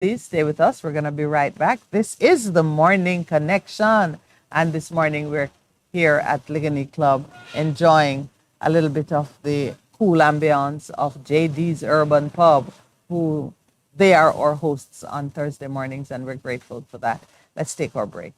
Please stay with us. We're going to be right back. This is the Morning Connection. And this morning we're here at Ligani Club enjoying a little bit of the cool ambience of JD's Urban Pub, who they are our hosts on Thursday mornings, and we're grateful for that. Let's take our break.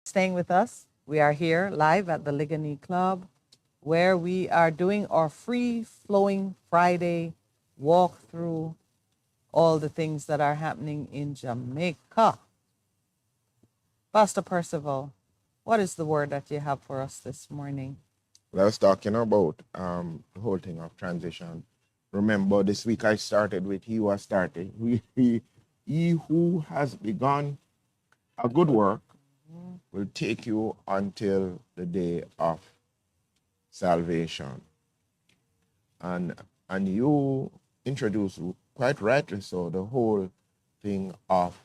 Staying with us, we are here live at the Ligani Club, where we are doing our free flowing Friday walk through all the things that are happening in Jamaica. Pastor Percival, what is the word that you have for us this morning? Well, I was talking about the whole thing of transition. Remember, this week I started with He who has started. He who has begun a good work will take you until the day of salvation. And you introduced quite rightly so the whole thing of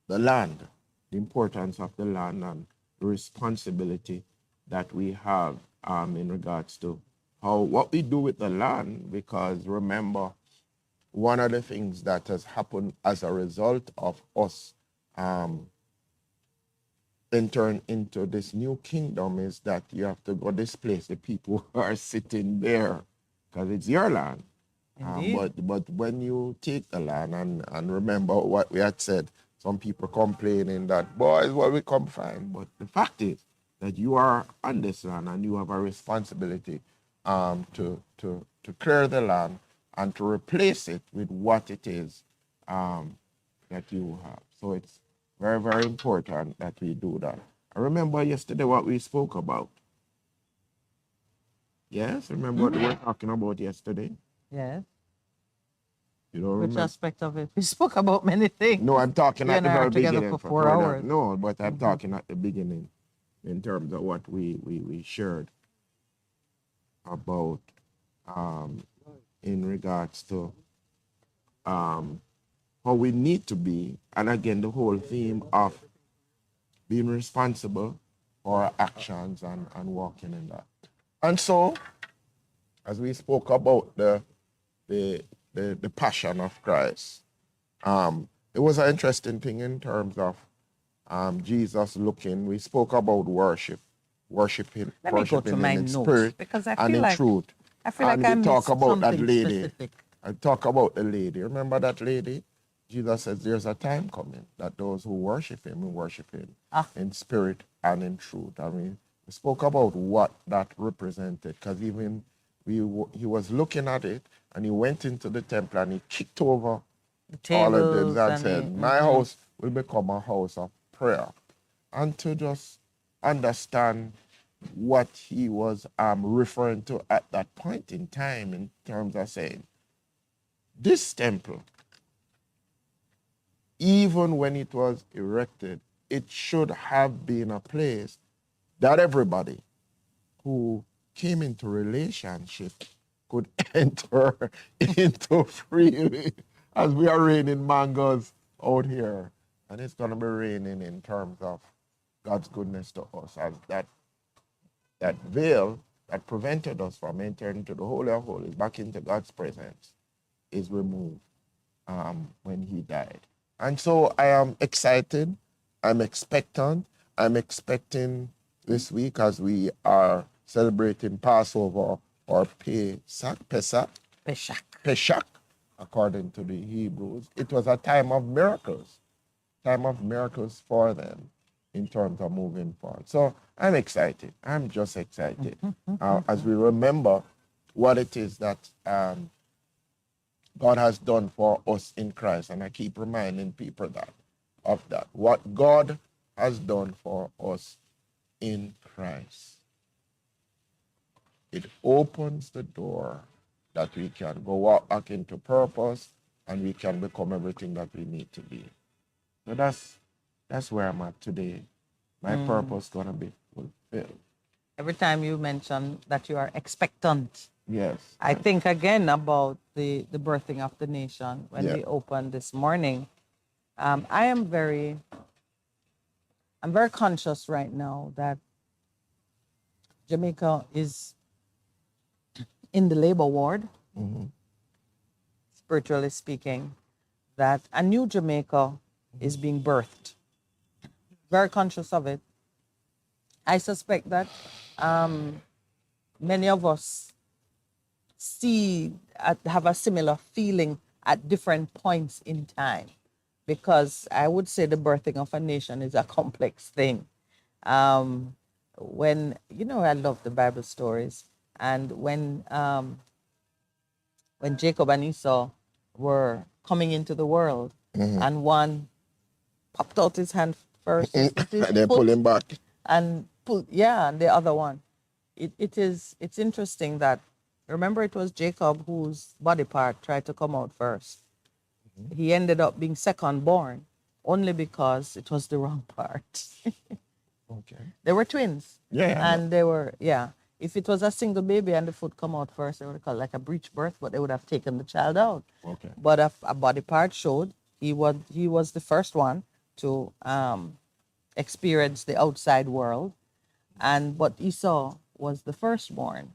the land, the importance of the land and the responsibility that we have in regards to what we do with the land. Because remember, one of the things that has happened as a result of us enter into this new kingdom is that you have to go displace the people who are sitting there because it's your land. Indeed. But when you take the land and remember what we had said, some people complaining that, boys, what we come find. But the fact is that you are on this land and you have a responsibility to clear the land and to replace it with what it is that you have. So it's very, very important that we do that. I remember yesterday what we spoke about. Yes, remember what we were talking about yesterday? Yes. You don't Which remember? aspect of it? We spoke about many things. No, I'm talking You at and the I are very together beginning for for 4 hours. no, but I'm talking at the beginning in terms of what we shared about um, in regards to how we need to be, and again the whole theme of being responsible for our actions and walking in that. And so, as we spoke about the the passion of Christ, it was an interesting thing in terms of Jesus looking. We spoke about worshiping, Let me go to worshiping my him in notes spirit because I and feel in like truth. And I we talk missed about that something lady. specific. I talk about the lady. Remember that lady? Jesus says there's a time coming that those who worship him will worship him Ah, in spirit and in truth. I mean, we spoke about what that represented because even he was looking at it and he went into the temple and he kicked over the all of them tables and and said, my house will become a house of prayer. And to just understand what he was referring to at that point in time in terms of saying, this temple, even when it was erected, it should have been a place that everybody who came into relationship could enter into freely as we are raining mangoes out here. And it's going to be raining in terms of God's goodness to us as that veil that prevented us from entering into the Holy of Holies back into God's presence is removed when he died. And so I am excited. I'm expectant. I'm expecting this week as we are celebrating Passover or Pesach, Peshach. Pesach, according to the Hebrews. It was a time of miracles for them in terms of moving forward. So I'm excited. I'm just excited as we remember what it is that God has done for us in Christ. And I keep reminding people of that. What God has done for us in Christ. It opens the door that we can go walk back into purpose and we can become everything that we need to be. So that's where I'm at today. My purpose gonna be fulfilled. Every time you mention that you are expectant, Yes. I think again about the birthing of the nation when Yeah. we opened this morning. I'm very conscious right now that Jamaica is in the labor ward, spiritually speaking, that a new Jamaica is being birthed. Very conscious of it. I suspect that many of us have a similar feeling at different points in time, because I would say the birthing of a nation is a complex thing. When I love the Bible stories, and when Jacob and Esau were coming into the world, and one popped out his hand first, his And then pull foot, him back. and pull, yeah, and the other one. It's interesting that, remember, it was Jacob whose body part tried to come out first. He ended up being second born only because it was the wrong part. Okay. They were twins. Yeah, I know. And they were, yeah. If it was a single baby and the foot come out first, they would call it like a breech birth, but they would have taken the child out. Okay. But a body part showed he was the first one to experience the outside world, but Esau was the firstborn.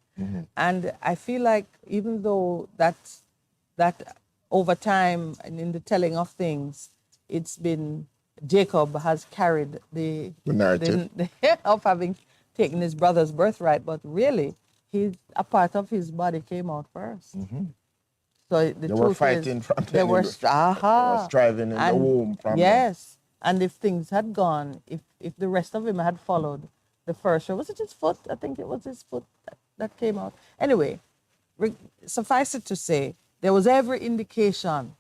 And I feel like even though that over time and in the telling of things, it's been Jacob has carried The narrative. of having taken his brother's birthright, but really, a part of his body came out first. So the They were truth is, fighting from they then were, they were striving in the and womb from then. yes, and if things had gone, if the rest of him had followed the first, or was it his foot? I think it was his foot that came out. Anyway, suffice it to say, there was every indication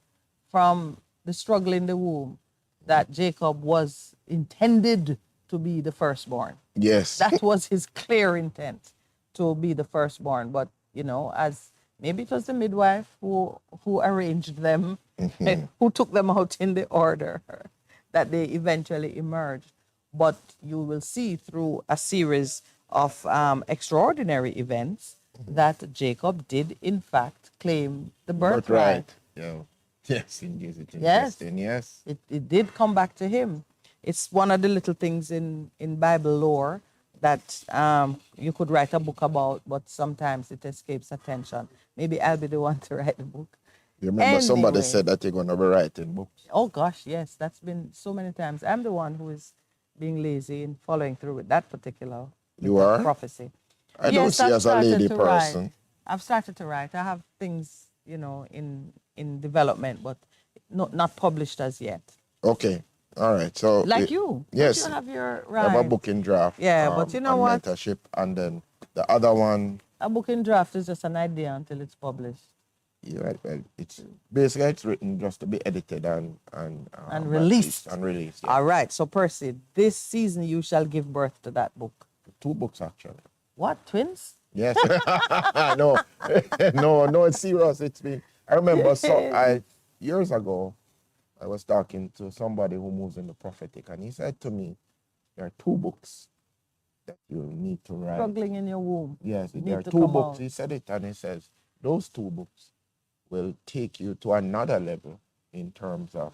from the struggle in the womb that Jacob was intended to be the firstborn. Yes. That was his clear intent, to be the firstborn. But as maybe it was the midwife who arranged them, who took them out in the order that they eventually emerged. But you will see through a series of extraordinary events that Jacob did in fact claim the birthright. Yeah. Yes, indeed. It's Yes, interesting. Yes. it did come back to him. It's one of the little things in Bible lore that you could write a book about, but sometimes it escapes attention. Maybe I'll be the one to write the book. You remember somebody Anyway. said that you're going to be writing books. Oh gosh, yes, that's been so many times. I'm the one who is being lazy in following through with that particular You are? prophecy. I don't see I've you as a started lady to person. write. I've started to write. I have things, in development, but not published as yet. Okay. All right. So Like you. Yes. Don't you have your I have a rhyme? book in draft. Yeah, but you know on what? mentorship, and then the other one. A book in draft is just an idea until it's published Well, it's basically it's written just to be edited and released. and released. Yeah. All right. So Percy, this season you shall give birth to that book. 2 books actually. What, twins? Yes. No, no, it's serious. It's been. I remember years ago, I was talking to somebody who moves in the prophetic, and he said to me, "There are 2 books that you need to write." Struggling in your womb. Yes, Need there are to 2 come books. out. He said it, and he says those 2 books will take you to another level in terms of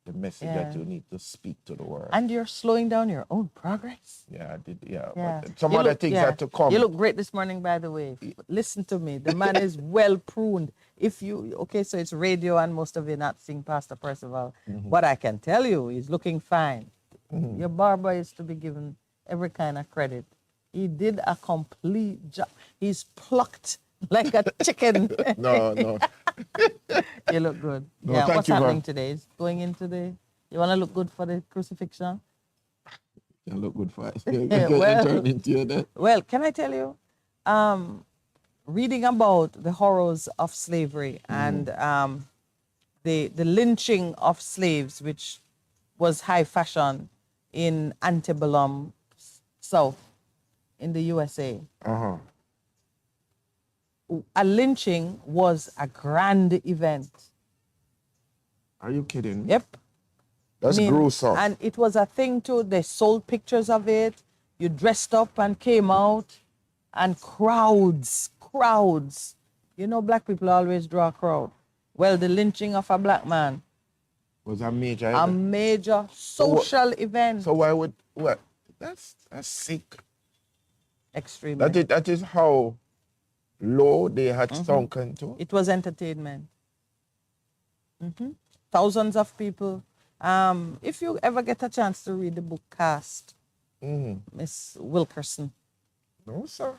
the message that Yeah. you need to speak to the world. And you're slowing down your own progress. Yeah, I did. Yeah, Yeah. but some You other look- things yeah. had to come. You look great this morning, by the way. Listen to me. The man is well pruned. So it's radio and most of you not seeing Pastor Percival. What I can tell you, he's looking fine. Your barber is to be given every kind of credit. He did a complete job. He's plucked like a chicken. No. You look good. No, yeah, thank what's you, happening ma'am. today? Is going in today? You want to look good for the crucifixion? You look good for it. Well- Turn into you then. Well, can I tell you, reading about the horrors of slavery and the lynching of slaves, which was high fashion in antebellum South in the USA. Uh-huh. A lynching was a grand event. Are you kidding me? Yep. That's gruesome. And it was a thing too. They sold pictures of it. You dressed up and came out, and crowds. Black people always draw a crowd. Well, the lynching of a black man, Was a major a event. major social event. So why would what? That's sick. Extremely. That is how low they had sunken to. It was entertainment. Thousands of people. If you ever get a chance to read the book Cast, Miss Wilkerson, No, sir.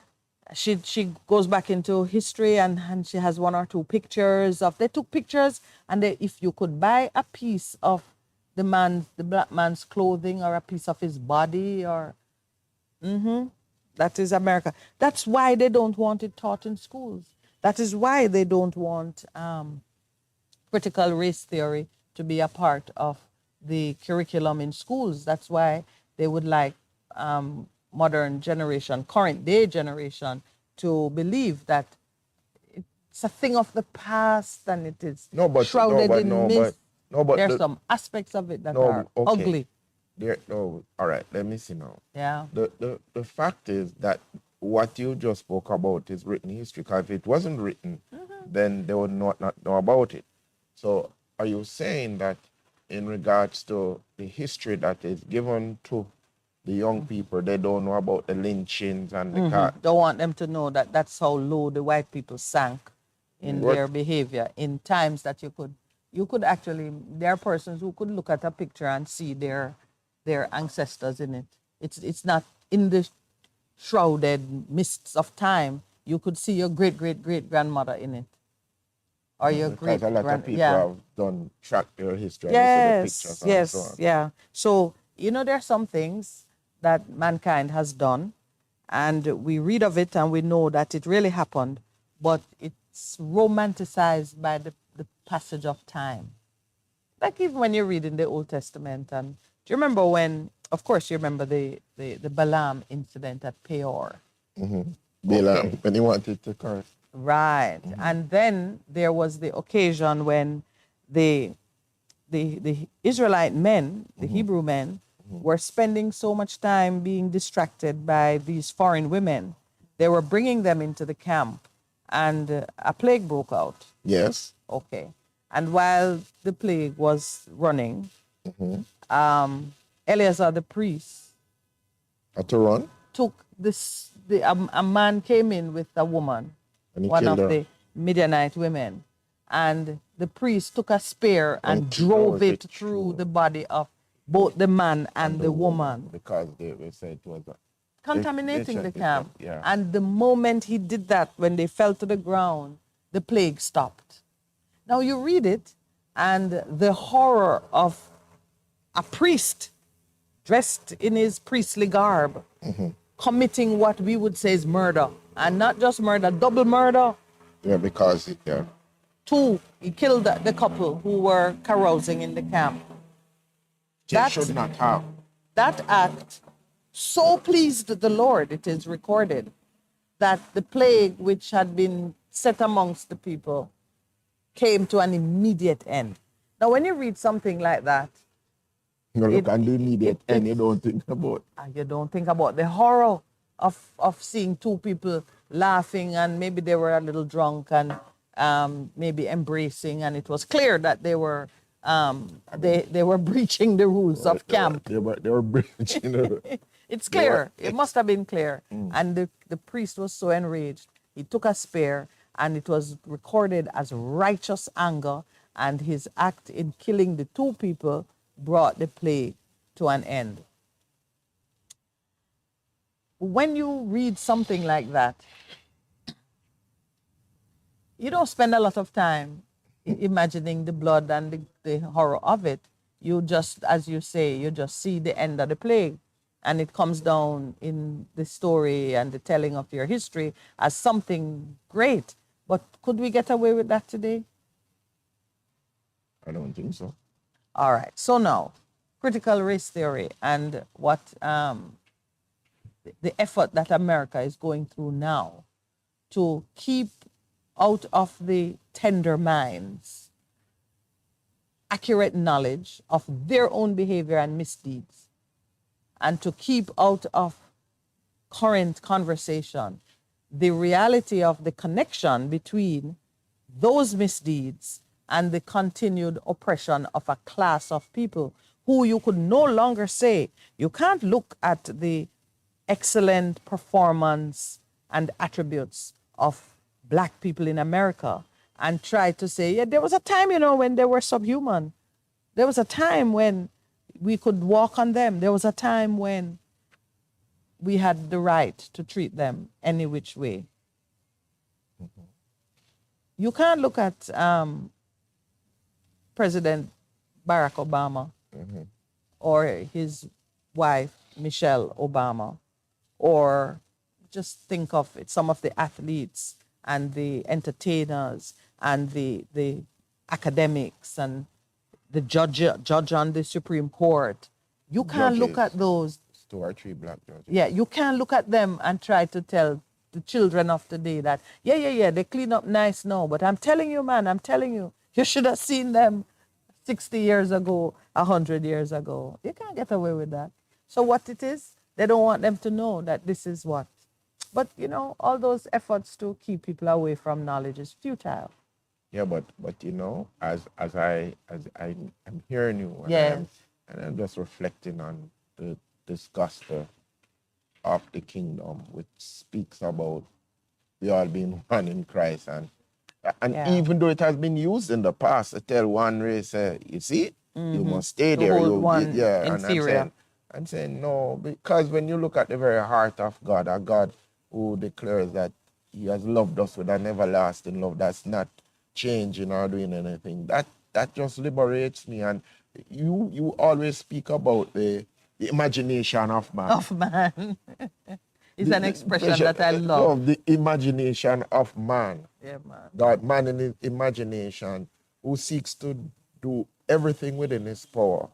she goes back into history and she has 1 or 2 pictures of. They took pictures, and if you could buy a piece of the black man's clothing or a piece of his body, or that is America. That's why they don't want it taught in schools. That is why they don't want critical race theory to be a part of the curriculum in schools. That's why they would like modern generation, current day generation, to believe that it's a thing of the past and it is shrouded in myth. There's some aspects of it that are ugly. All right, let me see now. Yeah. The fact is that what you just spoke about is written history. Because if it wasn't written, then they would not know about it. So are you saying that in regards to the history that is given to the young people, they don't know about the lynchings and the Don't want them to know that that's how low the white people sank in their behavior in times that you could You could actually, there are persons who could look at a picture and see their ancestors in it. It's not in the shrouded mists of time. You could see your great great great grandmother in it, or your Because great a lot of grand, people yeah. have done track their history and you see the pictures Yes, and so yes, on. yeah. So, there are some things that mankind has done, and we read of it and we know that it really happened, but it's romanticized by the passage of time. Like even when you read in the Old Testament, and do you remember when, of course, you remember the Balaam incident at Peor? Balaam, Okay. when he wanted to curse. Right. And then there was the occasion when the the Israelite men, the Hebrew men, were spending so much time being distracted by these foreign women. They were bringing them into the camp, and a plague broke out. Yes. Okay. And while the plague was running, Eleazar the priest Had to run took a man came in with a woman, and he one killed of her the Midianite women, and the priest took a spear and and drove drove it it through the through body of both the man and and the the woman woman, because they said it was they contaminating the checked it up. camp. Yeah. And the moment he did that, when they fell to the ground, the plague stopped. Now you read it, and the horror of a priest dressed in his priestly garb committing what we would say is murder, and not just murder, double murder. Yeah, because yeah. Two, he killed the couple who were carousing in the camp. They That should not have. that act so pleased the Lord, it is recorded, that the plague which had been set amongst the people came to an immediate end. Now, when you read something like that, You know, it, look on the immediate it, end, you don't think about. you don't think about the horror of seeing two people laughing, and maybe they were a little drunk, and maybe embracing, and it was clear that they were breaching the rules of camp. They were breaching. It's They were clear. It must have been clear. And the priest was so enraged. He took a spear, and it was recorded as righteous anger. And his act in killing the two people brought the plague to an end. When you read something like that, you don't spend a lot of time imagining the blood and the horror of it. You just, as you say, you just see the end of the plague. And it comes down in the story and the telling of your history as something great. But could we get away with that today? I don't think so. All right. So now, critical race theory and what the effort that America is going through now to keep out of the tender minds accurate knowledge of their own behavior and misdeeds, and to keep out of current conversation the reality of the connection between those misdeeds and the continued oppression of a class of people who you could no longer say, you can't look at the excellent performance and attributes of black people in America and try to say, yeah, there was a time, when they were subhuman. There was a time when we could walk on them. There was a time when we had the right to treat them any which way. You can't look at President Barack Obama or his wife, Michelle Obama, or just think of it, some of the athletes and the entertainers and the academics and the judge on the Supreme Court. You can't look Judges. at those. 2 or 3 black judges. Yeah, you can't look at them and try to tell the children of today that, yeah, they clean up nice now. But I'm telling you, man, I'm telling you, you should have seen them 60 years ago, 100 years ago. You can't get away with that. So what it is, they don't want them to know that this is what. But, all those efforts to keep people away from knowledge is futile. Yeah, but I'm hearing you Yes. and I'm just reflecting on this gospel of the kingdom, which speaks about we all being one in Christ, and And Yeah. even though it has been used in the past to tell one race, you see, you must stay To there. hold You, one yeah, and inferior. I'm saying no, because when you look at the very heart of God, a God who declares that He has loved us with an everlasting love that's not changing or doing anything, that just liberates me. And you always speak about the imagination of man. Of man. It's an expression that I love. No, the imagination of man. Yeah, man. God, man in his imagination, who seeks to do everything within his power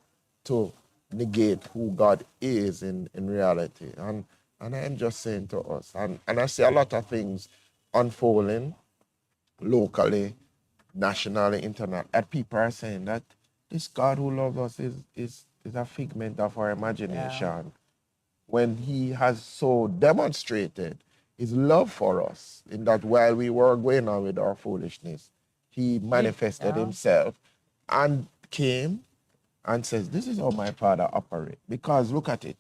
to negate who God is in reality. And I'm just saying to us, and I see a lot of things unfolding locally, nationally, internationally, and people are saying that this God who loves us is a figment of our imagination, when He has so demonstrated His love for us, in that while we were going on with our foolishness, He manifested Himself and came and says, this is how my Father operates. Because look at it.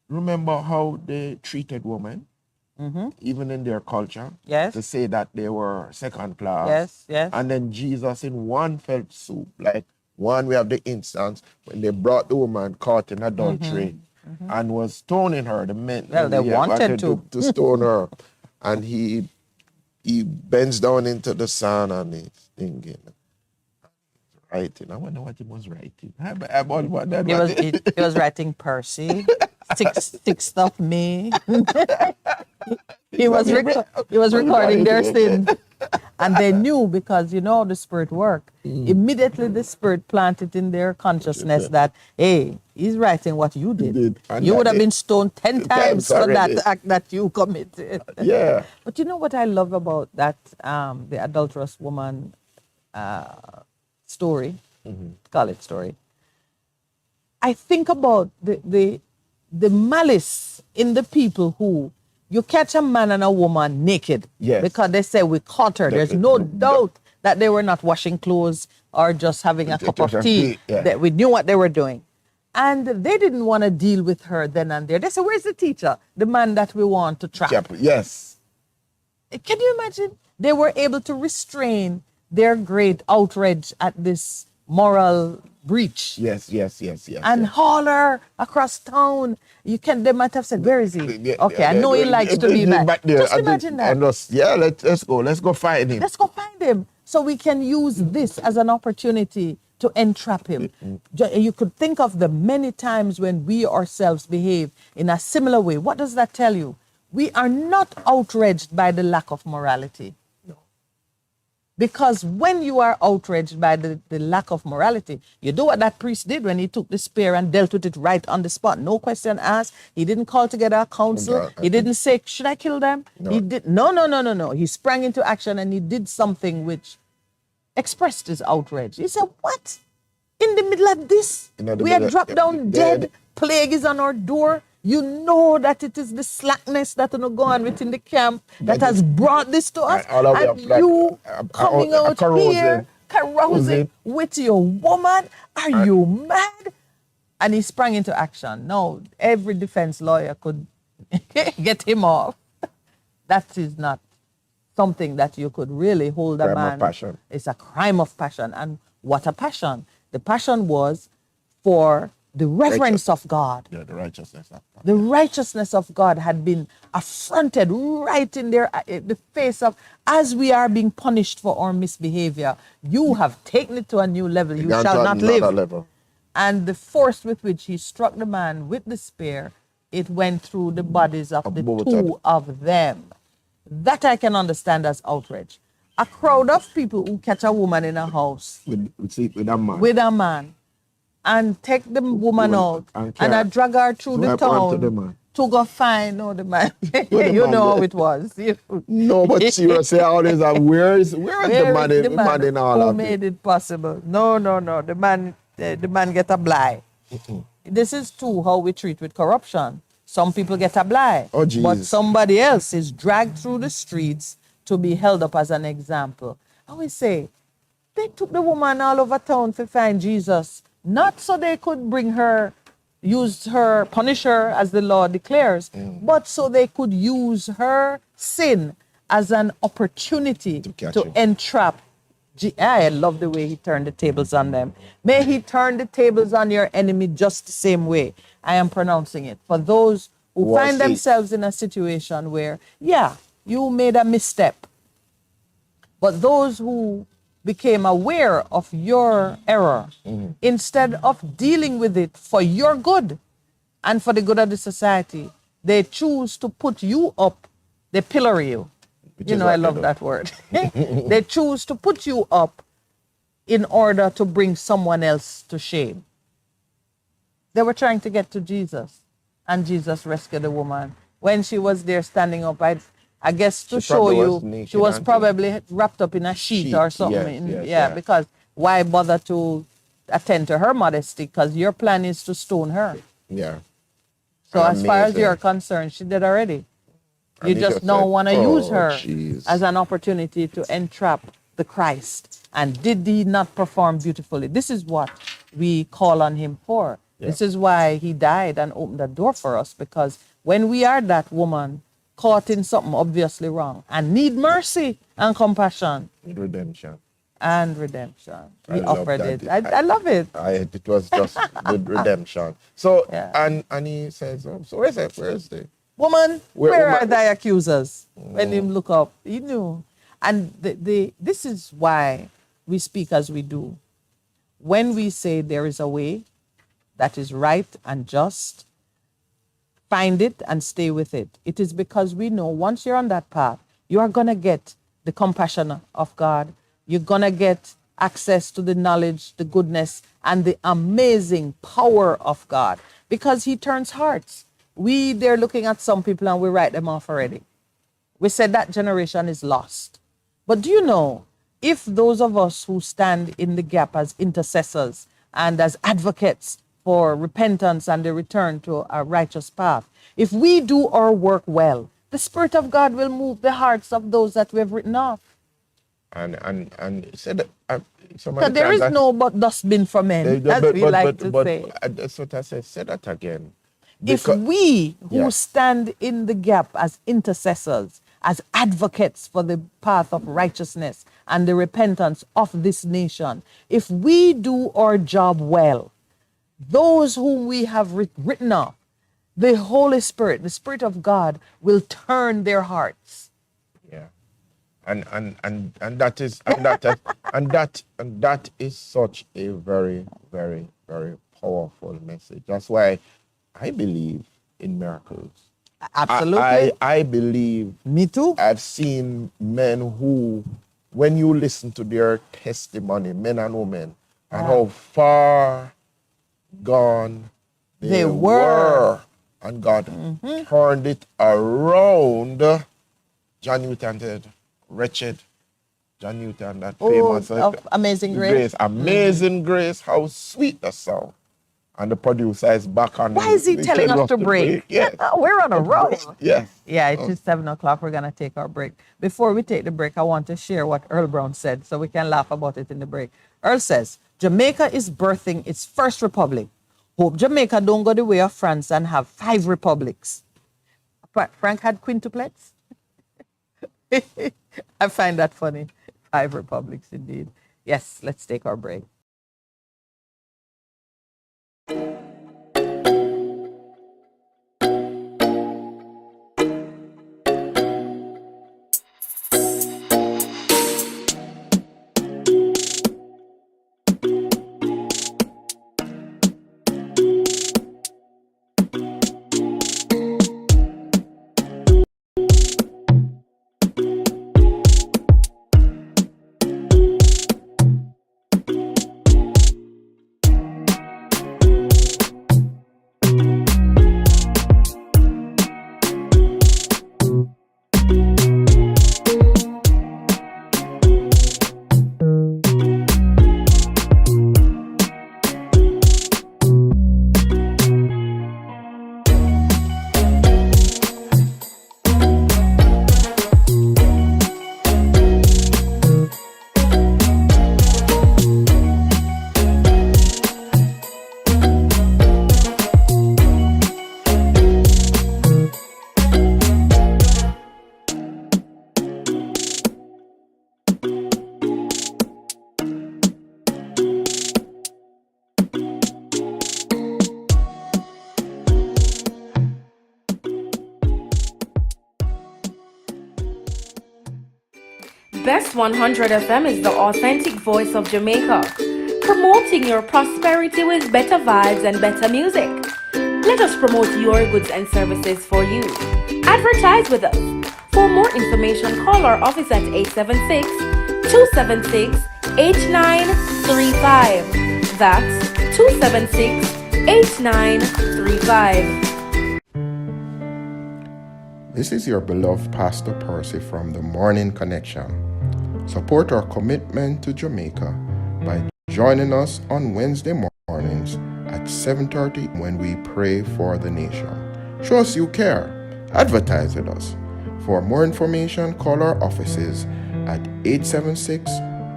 Remember how they treated women, even in their culture, Yes. to say that they were second class. Yes, yes. And then Jesus, in one fell swoop, like one, we have the instance when they brought the woman caught in adultery and was stoning her. The men, Well, they wanted to stone her, and he bends down into the sand and he's thinking, writing. I wonder what he was writing. He was writing Percy, sixth of May. He was recording their sins. And they knew, because you know the Spirit work. Immediately the Spirit planted in their consciousness that, hey, he's writing what you did. You would have been stoned 10 times for that act that you committed. Yeah. But you know what I love about that, the adulterous woman story, call it story. I think about the malice in the people who, you catch a man and a woman naked, Yes, because they say we caught her. There's no doubt that they were not washing clothes or just having a cup of tea. Yeah. That we knew what they were doing. And they didn't want to deal with her then and there. They said, where's the teacher? The man that we want to trap. Yes. Can you imagine? They were able to restrain their great outrage at this moral breach. Yes. And haul her across town. They might have said, where is he? Okay, I know he likes to be back. Just imagine that. Let's go find him. Let's go find him. So we can use this as an opportunity to entrap him. You could think of the many times when we ourselves behave in a similar way. What does that tell you? We are not outraged by the lack of morality. Because when you are outraged by the lack of morality, you do what that priest did when he took the spear and dealt with it right on the spot. No question asked. He didn't call together a council. He didn't say, should I kill them? No. He did. No. He sprang into action and he did something which expressed his outrage. He said, what? In the middle of this? We are dropped down dead. Plague is on our door. You know that it is the slackness that will go on within the camp that has brought this to us. And you coming out here, carousing with your woman. Are you mad? And he sprang into action. No, every defense lawyer could get him off. That is not something that you could really hold a man. Crime of passion. It's a crime of passion. And what a passion. The passion was for the reverence of God. Yeah, the righteousness of God. The righteousness of God had been affronted right in the face of, as we are being punished for our misbehavior, you have taken it to a new level. You shall not live. Level. And the force with which he struck the man with the spear, it went through the bodies of the two of them. That I can understand as outrage. A crowd of people who catch a woman in a house With a man. with a man and take the woman out and I drag her through the town to go find the man. You know how it was. No, but seriously, I always have, where is the man in all who of made it possible? No. The man get a blight. This is too how we treat with corruption. Some people get a blight, but somebody else is dragged through the streets to be held up as an example. I always say, they took the woman all over town to find Jesus, not so they could bring her, use her, punish her as the law declares, but so they could use her sin as an opportunity To catch to him. entrap. I love the way he turned the tables on them. May he turn the tables on your enemy just the same way. I am pronouncing it. For those who Who are find safe. themselves in a situation where, yeah, you made a misstep, but those who became aware of your error, instead of dealing with it for your good and for the good of the society, they choose to put you up, they pillory you. Which You is know, I what they love do. that word. They choose to put you up in order to bring someone else to shame. They were trying to get to Jesus, and Jesus rescued the woman. When she was there standing up, I guess to She show probably was you, she naked, was auntie. probably wrapped up in a sheet Sheet, or something. yes, yes, Yeah, yeah. because why bother to attend to her modesty? Because your plan is to stone her. Yeah. So And as far as you're amazing. concerned, she did already. You And he just just don't said, want to use oh, her as jeez. an opportunity to entrap the Christ. And did he not perform beautifully? This is what we call on him for. Yeah. This is why he died and opened the door for us, because when we are that woman caught in something obviously wrong and need mercy and compassion Redemption. and redemption, I he love offered that. it. I love it. It was just the redemption. So Yeah. and he says, oh, so where's it? Where's the Woman, where where woman? are thy accusers? When him look up, he knew. And this is why we speak as we do. When we say there is a way that is right and just, find it and stay with it. It is because we know once you're on that path, you are going to get the compassion of God. You're going to get access to the knowledge, the goodness, and the amazing power of God, because he turns hearts. They're looking at some people and we write them off already. We said that generation is lost. But do you know, if those of us who stand in the gap as intercessors and as advocates for repentance and the return to a righteous path, if we do our work well, the Spirit of God will move the hearts of those that we have written off. And he said some of So the there times is that no but dustbin for men, as we like to say. that's what I said. Say that again. If Because we who yeah. stand in the gap as intercessors, as advocates for the path of righteousness and the repentance of this nation, if we do our job well, those whom we have written off, the Holy Spirit, the Spirit of God, will turn their hearts. Yeah. And that is and that is such a very, very, very powerful message. That's why I believe in miracles. Absolutely. I believe. Me too. I've seen men who, when you listen to their testimony, men and women, and how far gone They were. and God turned it around. John Newton said, wretched John Newton, that famous Of Amazing Grace. Amazing Grace, how sweet the sound. And the producer is back on. Why is he telling us to break? Yes. We're on a roll. Yes. Yeah, it is 7 o'clock. We're going to take our break. Before we take the break, I want to share what Earl Brown said so we can laugh about it in the break. Earl says, Jamaica is birthing its first republic. Hope Jamaica don't go the way of France and have 5 republics. Frank had quintuplets? I find that funny. 5 republics indeed. Yes, let's take our break. Best 100 FM is the authentic voice of Jamaica, promoting your prosperity with better vibes and better music. Let us promote your goods and services for you. Advertise with us. For more information, call our office at 876 276 8935. That's 276 8935. This is your beloved Pastor Percy from the Morning Connection. Support our commitment to Jamaica by joining us on Wednesday mornings at 7:30 when we pray for the nation. Show us you care. Advertise with us. For more information, call our offices at 876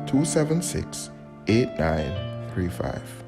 276 8935.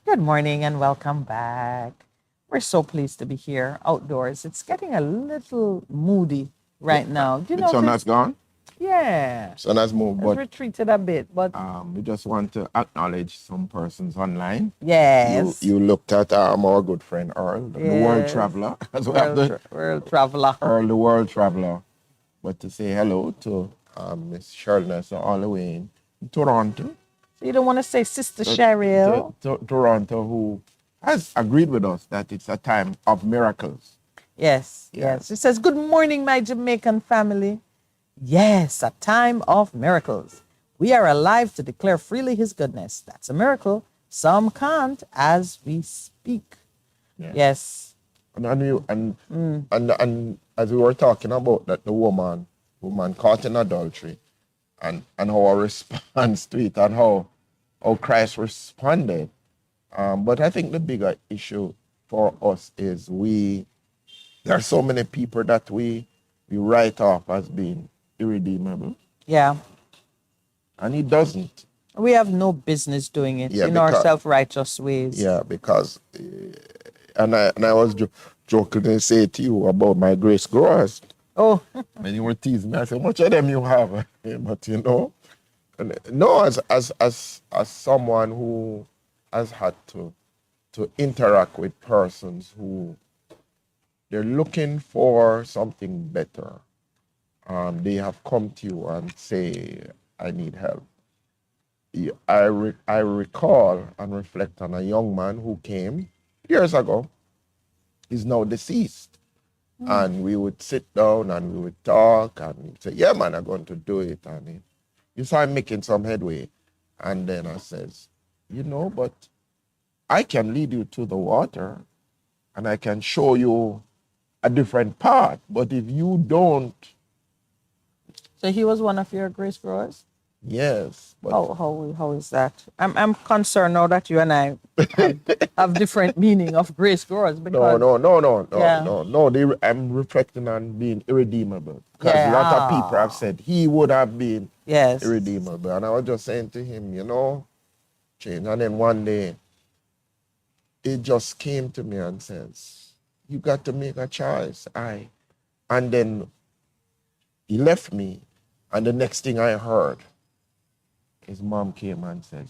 Good morning and welcome back. We're so pleased to be here outdoors. It's getting a little moody right now. Do you The sun has notice? gone. Yeah, Sun has moved, it's but retreated a bit, but we just want to acknowledge some persons online. You yes, you looked at our good friend Earl, the world yes, traveler, as we have the world traveler. Earl, the world traveler. But to say hello to Miss Shirley, so all the way in Toronto, So you don't want to say Sister to, Cheryl? Toronto, who has agreed with us that it's a time of miracles. Yes, Yeah. yes. It says, "Good morning, my Jamaican family." Yes, a time of miracles. We are alive to declare freely his goodness. That's a miracle. Some can't as we speak. Yeah. Yes. And as we were talking about that, the woman caught in adultery, and our response to it, and how Christ responded. But I think the bigger issue for us is there are so many people that we write off as being irredeemable, Yeah. and he doesn't. We have no business doing it Yeah, in our because self-righteous ways. yeah, because and I was joking and say to you about my grace growers. Oh, And you were teasing me. I said, how much of them you have? But no, as someone who has had to interact with persons who they're looking for something better. They have come to you and say, I need help. I recall and reflect on a young man who came years ago. He's now deceased. And we would sit down and we would talk and he'd say, yeah, man, I'm going to do it. And you saw him making some headway. And then I says, but I can lead you to the water and I can show you a different path. But if you don't, so he was one of your grace growers? yes. But How is that? I'm concerned now that you and I have different meaning of grace growers because no. I'm reflecting on being irredeemable because a lot of people have said he would have been irredeemable, and I was just saying to him, change. And then one day, it just came to me and says, "You got to make a choice." And then he left me, and the next thing I heard, his mom came and said,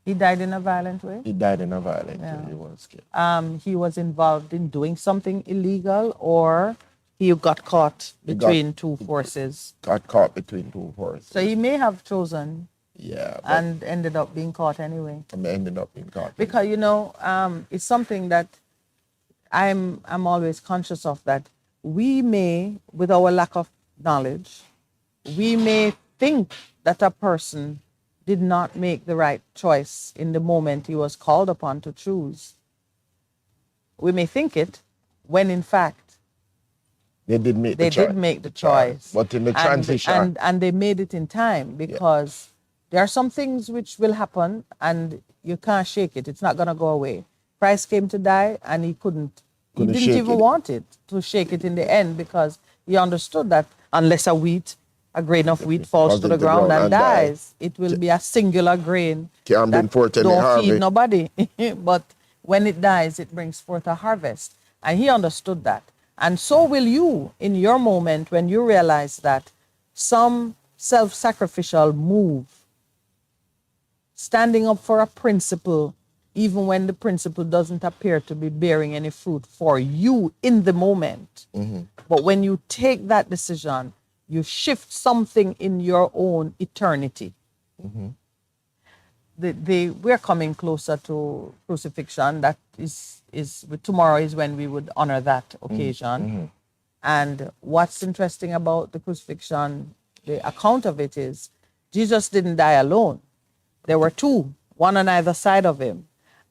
he died in a violent way. He died in a violent way. He was scared. He was involved in doing something illegal, or he got caught between two forces. Got caught between two forces. So he may have chosen. Yeah. And ended up being caught anyway. And ended up being caught. Because it's something that I'm always conscious of, that we may, with our lack of knowledge, we may think that a person did not make the right choice in the moment he was called upon to choose. We may think it when in fact they did make the choice. But in the transition. And they made it in time, because there are some things which will happen and you can't shake it. It's not going to go away. Christ came to die and he didn't even want it to shake it in the end, because he understood that unless a grain of wheat falls to the ground and dies, it will be a singular grain that don't feed nobody. But when it dies, it brings forth a harvest. And he understood that. And so will you in your moment when you realize that some self-sacrificial move, standing up for a principle, even when the principle doesn't appear to be bearing any fruit for you in the moment. Mm-hmm. But when you take that decision, you shift something in your own eternity. Mm-hmm. We're coming closer to crucifixion. That is tomorrow is when we would honor that occasion. Mm-hmm. And what's interesting about the crucifixion, the account of it, is Jesus didn't die alone. There were two, one on either side of him.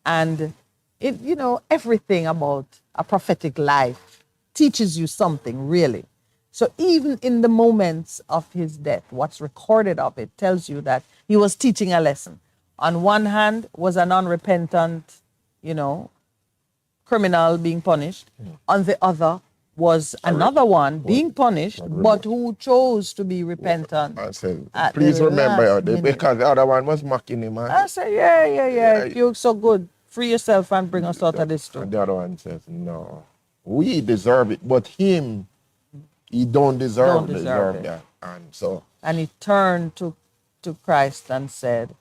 And everything about a prophetic life teaches you something, really. So even in the moments of his death, what's recorded of it tells you that he was teaching a lesson. On one hand was an unrepentant, criminal being punished. Mm. On the other was another one being punished, Not but remorse. who chose to be repentant I said, at the please remember, last minute. because the other one was mocking him. I said, yeah. Yeah, If you're so good, free yourself and bring us out of this too. and the other one says, no, we deserve it, but him, he don't Don't deserve it. that. And so, And he turned to Christ and said,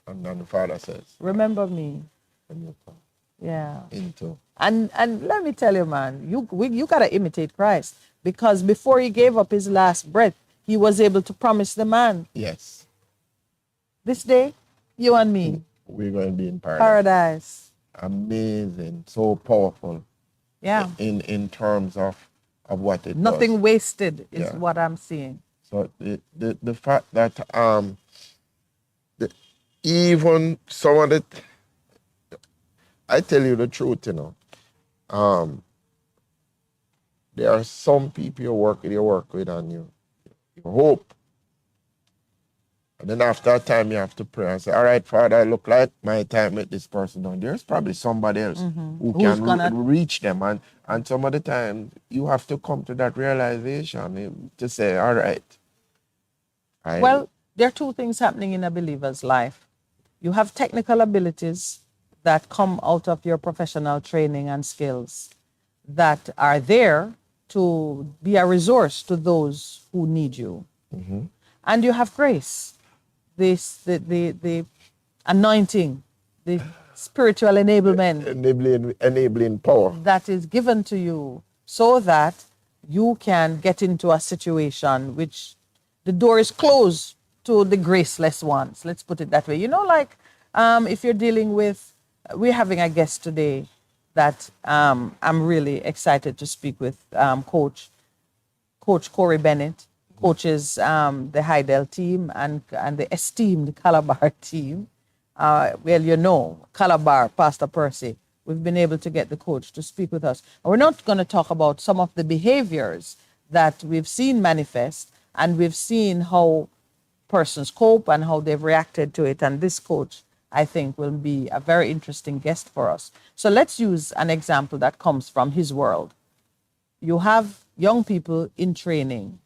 and then the father says, remember me. when you come Yeah. into, And let me tell you, man, you gotta imitate Christ, because before he gave up his last breath, he was able to promise the man, yes, this day, you and me, we're going to be in paradise. paradise. Amazing, so powerful. Yeah. In terms of what it Nothing does. wasted is Yeah. what I'm seeing. So the fact that the, even some of the, I tell you the truth, there are some people you work with, and you hope. And then after a time, you have to pray and say, all right, Father, I look like my time with this person done. There's probably somebody else who Who's can gonna- reach them. And some of the time, you have to come to that realization to say, all right. Well, there are two things happening in a believer's life. You have technical abilities that come out of your professional training and skills that are there to be a resource to those who need you. And you have grace, the anointing, the spiritual enablement enabling power. that is given to you so that you can get into a situation which the door is closed to the graceless ones. Let's put it that way. Like if you're dealing with, we're having a guest today that I'm really excited to speak with, Coach Corey Bennett, coaches the Heidel team and the esteemed Calabar team. Calabar, Pastor Percy, we've been able to get the coach to speak with us. And we're not going to talk about some of the behaviors that we've seen manifest, and we've seen how persons cope and how they've reacted to it. And this coach, I think, will be a very interesting guest for us. So let's use an example that comes from his world. You have young people in training,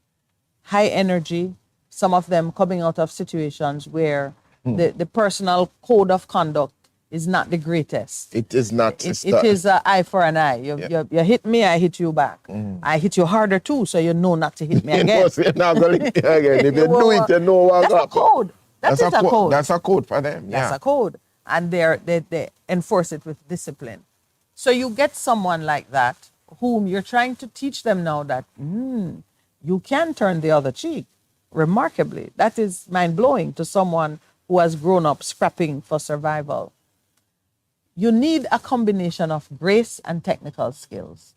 high energy, some of them coming out of situations where the personal code of conduct is not the greatest. It is not. It is an eye for an eye. You hit me, I hit you back. I hit you harder too, so you know not to hit me again. You're not going to hit me again. If you do it, you know what's That's a code. That's a code. That's a code for them. That's a code. And they enforce it with discipline. So you get someone like that whom you're trying to teach them now that you can turn the other cheek. Remarkably, that is mind-blowing to someone who has grown up scrapping for survival. You need a combination of grace and technical skills.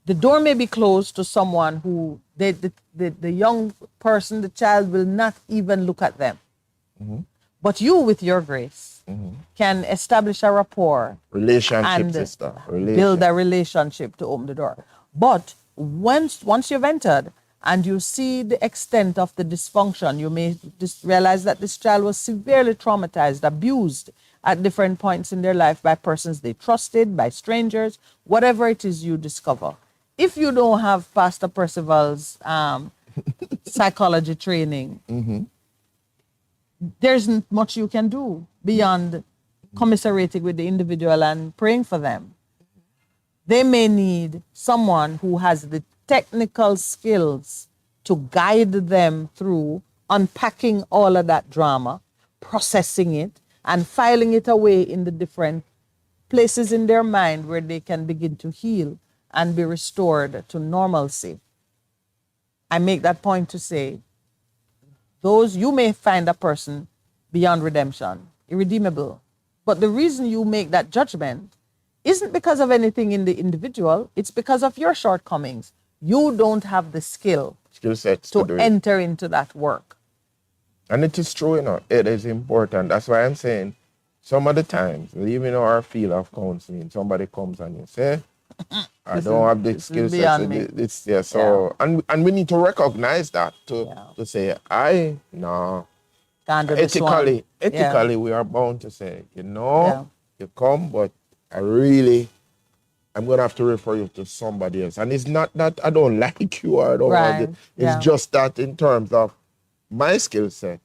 The door may be closed to someone who the young person, the child, will not even look at them. But you, with your grace, can establish a rapport, relationship, sister. Build a relationship to open the door. But once you've entered and you see the extent of the dysfunction, you may just realize that this child was severely traumatized, abused at different points in their life by persons they trusted, by strangers, whatever it is you discover. If you don't have Pastor Percival's psychology training, there isn't much you can do beyond commiserating with the individual and praying for them. They may need someone who has the technical skills to guide them through unpacking all of that drama, processing it, and filing it away in the different places in their mind where they can begin to heal and be restored to normalcy. I make that point to say, you may find a person beyond redemption, irredeemable. But the reason you make that judgment isn't because of anything in the individual, it's because of your shortcomings. You don't have the skill sets to enter into that work. And it is true, it is important. That's why I'm saying some of the times, even in our field of counseling, somebody comes and you say, I don't have the skill set. And we need to recognize that to say, ethically, we are bound to say, you come, but I really I'm gonna have to refer you to somebody else. And it's not that I don't like you or I don't want Right. it. It's Yeah. just that in terms of my skill set,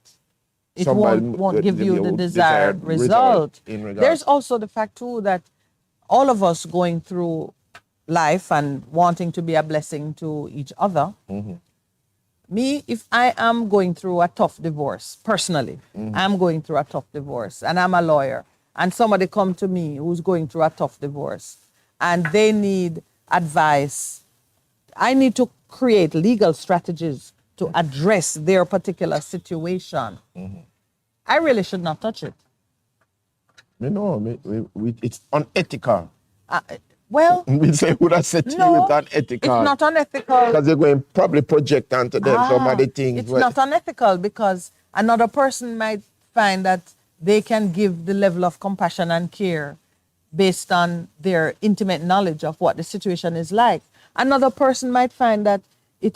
It somebody won't give give you the you desired desired result result. in There's regards. also the fact too that all of us going through life and wanting to be a blessing to each other. Me, if I am going through a tough divorce, personally, I'm going through a tough divorce and I'm a lawyer, and somebody come to me who's going through a tough divorce and they need advice, I need to create legal strategies to address their particular situation. I really should not touch it. You know, it's unethical. Well, We say would have said to you it's no, it's unethical. not unethical. Because they're going to probably project onto them some of the things. It's not unethical because another person might find that they can give the level of compassion and care based on their intimate knowledge of what the situation is like. Another person might find that it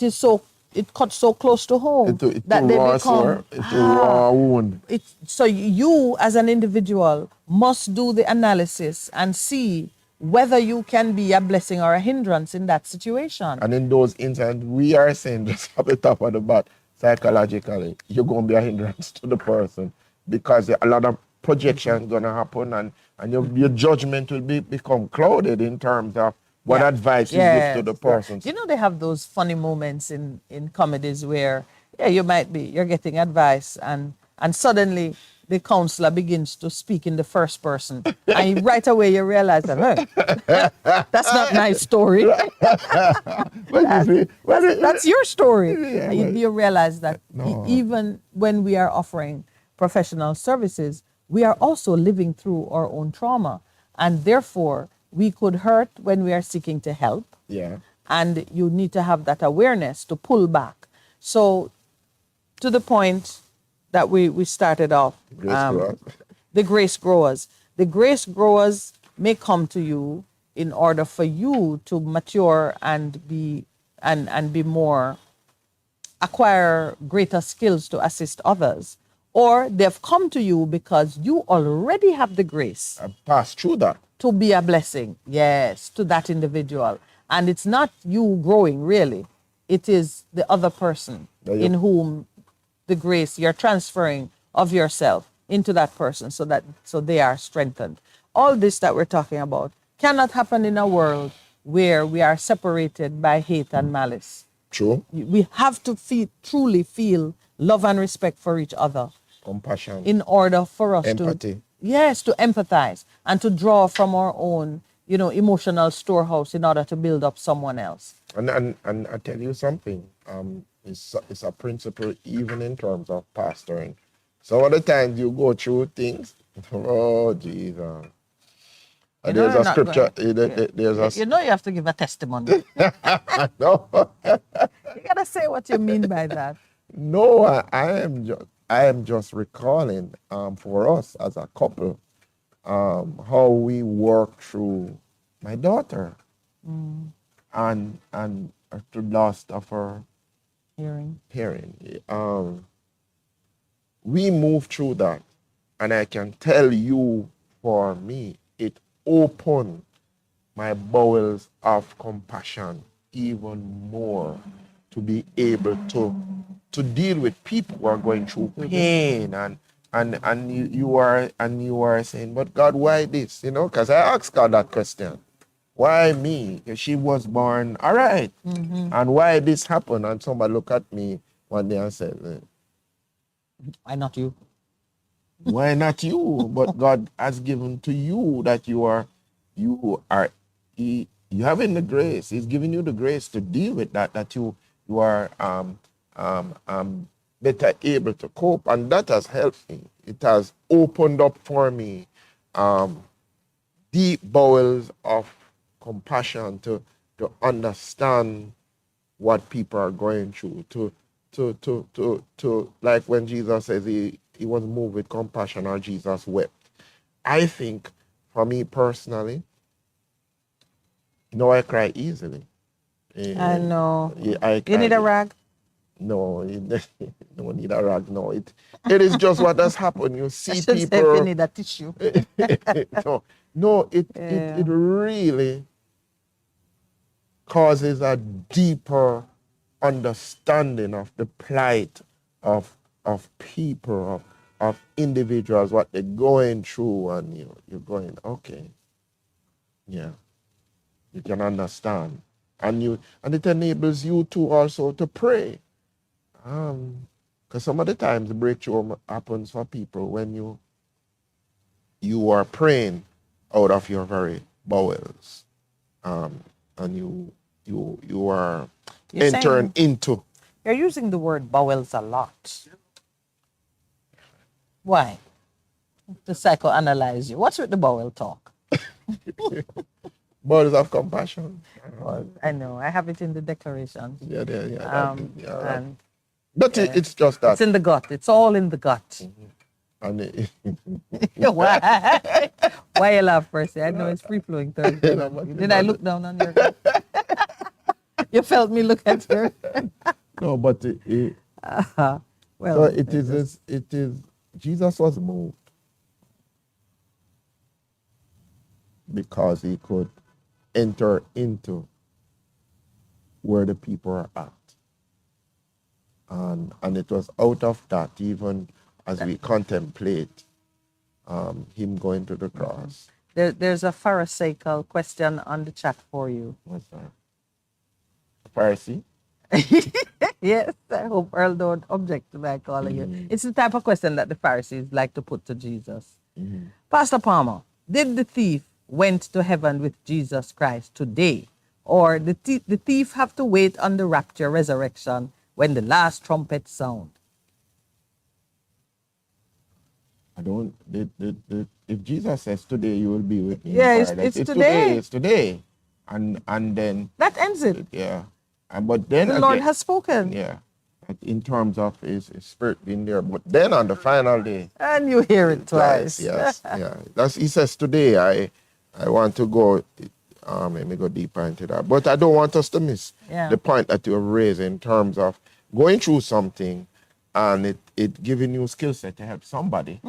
cuts so close to home It's that too they raw become sore, it's too raw wound. so you as an individual must do the analysis and see whether you can be a blessing or a hindrance in that situation. And in those instances, we are saying just at the top of the bat, psychologically, you're going to be a hindrance to the person because a lot of projection going to happen and your judgment will become clouded in terms of what advice you give to the person. You know, they have those funny moments in comedies where, you're getting advice and suddenly the counselor begins to speak in the first person. And right away you realize that, hey, that's not my story. That's your story. Yeah, And you realize that No. even when we are offering professional services, we are also living through our own trauma. And therefore, we could hurt when we are seeking to help. Yeah. And you need to have that awareness to pull back. So, to the point that we started off, Grace growers. the grace growers. The grace growers may come to you in order for you to mature and be more, acquire greater skills to assist others, or they've come to you because you already have the grace I passed through that. to be a blessing, yes, to that individual. And it's not you growing, really. It is the other person in whom the grace you're transferring of yourself into that person so they are strengthened. All this that we're talking about cannot happen in a world where we are separated by hate and malice. True. We have to truly feel love and respect for each other Compassion. in order for us Empathy. to empathize and to draw from our own, emotional storehouse in order to build up someone else. And I tell you something, it's a principle even in terms of pastoring. Some of the times you go through things, oh Jesus. There's a scripture. There's a You have to give a testimony. no, You gotta say what you mean by that. no. I am just recalling for us as a couple how we work through my daughter and the loss of her hearing. We moved through that, and I can tell you, for me, it opened my bowels of compassion even more to be able to deal with people who are going through pain and you are saying, but God, why this? Because I asked God that question. Why me? Because she was born all right. And why this happened? And somebody looked at me one day and said, Why not you? why not you? But God has given to you that you having the grace. He's giving you the grace to deal with that you are better able to cope, and that has helped me. It has opened up for me deep bowels of compassion to understand what people are going through, to like when Jesus says he was moved with compassion or Jesus wept. I think for me personally, I cry easily. I know. I You need a cry. rag? No, you don't need a rag. No, it is just what has happened. You I see should say people. if you need a tissue. No, it really causes a deeper understanding of the plight of people, of individuals, what they're going through, and you're going, okay, yeah, you can understand. And it enables you to also to pray. Because some of the times the breakthrough happens for people when you are praying out of your very bowels. And you are You're entering saying into. you're using the word bowels a lot. Why? To psychoanalyze you. What's with the bowel talk? Bowels of compassion. Well, I know. I have it in the declaration. And But it's just that. it's in the gut. It's all in the gut. And Why? Why you laugh, Percy? I know it's free flowing Thursday. Did I look down on your gut? You felt me look at her. no, but Well, so it is. Jesus was moved because he could enter into where the people are at. And it was out of that, even as we contemplate him going to the cross. There's a Pharisaical question on the chat for you. What's that? Pharisee? Yes, I hope Earl don't object to my calling you. It's the type of question that the Pharisees like to put to Jesus. Pastor Palmer, did the thief went to heaven with Jesus Christ today? Or the thief have to wait on the rapture resurrection when the last trumpet sound? I don't. If Jesus says today you will be with me, Yeah, in it's paradise, today. It's today, and then That ends it. yeah, but then The Lord has spoken. Yeah, in terms of his spirit being there, but then on the final day, And you hear it twice. yes, yeah. He says today. I want to go. Let me go deeper into that, but I don't want us to miss the point that you raised in terms of going through something, and it giving you skill set to help somebody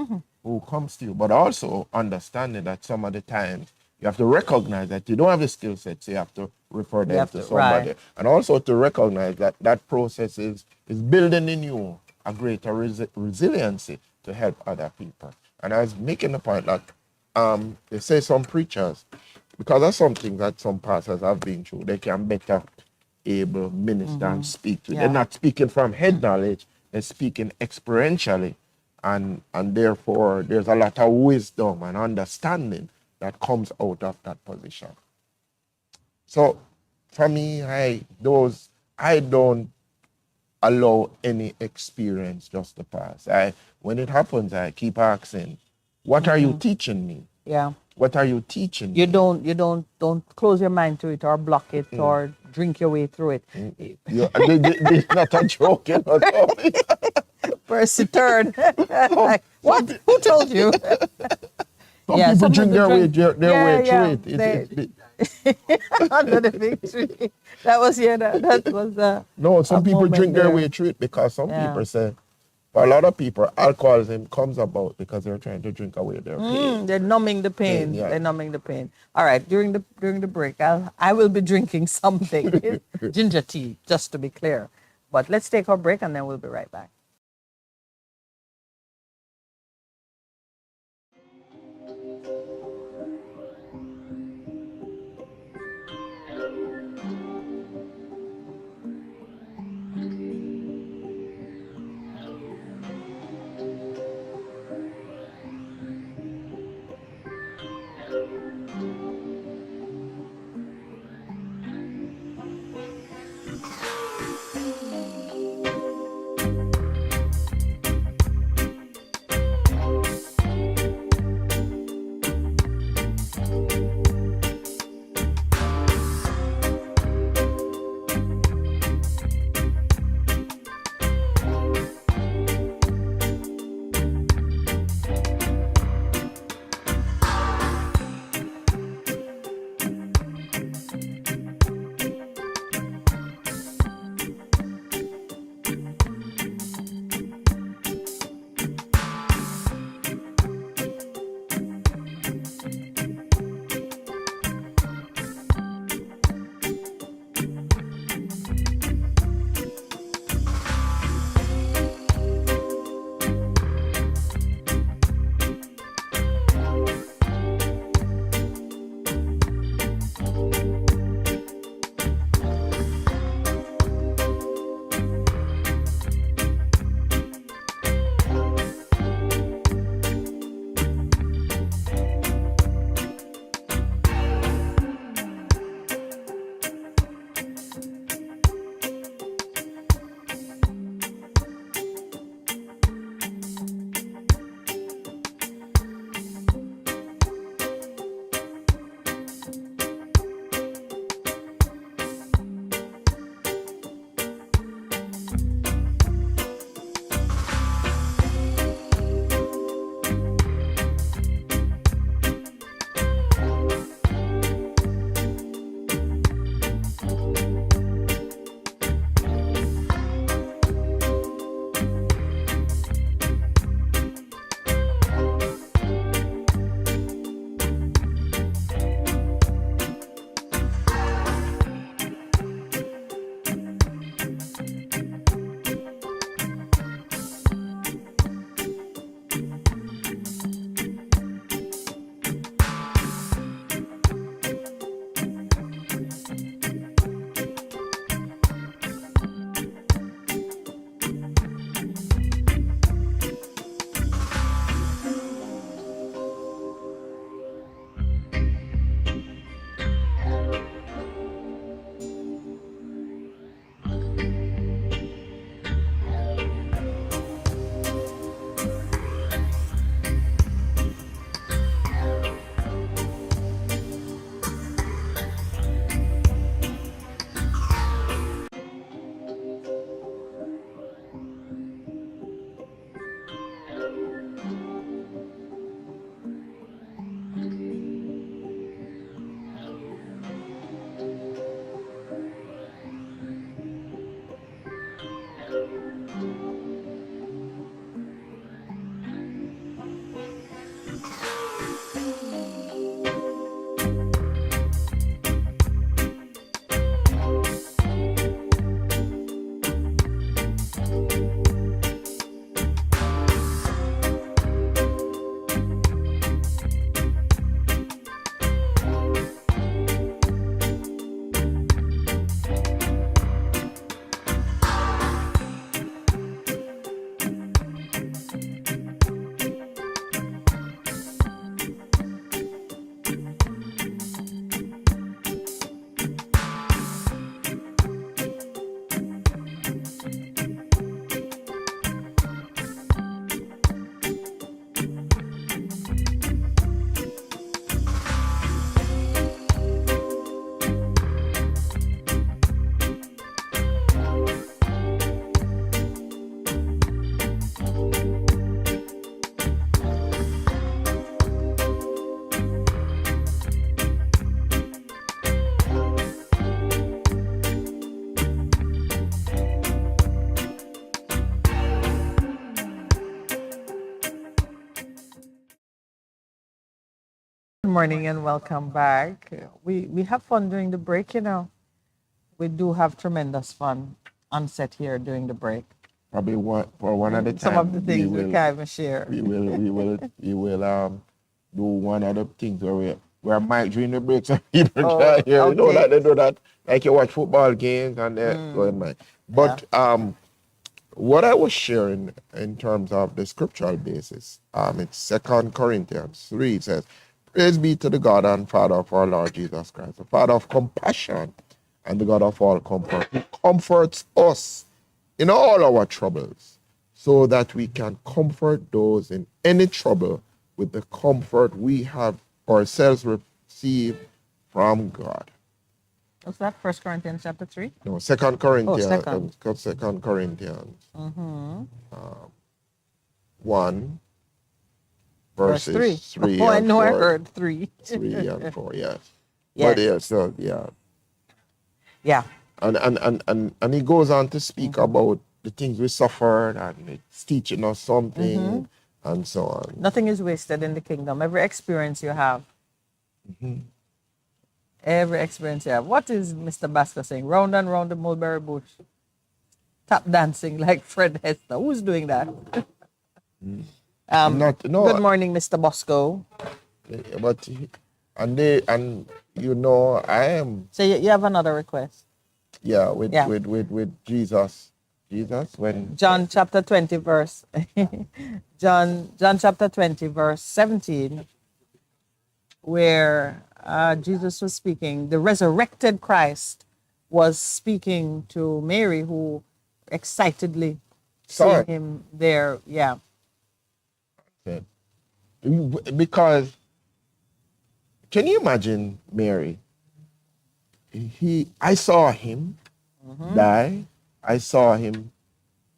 who comes to you, but also understanding that some of the times you have to recognize that you don't have the skill set, so you have to refer them to somebody, and also to recognize that that process is building in you a greater resiliency to help other people. And I was making the point that they say some preachers, because that's something that some pastors have been through, they can better able minister and speak to. They're not speaking from head knowledge, they're speaking experientially. And therefore there's a lot of wisdom and understanding that comes out of that position. So for me, I don't allow any experience just to pass. When it happens, I keep asking, what are you teaching me? Yeah. What are you teaching me? You don't close your mind to it or block it or drink your way through it. It's not a joke, you know. Percy turned. Like, what? Who told you? Some people drink their way through it. Under the big tree. That was that was no, some people drink their there. way through it because some people say, for a lot of people, alcoholism comes about because they're trying to drink away their pain. They're numbing the pain. Yeah. They're numbing the pain. All right, during the break, I will be drinking something, ginger tea, just to be clear. But let's take our break and then we'll be right back. morning and welcome back. We have fun during the break, you know. We do have tremendous fun on set here during the break. Probably one at a time. Some of the things we can't even share. We will do one of the things where Mike during the break so people Oh, can hear. You know okay. that they do that. Like you watch football games and they go in Mike. But what I was sharing in terms of the scriptural basis, it's 2 Corinthians 3. It says, "Praise be to the God and Father of our Lord Jesus Christ, the Father of compassion and the God of all comfort, who comforts us in all our troubles, so that we can comfort those in any trouble with the comfort we have ourselves received from God." What's that? 1 Corinthians chapter 3? No, 2 Corinthians, second. 2 Corinthians 1, Verse verses 3. 3 Oh, I and know 4. I heard 3. 3 and 4, yes. Yes. But yeah, so yeah. Yeah. And he goes on to speak about the things we suffered and it's teaching us something and so on. Nothing is wasted in the kingdom. Every experience you have. Every experience you have. What is Mr. Basco saying? Round and round the mulberry bush. Tap dancing like Fred Hester. Who's doing that? Good morning, Mr. Bosco. But and you know I am. So you have another request. Yeah, with Jesus. Jesus when John chapter 20 verse John chapter 20 verse 17, where Jesus was speaking, the resurrected Christ was speaking to Mary, who excitedly saw him there. Yeah. Okay. Because can you imagine Mary? I saw him die. I saw him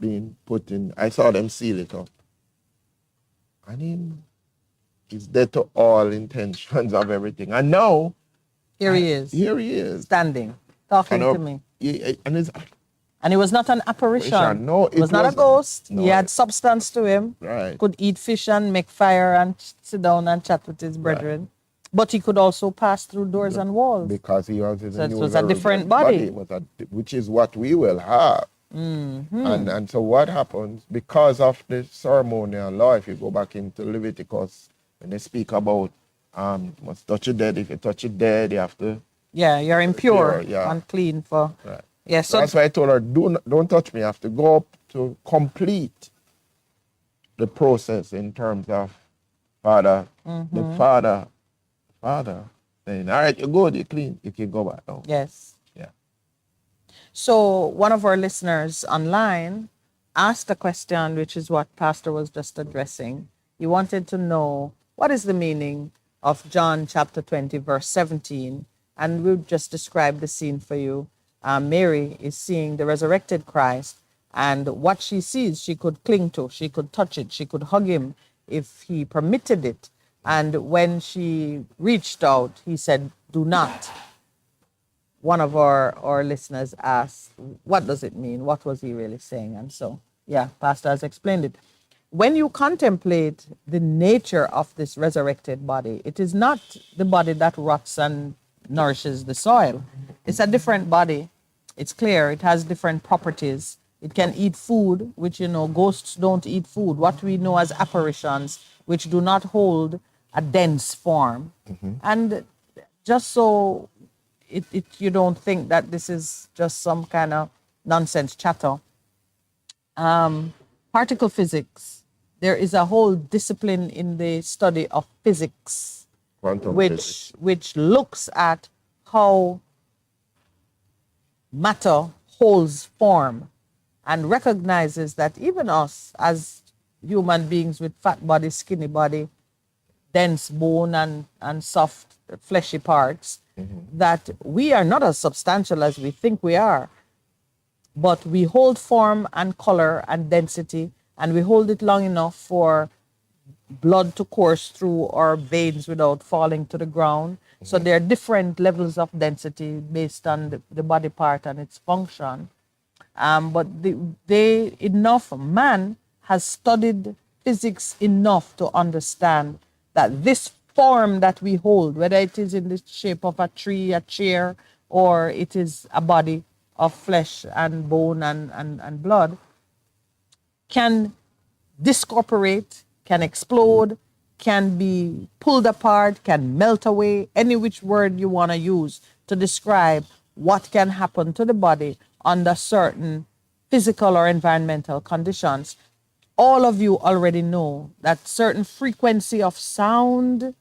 being put in. I saw them seal it up. And he's dead to all intentions of everything. And now, Here he is. Here he is. Standing, talking to me. And it was not an apparition. No, it was not a ghost. No. He had substance to him. Right. Could eat fish and make fire and sit down and chat with his brethren. Right. But he could also pass through doors and walls. Because he was in it was a different body. Which is what we will have. And so what happens, because of the ceremonial law, if you go back into Leviticus, when they speak about must touch your dead. If you touch your dead, you have to... Yeah, you're impure, unclean for... Right. Yeah, so that's why I told her, don't touch me. I have to go up to complete the process in terms of the father saying, all right, you're good, you're clean, you can go back now. Yes. Yeah. So one of our listeners online asked a question, which is what Pastor was just addressing. He wanted to know, what is the meaning of John chapter 20, verse 17? And we'll just describe the scene for you. Mary is seeing the resurrected Christ, and what she sees, she could cling to, she could touch it, she could hug him if he permitted it. And when she reached out, he said, do not. One of our listeners asked, what does it mean? What was he really saying? And so, yeah, Pastor has explained it. When you contemplate the nature of this resurrected body, it is not the body that rots and nourishes the soil. It's a different body. It's clear. It has different properties. It can eat food, which, ghosts don't eat food. What we know as apparitions, which do not hold a dense form. And just so you don't think that this is just some kind of nonsense chatter. Particle physics, there is a whole discipline in the study of physics, which looks at how matter holds form and recognizes that even us as human beings with fat body, skinny body, dense bone and soft fleshy parts, that we are not as substantial as we think we are, but we hold form and color and density, and we hold it long enough for blood to course through our veins without falling to the ground. So there are different levels of density based on the body part and its function. But man has studied physics enough to understand that this form that we hold, whether it is in the shape of a tree, a chair, or it is a body of flesh and bone and blood, can discorporate, can explode, can be pulled apart, can melt away, any which word you want to use to describe what can happen to the body under certain physical or environmental conditions. All of you already know that certain frequency of sound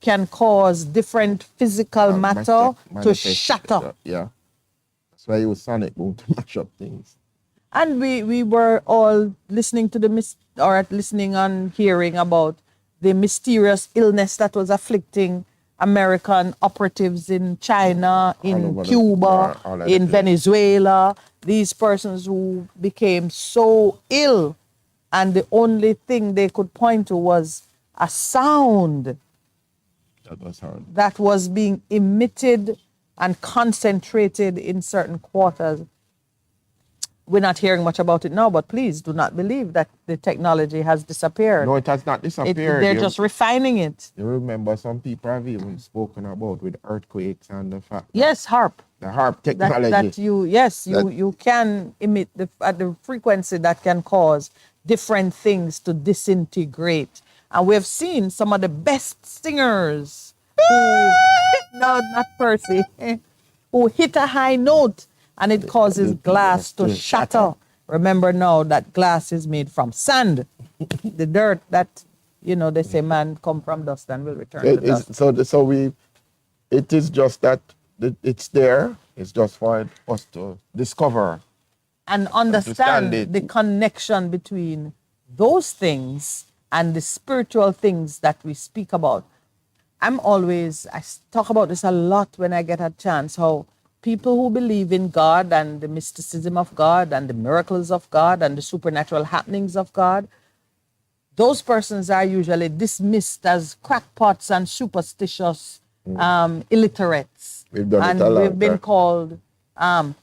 can cause different physical matter to shatter. Yeah. That's why you use sonic boom to mash up things. And we were all listening to listening and hearing about the mysterious illness that was afflicting American operatives in China, in Cuba, in Venezuela. These persons who became so ill, and the only thing they could point to was a sound That was hard. that was being emitted and concentrated in certain quarters. We're not hearing much about it now, but please do not believe that the technology has disappeared. No, it has not disappeared. They're just refining it. You remember some people have even spoken about with earthquakes and the fact. Yes, HARP. The HARP technology. That you can emit at the frequency that can cause different things to disintegrate. And we have seen some of the best singers who, no, not Percy, who hit a high note and it causes glass to shatter. Remember now that glass is made from sand. The dirt that, they say man come from dust and will return to dust. It is just that it's there. It's just for us to discover and understand it. The connection between those things and the spiritual things that we speak about. I talk about this a lot when I get a chance, how people who believe in God and the mysticism of God and the miracles of God and the supernatural happenings of God, those persons are usually dismissed as crackpots and superstitious illiterates. We've done it a lot. We've been called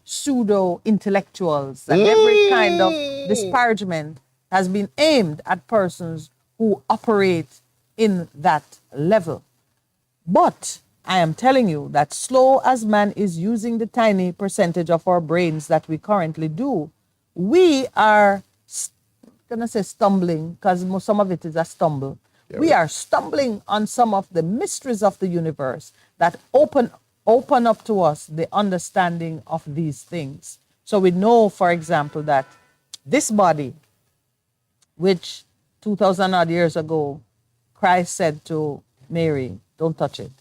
pseudo-intellectuals, and every kind of disparagement has been aimed at persons who operate in that level. But I am telling you that slow as man is using the tiny percentage of our brains that we currently do, we are, stumbling, because some of it is a stumble. Yeah, we are stumbling on some of the mysteries of the universe that open up to us the understanding of these things. So we know, for example, that this body, which 2,000 odd years ago, Christ said to Mary, don't touch it.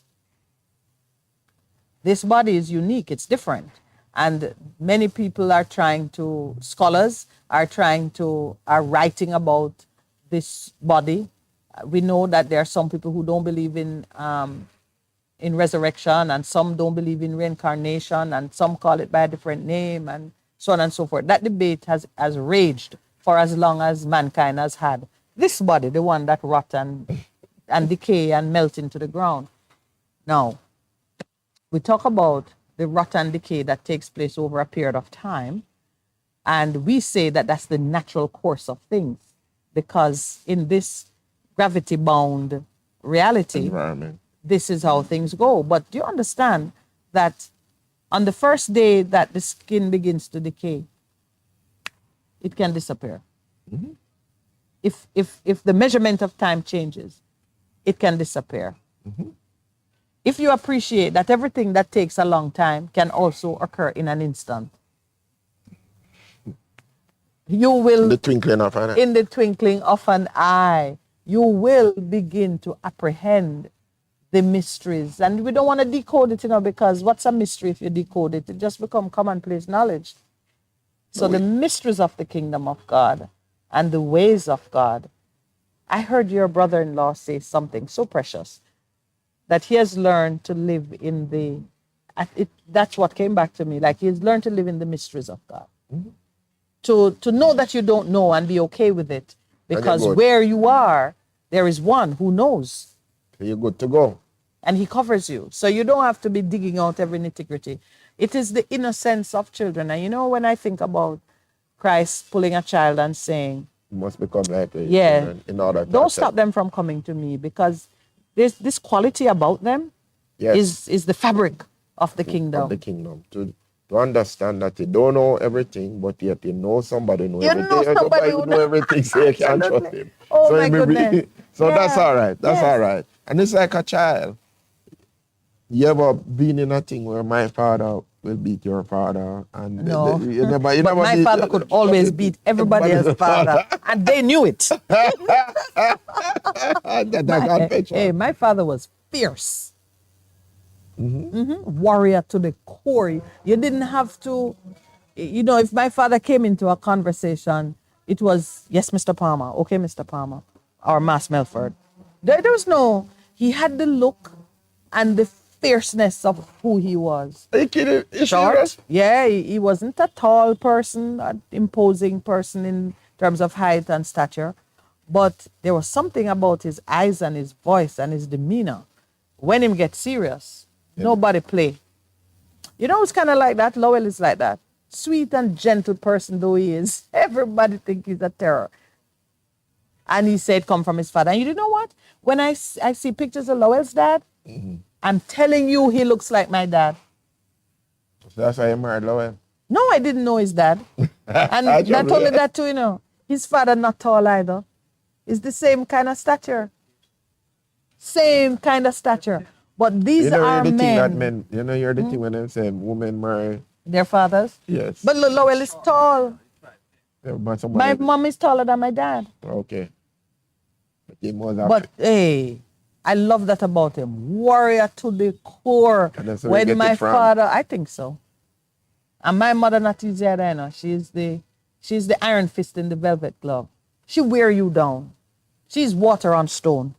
This body is unique, it's different. And many people scholars are writing about this body. We know that there are some people who don't believe in resurrection, and some don't believe in reincarnation, and some call it by a different name, and so on and so forth. That debate has raged for as long as mankind has had this body, the one that rot and decay and melt into the ground. Now, we talk about the rot and decay that takes place over a period of time, and we say that that's the natural course of things, because in this gravity-bound reality, environment, this is how things go. But do you understand that on the first day that the skin begins to decay, it can disappear? Mm-hmm. If the measurement of time changes, it can disappear. Mm-hmm. If you appreciate that everything that takes a long time can also occur in an instant, you will, in the twinkling of an eye. In the twinkling of an eye, you will begin to apprehend the mysteries. And we don't want to decode it, because what's a mystery if you decode it? It just becomes commonplace knowledge. So the mysteries of the kingdom of God and the ways of God. I heard your brother-in-law say something so precious, that he has learned to live in that's what came back to me. Like, he's learned to live in the mysteries of God. Mm-hmm. To know that you don't know and be okay with it. Because where you are, there is one who knows. You're good to go. And he covers you. So you don't have to be digging out every nitty-gritty. It is the innocence of children. And when I think about Christ pulling a child and saying, you must become like a yeah, in order to don't stop them from coming to me, because there's this quality about them Yes. is the fabric of the Of the kingdom. kingdom. To understand that you don't know everything, but yet you know somebody know You everything. know And somebody somebody who who know everything, so you can trust absolutely. him. Oh So my goodness. so that's Yeah. all right. That's Yes. all right. And it's like a child. You ever been in a thing where my father will beat your father, and No. you But never my beat father could always beat everybody else's father, and they knew it. That's Hey, affection. my father was fierce. Mm-hmm. Warrior to the core. You didn't have to, if my father came into a conversation, it was, yes, Mr. Palmer, okay, Mr. Palmer, or Mass Melford. There was no, he had the look and the fierceness of who he was. Are you kidding? You Short, serious? yeah, he wasn't a tall person, an imposing person in terms of height and stature, but there was something about his eyes and his voice and his demeanor. When him get serious, nobody play. You know, it's kind of like that. Lowell is like that. Sweet and gentle person though he is, everybody think he's a terror. And he said, come from his father. And you know what? When I see pictures of Lowell's dad, I'm telling you, he looks like my dad. So that's why you married Lowell. No, I didn't know his dad. I And not trouble only you. that, too, his father not tall either. It's the same kind of stature. Same kind of stature. But You these know, you're are the thing that men, men, you're the thing when them say women marry. their fathers. Yes. But Lowell is tall. Yeah, but My somebody, mom is taller than my dad. okay. But he was But hey, I love that about him. Warrior to the core. and that's where you When get my it from. father, I think so. And my mother not easy either, she's the iron fist in the velvet glove. She wear you down. She's water on stone.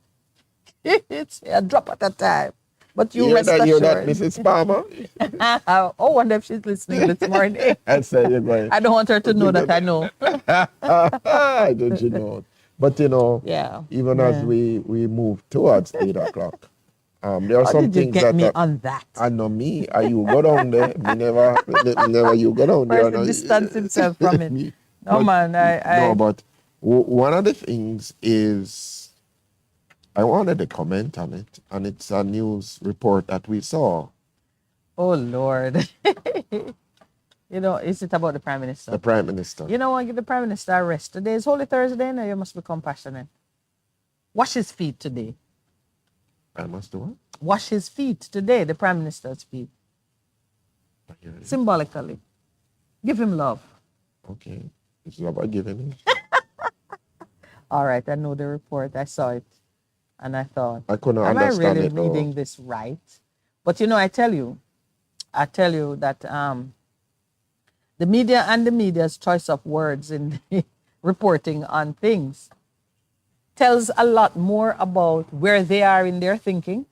It's a drop at a time. But you rest You're that assured. Mrs. Palmer? Oh, wonder if she's listening this morning. I say you're going. I don't want her to know that I know. Don't you know? But Yeah. even as Yeah. we move towards 8 o'clock, there are How some did you things get that me on that? I know me. You go down there. Me never you go down there. Person distance himself from it. Me. No But man, no, I but one of the things is I wanted to comment on it, and it's a news report that we saw. oh Lord. Is it about the Prime Minister? The Prime Minister. You know what? Give the Prime Minister a rest. Today is Holy Thursday, now you must be compassionate. Wash his feet today. I must do what? Wash his feet today, the Prime Minister's feet. Symbolically. Give him love. Okay. This is about giving him. All right, I know the report. I saw it. And I thought, I couldn't am I understand really it though. reading this right? But I tell you that the media and the media's choice of words in reporting on things tells a lot more about where they are in their thinking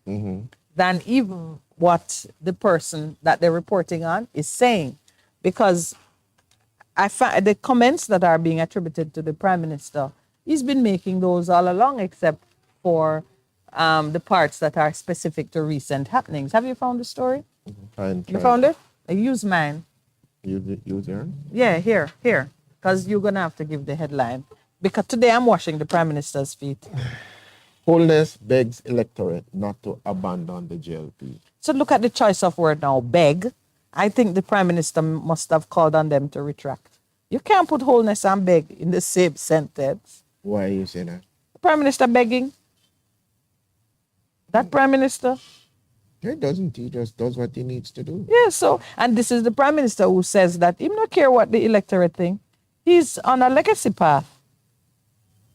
than even what the person that they're reporting on is saying. Because I find the comments that are being attributed to the Prime Minister, he's been making those all along, except for the parts that are specific to recent happenings. Have you found the story? Fine, You fine. found it? Use mine. Use yours? Yeah, here. Because you're going to have to give the headline. Because today I'm washing the Prime Minister's feet. Wholeness begs electorate not to abandon the JLP. So look at the choice of word now, beg. I think the Prime Minister must have called on them to retract. You can't put wholeness and beg in the same sentence. Why are you saying that? The Prime Minister begging. That Prime Minister. He doesn't. He just does what he needs to do. Yeah, so, and this is the Prime Minister who says that he don't care what the electorate think. He's on a legacy path.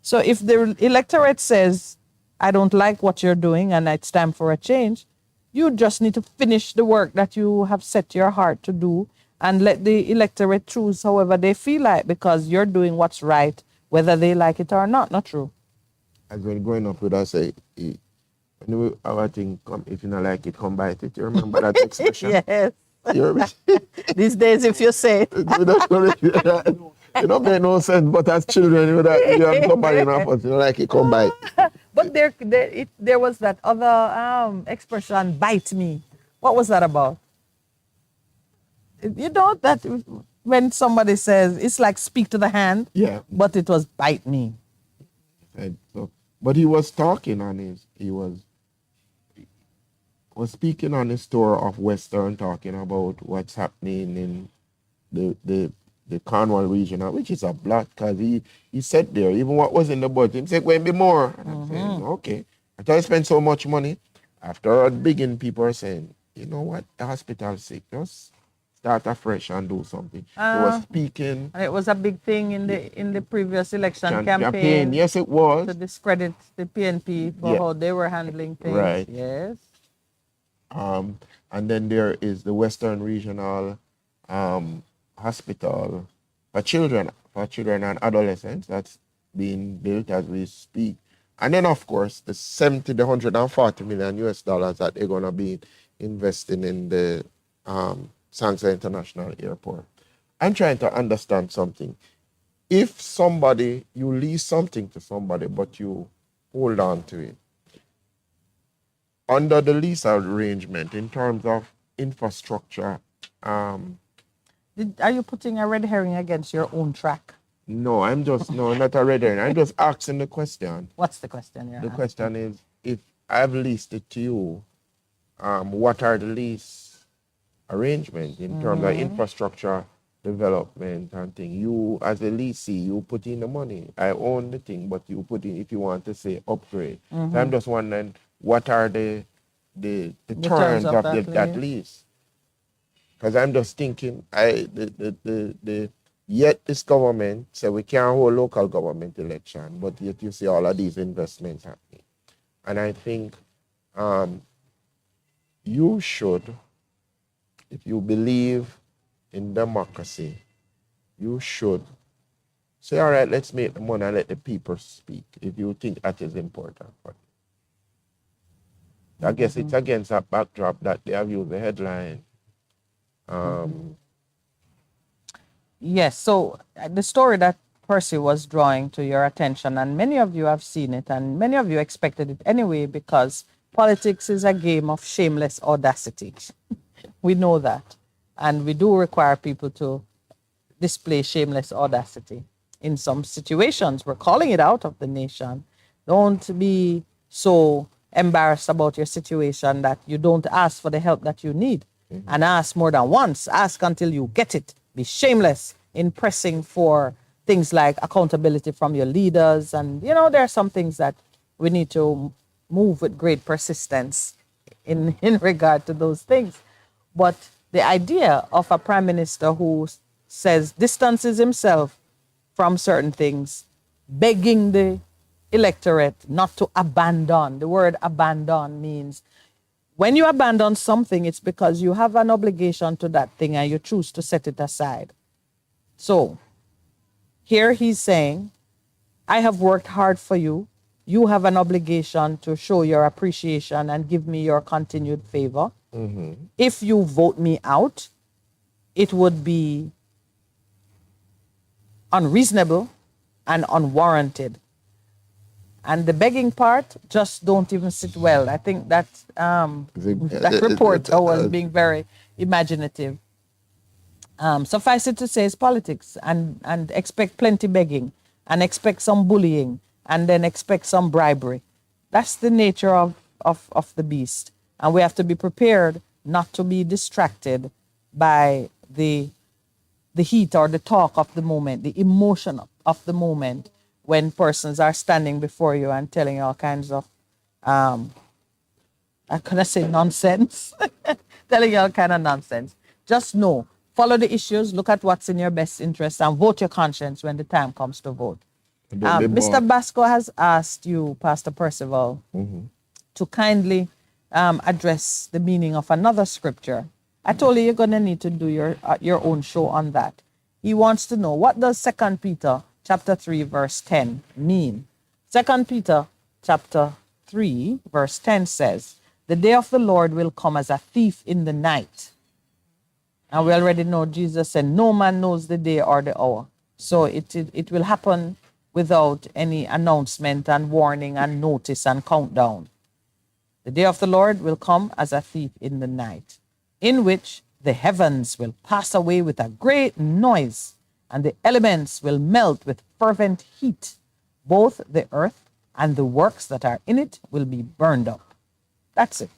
So if the electorate says, I don't like what you're doing and it's time for a change, you just need to finish the work that you have set your heart to do and let the electorate choose however they feel like, because you're doing what's right, whether they like it or not. Not true. As when growing up with us, when we have a thing, if you don't like it, come bite it. You remember that expression? Yes. You remember? These days, if you say it. You don't make no sense, but as children, you have somebody in office, you don't like it, come bite. But there was that other expression, bite me. What was that about? You know that when somebody says, it's like speak to the hand, Yeah. but it was bite me. But he was talking on he was was speaking on the story of Western, talking about what's happening in the Cornwall region, which is a blot, because he said there, even what was in the budget, he said, going to be more. And I'm saying, okay. After I spend so much money, after I begin, people are saying, you know what, the hospital sick, just start afresh and do something. He was speaking. And it was a big thing in the previous election Campaign. Yes, it to was. discredit the PNP for Yeah. how they were handling things. Right. Yes. And then there is the Western Regional Hospital for children and adolescents that's being built as we speak. And then, of course, the 140 million US dollars that they're going to be investing in the Sangsa International Airport. I'm trying to understand something. If you lease something to somebody, but you hold on to it, under the lease arrangement, in terms of infrastructure, Are you putting a red herring against your own track? no, not a red herring. I'm just asking the question. What's the question? The question is, if I've leased it to you, what are the lease arrangements in terms of infrastructure development and thing? You, as a leasee, you put in the money. I own the thing, but you put in, if you want to say upgrade. So I'm just wondering, what are the terms of that lease? Because I'm just thinking, yet this government said we can't hold local government election, but yet you see all of these investments happening. And I think you should, if you believe in democracy, you should say, all right, let's make the money and let the people speak, if you think that is important for you. I guess it's against that backdrop that they have used the headline. Yes, so the story that Percy was drawing to your attention, and many of you have seen it, and many of you expected it anyway, because politics is a game of shameless audacity. We know that. And we do require people to display shameless audacity in some situations. We're calling it out of the nation. Don't be so embarrassed about your situation that you don't ask for the help that you need. And ask more than once. Ask until you get it. Be shameless in pressing for things like accountability from your leaders. And, there are some things that we need to move with great persistence in regard to those things. But the idea of a prime minister who says distances himself from certain things, begging the electorate not to abandon. The word abandon means when you abandon something, it's because you have an obligation to that thing and you choose to set it aside. So here he's saying, I have worked hard for you. You have an obligation to show your appreciation and give me your continued favor. If you vote me out, it would be unreasonable and unwarranted. And the begging part just don't even sit well. I think that that reporter was being very imaginative. Suffice it to say, it's politics, and expect plenty begging, and expect some bullying, and then expect some bribery. That's the nature of the beast. And we have to be prepared not to be distracted by the heat or the talk of the moment, the emotion of the moment, when persons are standing before you and telling you all kinds of, nonsense? Telling you all kind of nonsense. Just know, follow the issues, look at what's in your best interest, and vote your conscience when the time comes to vote. Mr. Basco has asked you, Pastor Percival, to kindly address the meaning of another scripture. I told you you're going to need to do your own show on that. He wants to know, what does 2 Peter chapter 3, verse 10 mean? 2 Peter chapter 3, verse 10 says, the day of the Lord will come as a thief in the night. And we already know Jesus said, no man knows the day or the hour. So it will happen without any announcement and warning and notice and countdown. The day of the Lord will come as a thief in the night, in which the heavens will pass away with a great noise, and the elements will melt with fervent heat. Both the earth and the works that are in it will be burned up. That's it.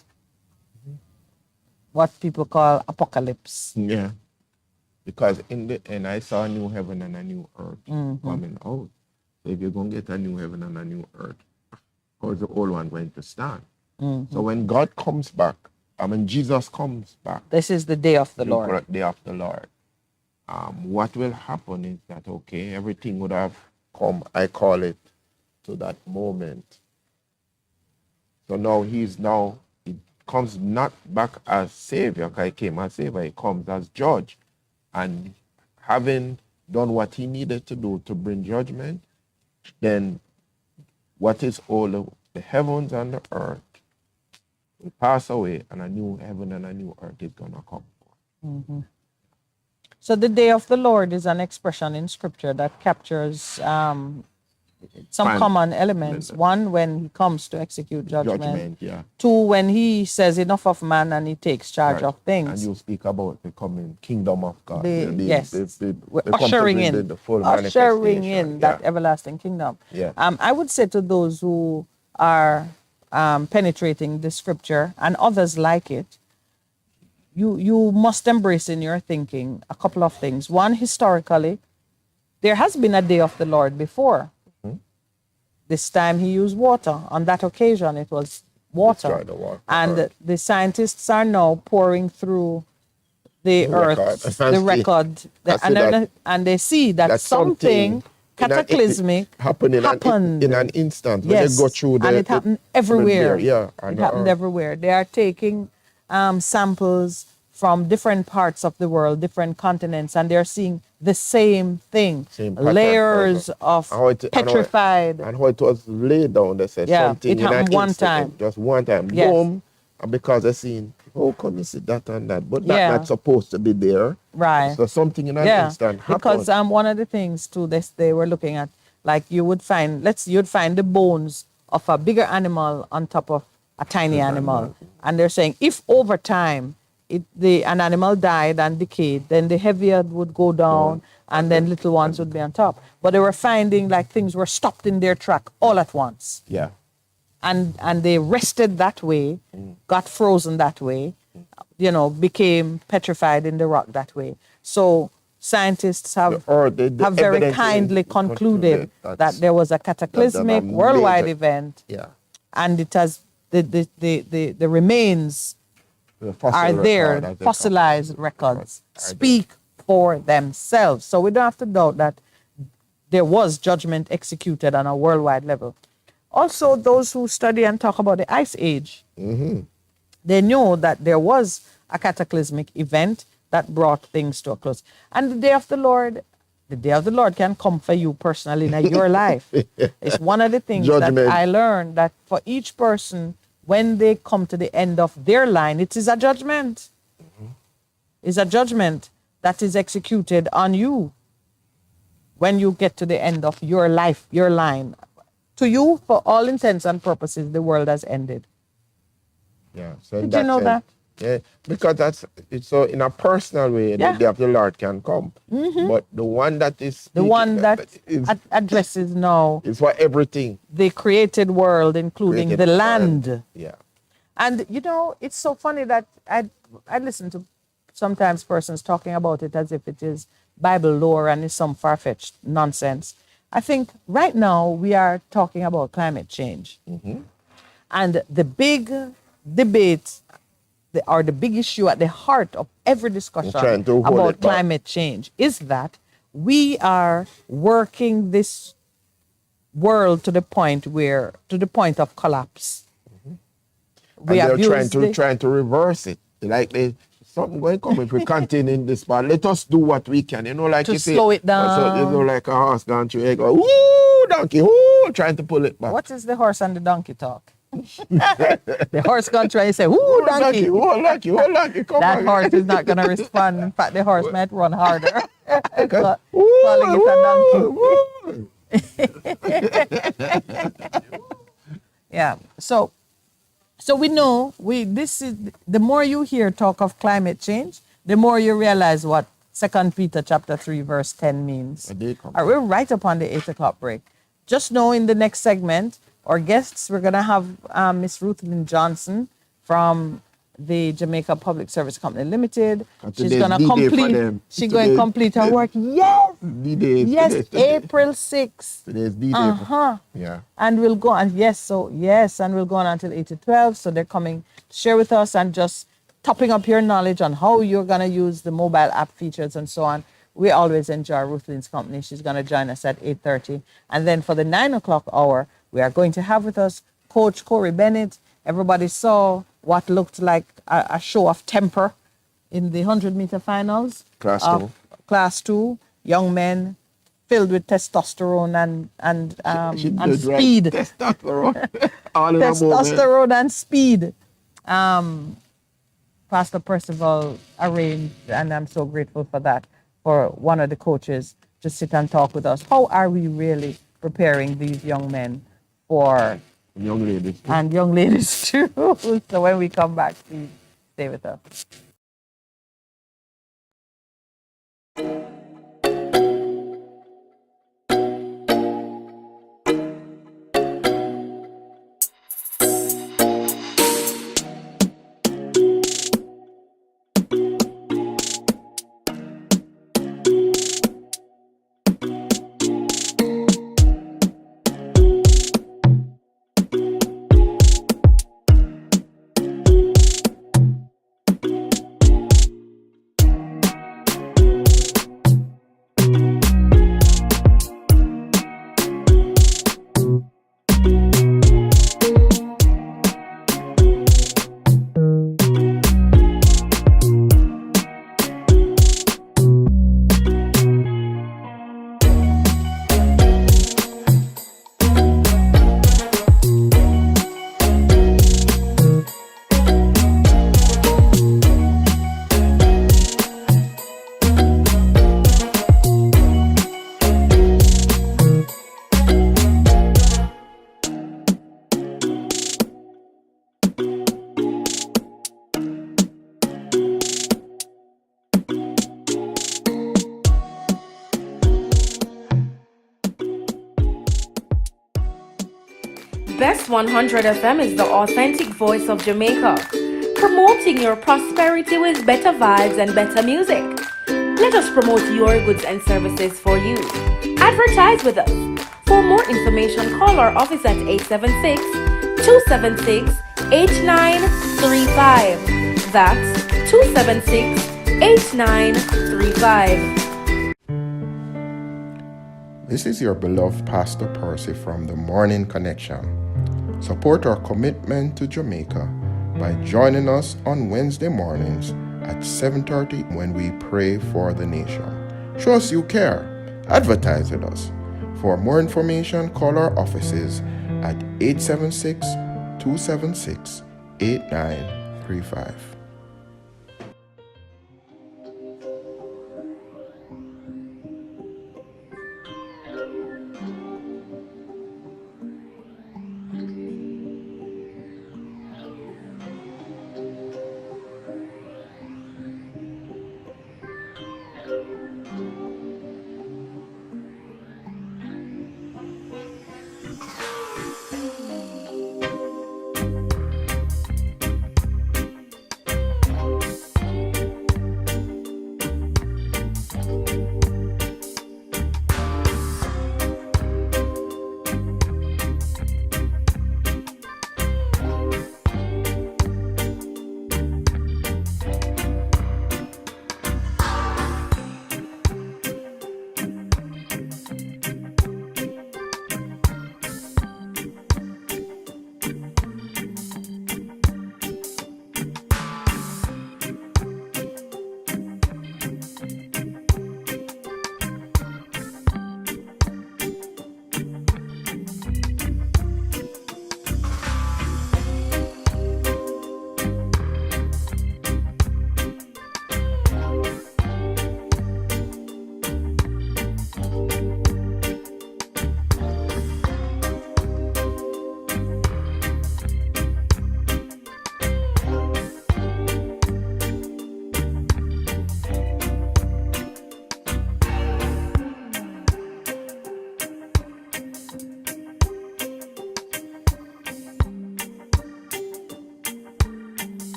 what people call apocalypse. Yeah. Because in the end, I saw a new heaven and a new earth coming out. So if you're going to get a new heaven and a new earth, how's the old one going to stand? So when God comes back, Jesus comes back, This is the day of the the Lord. correct day of the Lord, what will happen is that, okay, everything would have come, I call it, to that moment. So now he comes not back as Savior, because he came as Savior, he comes as Judge. And having done what he needed to do to bring judgment, then what is all the heavens and the earth will pass away, and a new heaven and a new earth is going to come. So the day of the Lord is an expression in scripture that captures some Fine. common elements. One, when he comes to execute judgment. Judgment, yeah. Two, when he says enough of man and he takes charge Right. of things. And you speak about the coming kingdom of God. Yes. We're the ushering in, the full ushering manifestation. in that everlasting kingdom. Yeah. I would say to those who are penetrating the scripture and others like it, you must embrace in your thinking a couple of things. One, historically, there has been a day of the Lord before. This time he used water. On that occasion, it was water. Destroy the water. And the scientists are now pouring through the earth, the record, and they see that something cataclysmic happened in an instant. When Yes, they go through and it happened everywhere. Yeah, it happened everywhere. They are taking samples from different parts of the world, different continents, and they're seeing the same thing. Same pattern, layers of petrified. And how it was laid down, they said something it happened in an one instant, time. just one time. Yes. Boom. And because they're seeing, oh, come you see that and that. But Yeah. that's not supposed to be there. Right. So something in an instant happened. Because one of the things too they were looking at, like you'd find the bones of a bigger animal on top of a tiny animal. And they're saying if over time an animal died and decayed, then the heavier would go down and then little ones would be on top. But they were finding like things were stopped in their track all at once. Yeah. And they rested that way, got frozen that way, became petrified in the rock that way. So scientists have very kindly concluded that there was a cataclysmic worldwide event. Yeah. And it has the remains are there, fossilized records speak for themselves. So we don't have to doubt that there was judgment executed on a worldwide level. Also, those who study and talk about the Ice Age, they know that there was a cataclysmic event that brought things to a close. And the day of the Lord can come for you personally in your life. It's one of the things that I learned, that for each person, when they come to the end of their line, it is a judgment. It's a judgment that is executed on you when you get to the end of your life, your line. To you, for all intents and purposes, the world has ended. Yeah. So Did you know that? Yeah, because it's so in a personal way, the day of the Lord can come. But the one that is addresses now is for everything. The created world, including the land. Yeah. And it's so funny that I listen to sometimes persons talking about it as if it is Bible lore and it's some far-fetched nonsense. I think right now we are talking about climate change. And the big debate the big issue at the heart of every discussion about climate change is that we are working this world to the point of collapse. They're trying to reverse it. Like something going to come if we continue in this part. Let us do what we can. Like to you say, slow it down. So like a horse going through it, go, woo, donkey, woo, trying to pull it back. What is the horse and the donkey talk? The horse gonna try and say, "Woo, donkey! Woo, donkey! Woo, donkey! Come that on." horse is not gonna respond. In fact, the horse might run harder, calling it a donkey. Yeah. So we know this is the more you hear talk of climate change, the more you realize what 2 Peter chapter 3 verse 10 means. All right, we're right upon the 8:00 break. Just know in the next segment, our guests, we're going to have Miss Ruth Lynn Johnson from the Jamaica Public Service Company Limited. And She's today's gonna D-Day for complete. them. She's going to complete her work. Yes, D-Day. yes, April 6th. Today's D-Day. Yeah. And we'll go on. And we'll go on until 8 to 12. So they're coming to share with us and just topping up your knowledge on how you're gonna use the mobile app features and so on. We always enjoy Ruth Lynn's company. She's gonna join us at 8:30. And then for the 9 o'clock hour, we are going to have with us Coach Corey Bennett. Everybody saw what looked like a show of temper in the 100-meter finals. Class 2, young men filled with testosterone and speed. Testosterone. All in Testosterone and speed. Pastor Percival arranged, and I'm so grateful for that, for one of the coaches to sit and talk with us. How are we really preparing these young men for young ladies too. And young ladies too. So when we come back, please stay with us. Best 100 FM is the authentic voice of Jamaica, promoting your prosperity with better vibes and better music. Let us promote your goods and services for you. Advertise with us. For more information, call our office at 876-276-8935. That's 276-8935. This is your beloved Pastor Percy from the Morning Connection. Support our commitment to Jamaica by joining us on Wednesday mornings at 7:30 when we pray for the nation. Show us you care. Advertise with us. For more information, call our offices at 876-276-8935.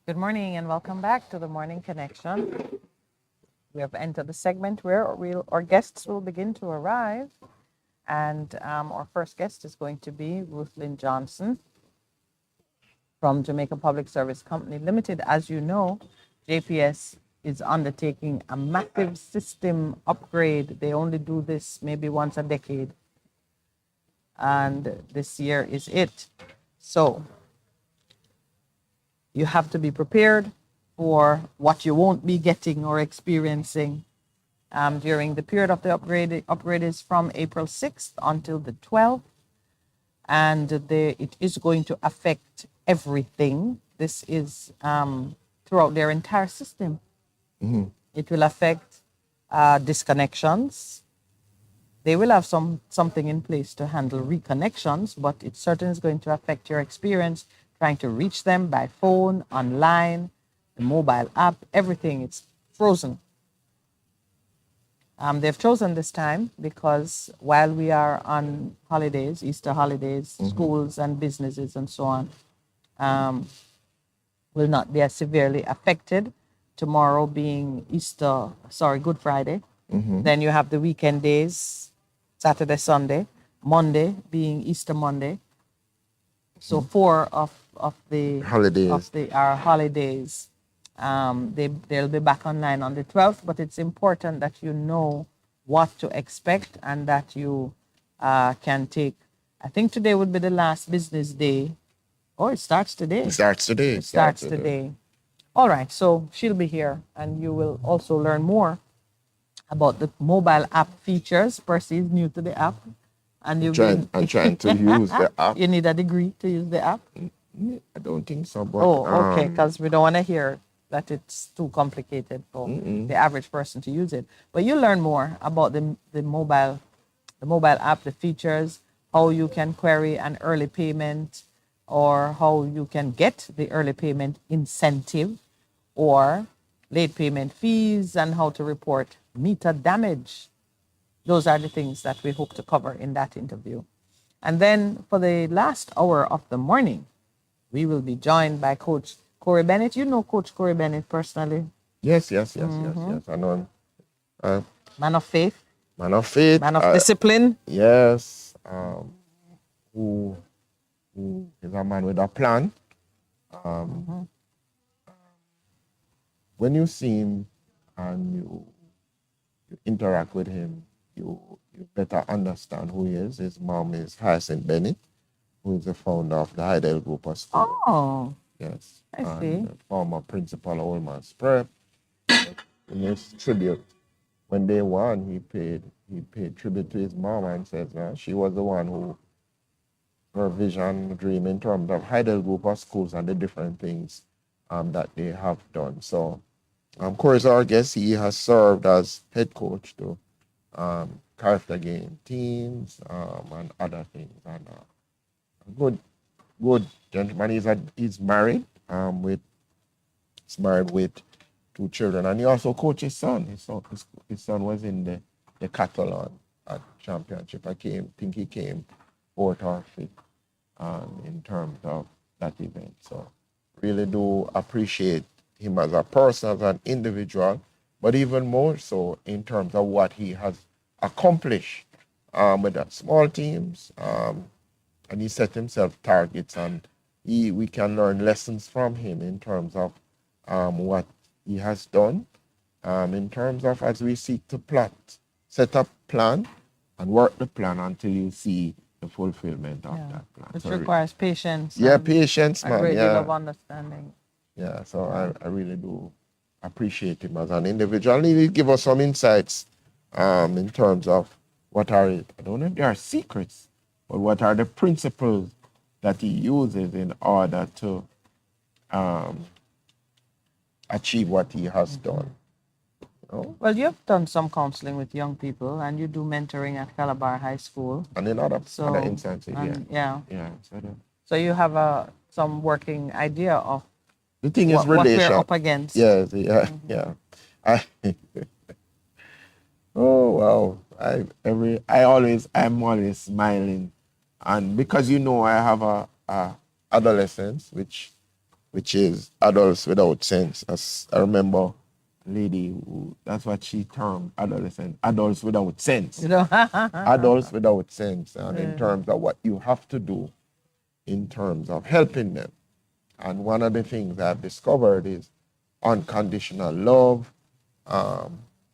Good morning and welcome back to the Morning Connection. We have entered the segment where our guests will begin to arrive. And our first guest is going to be Ruth Lynn Johnson from Jamaica Public Service Company Limited. As you know, JPS is undertaking a massive system upgrade. They only do this maybe once a decade. And this year is it. So you have to be prepared for what you won't be getting or experiencing during the period of the upgrade. The upgrade is from April 6th until the 12th, and it is going to affect everything. This is throughout their entire system. It will affect disconnections. They will have something in place to handle reconnections, but it certainly is going to affect your experience trying to reach them by phone, online, the mobile app, everything. It's frozen. They've chosen this time because while we are on holidays, Easter holidays, schools and businesses and so on will not be as severely affected. Tomorrow being Good Friday. Then you have the weekend days, Saturday, Sunday, Monday being Easter Monday. So 4 of the Holidays. our holidays. They'll be back online on the 12th, but it's important that you know what to expect and that you can take. I think today would be the last business day. Oh, it starts today. It starts today. It starts today. All right, so she'll be here, and you will also learn more about the mobile app features. Percy is new to the app, and I'm trying to use the app. You need a degree to use the app. I don't think so, but Oh, okay, because we don't want to hear that it's too complicated for the average person to use it. But you learn more about the mobile app, the features, how you can query an early payment, or how you can get the early payment incentive or late payment fees, and how to report meter damage. Those are the things that we hope to cover in that interview. And then for the last hour of the morning, we will be joined by Coach Corey Bennett. You know Coach Corey Bennett personally. Yes. I know him. Man of faith. Man of faith. Man of discipline. Yes. Who is a man with a plan. When you see him and you interact with him, you better understand who he is. His mom is Hyacinth Bennett, who is the founder of the Heidel Group of Schools. Oh, yes. I see. Former principal of Old Man's Prep. In his tribute, when they won, he paid tribute to his mom and says she was the one who her vision, dream in terms of Heidel Group of Schools and the different things that they have done. So, Corey is our guest. He has served as head coach to character game teams and other things. And good gentleman. He's married with 2 children, and he also coaches his son. His son was in the Catalan at championship. Think he came 4th or 5th in terms of that event. So really do appreciate him as a person, as an individual, but even more so in terms of what he has accomplished with the small teams. And he set himself targets, and we can learn lessons from him in terms of what he has done, in terms of as we seek to set up plan and work the plan until you see the fulfillment of that plan. Which requires patience. Yeah, patience, man. A great deal of understanding. Yeah, so I really do appreciate him as an individual. And he give us some insights in terms of what are, I don't know if there are secrets, but what are the principles that he uses in order to achieve what he has done. Well, you've done some counseling with young people, and you do mentoring at Calabar High School. And in other instances, yeah. Yeah. So you have some working idea of the thing what is relation. we're up against. Yes, yeah. Oh wow! I'm always smiling, and because I have a adolescence, which which is adults without sense. As I remember, lady who, that's what she termed adults without sense. You know? Adults without sense, and in terms of what you have to do in terms of helping them. And one of the things I've discovered is unconditional love.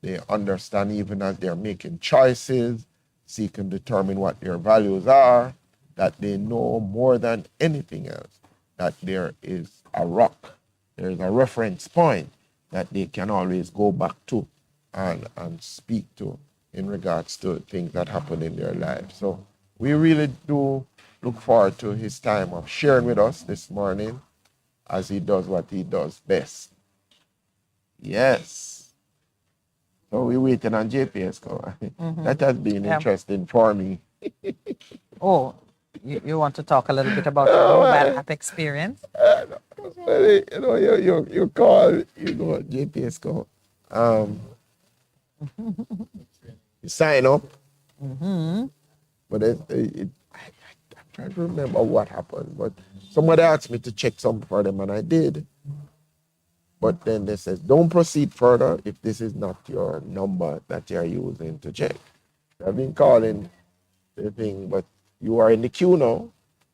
They understand even as they're making choices, seek and determine what their values are, that they know more than anything else that there is a rock, there is a reference point that they can always go back to and speak to in regards to things that happen in their lives. So we really do look forward to his time of sharing with us this morning as he does what he does best. Yes. So we're waiting on JPS. That has been interesting for me. Oh, you want to talk a little bit about your mobile app experience? You call, JPS call. You sign up. But I'm trying to remember what happened. But somebody asked me to check something for them, and I did. But then they said, don't proceed further if this is not your number that you're using to check. I've been calling the thing, but you are in the queue now.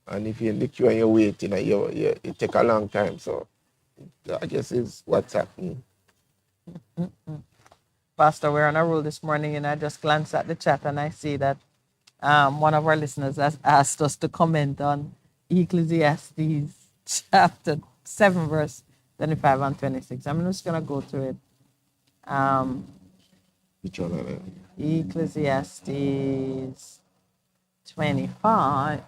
And if you're in the queue and you're waiting, it take a long time. So I guess is what's happening. Pastor, we're on a roll this morning, and I just glanced at the chat and I see that one of our listeners has asked us to comment on Ecclesiastes chapter 7, verse 25 and 26. I'm just going to go to it. Which one are they? Ecclesiastes 25.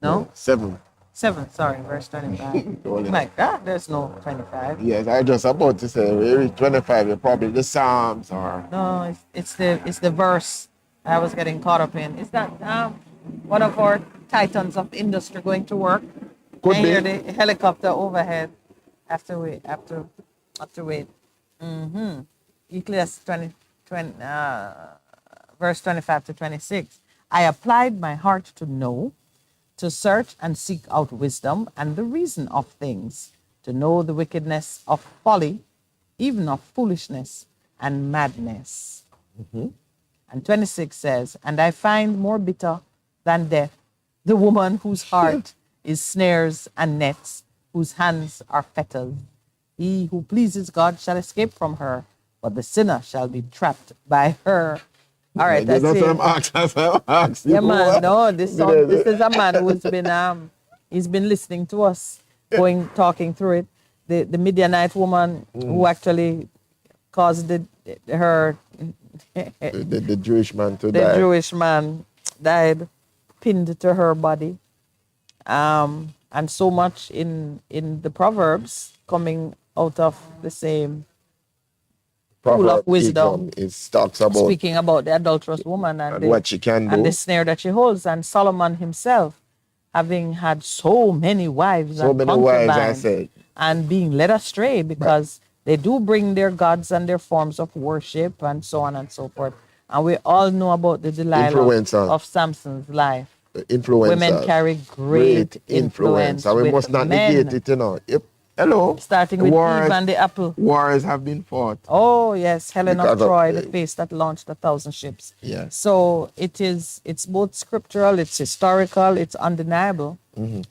No? 7. 7, sorry, verse 25. My God, there's no 25. Yes, I just about to say, we reach 25, you're probably the Psalms or... No, it's the verse I was getting caught up in. Is that one of our titans of industry going to work? Could I be. hear the helicopter overhead. Have to wait. Ecclesiastes 20, verse 25 to 26. I applied my heart to know, to search and seek out wisdom and the reason of things, to know the wickedness of folly, even of foolishness and madness. And 26 says, and I find more bitter than death the woman whose heart is snares and nets, whose hands are fetters. He who pleases God shall escape from her, but the sinner shall be trapped by her. All right, that's it. That's what I'm asking. Yeah, man. No, this is a man who's been he's been listening to us, talking through it. The Midianite woman who actually caused the Jewish man to die. The Jewish man died, pinned to her body. And so much in the Proverbs coming out of the same pool of wisdom. It talks about speaking about the adulterous woman and what she can do. And the snare that she holds. And Solomon himself, having had so many wives and concubines, and being led astray because they do bring their gods and their forms of worship and so on and so forth. And we all know about the Delilah of Samson's life. Women carry great influence. And we must not negate it, you know. Hello. Starting with Eve and the apple. Wars have been fought. Oh, yes. Helen of Troy, the face that launched 1,000 ships. Yes. So it's both scriptural, it's historical, it's undeniable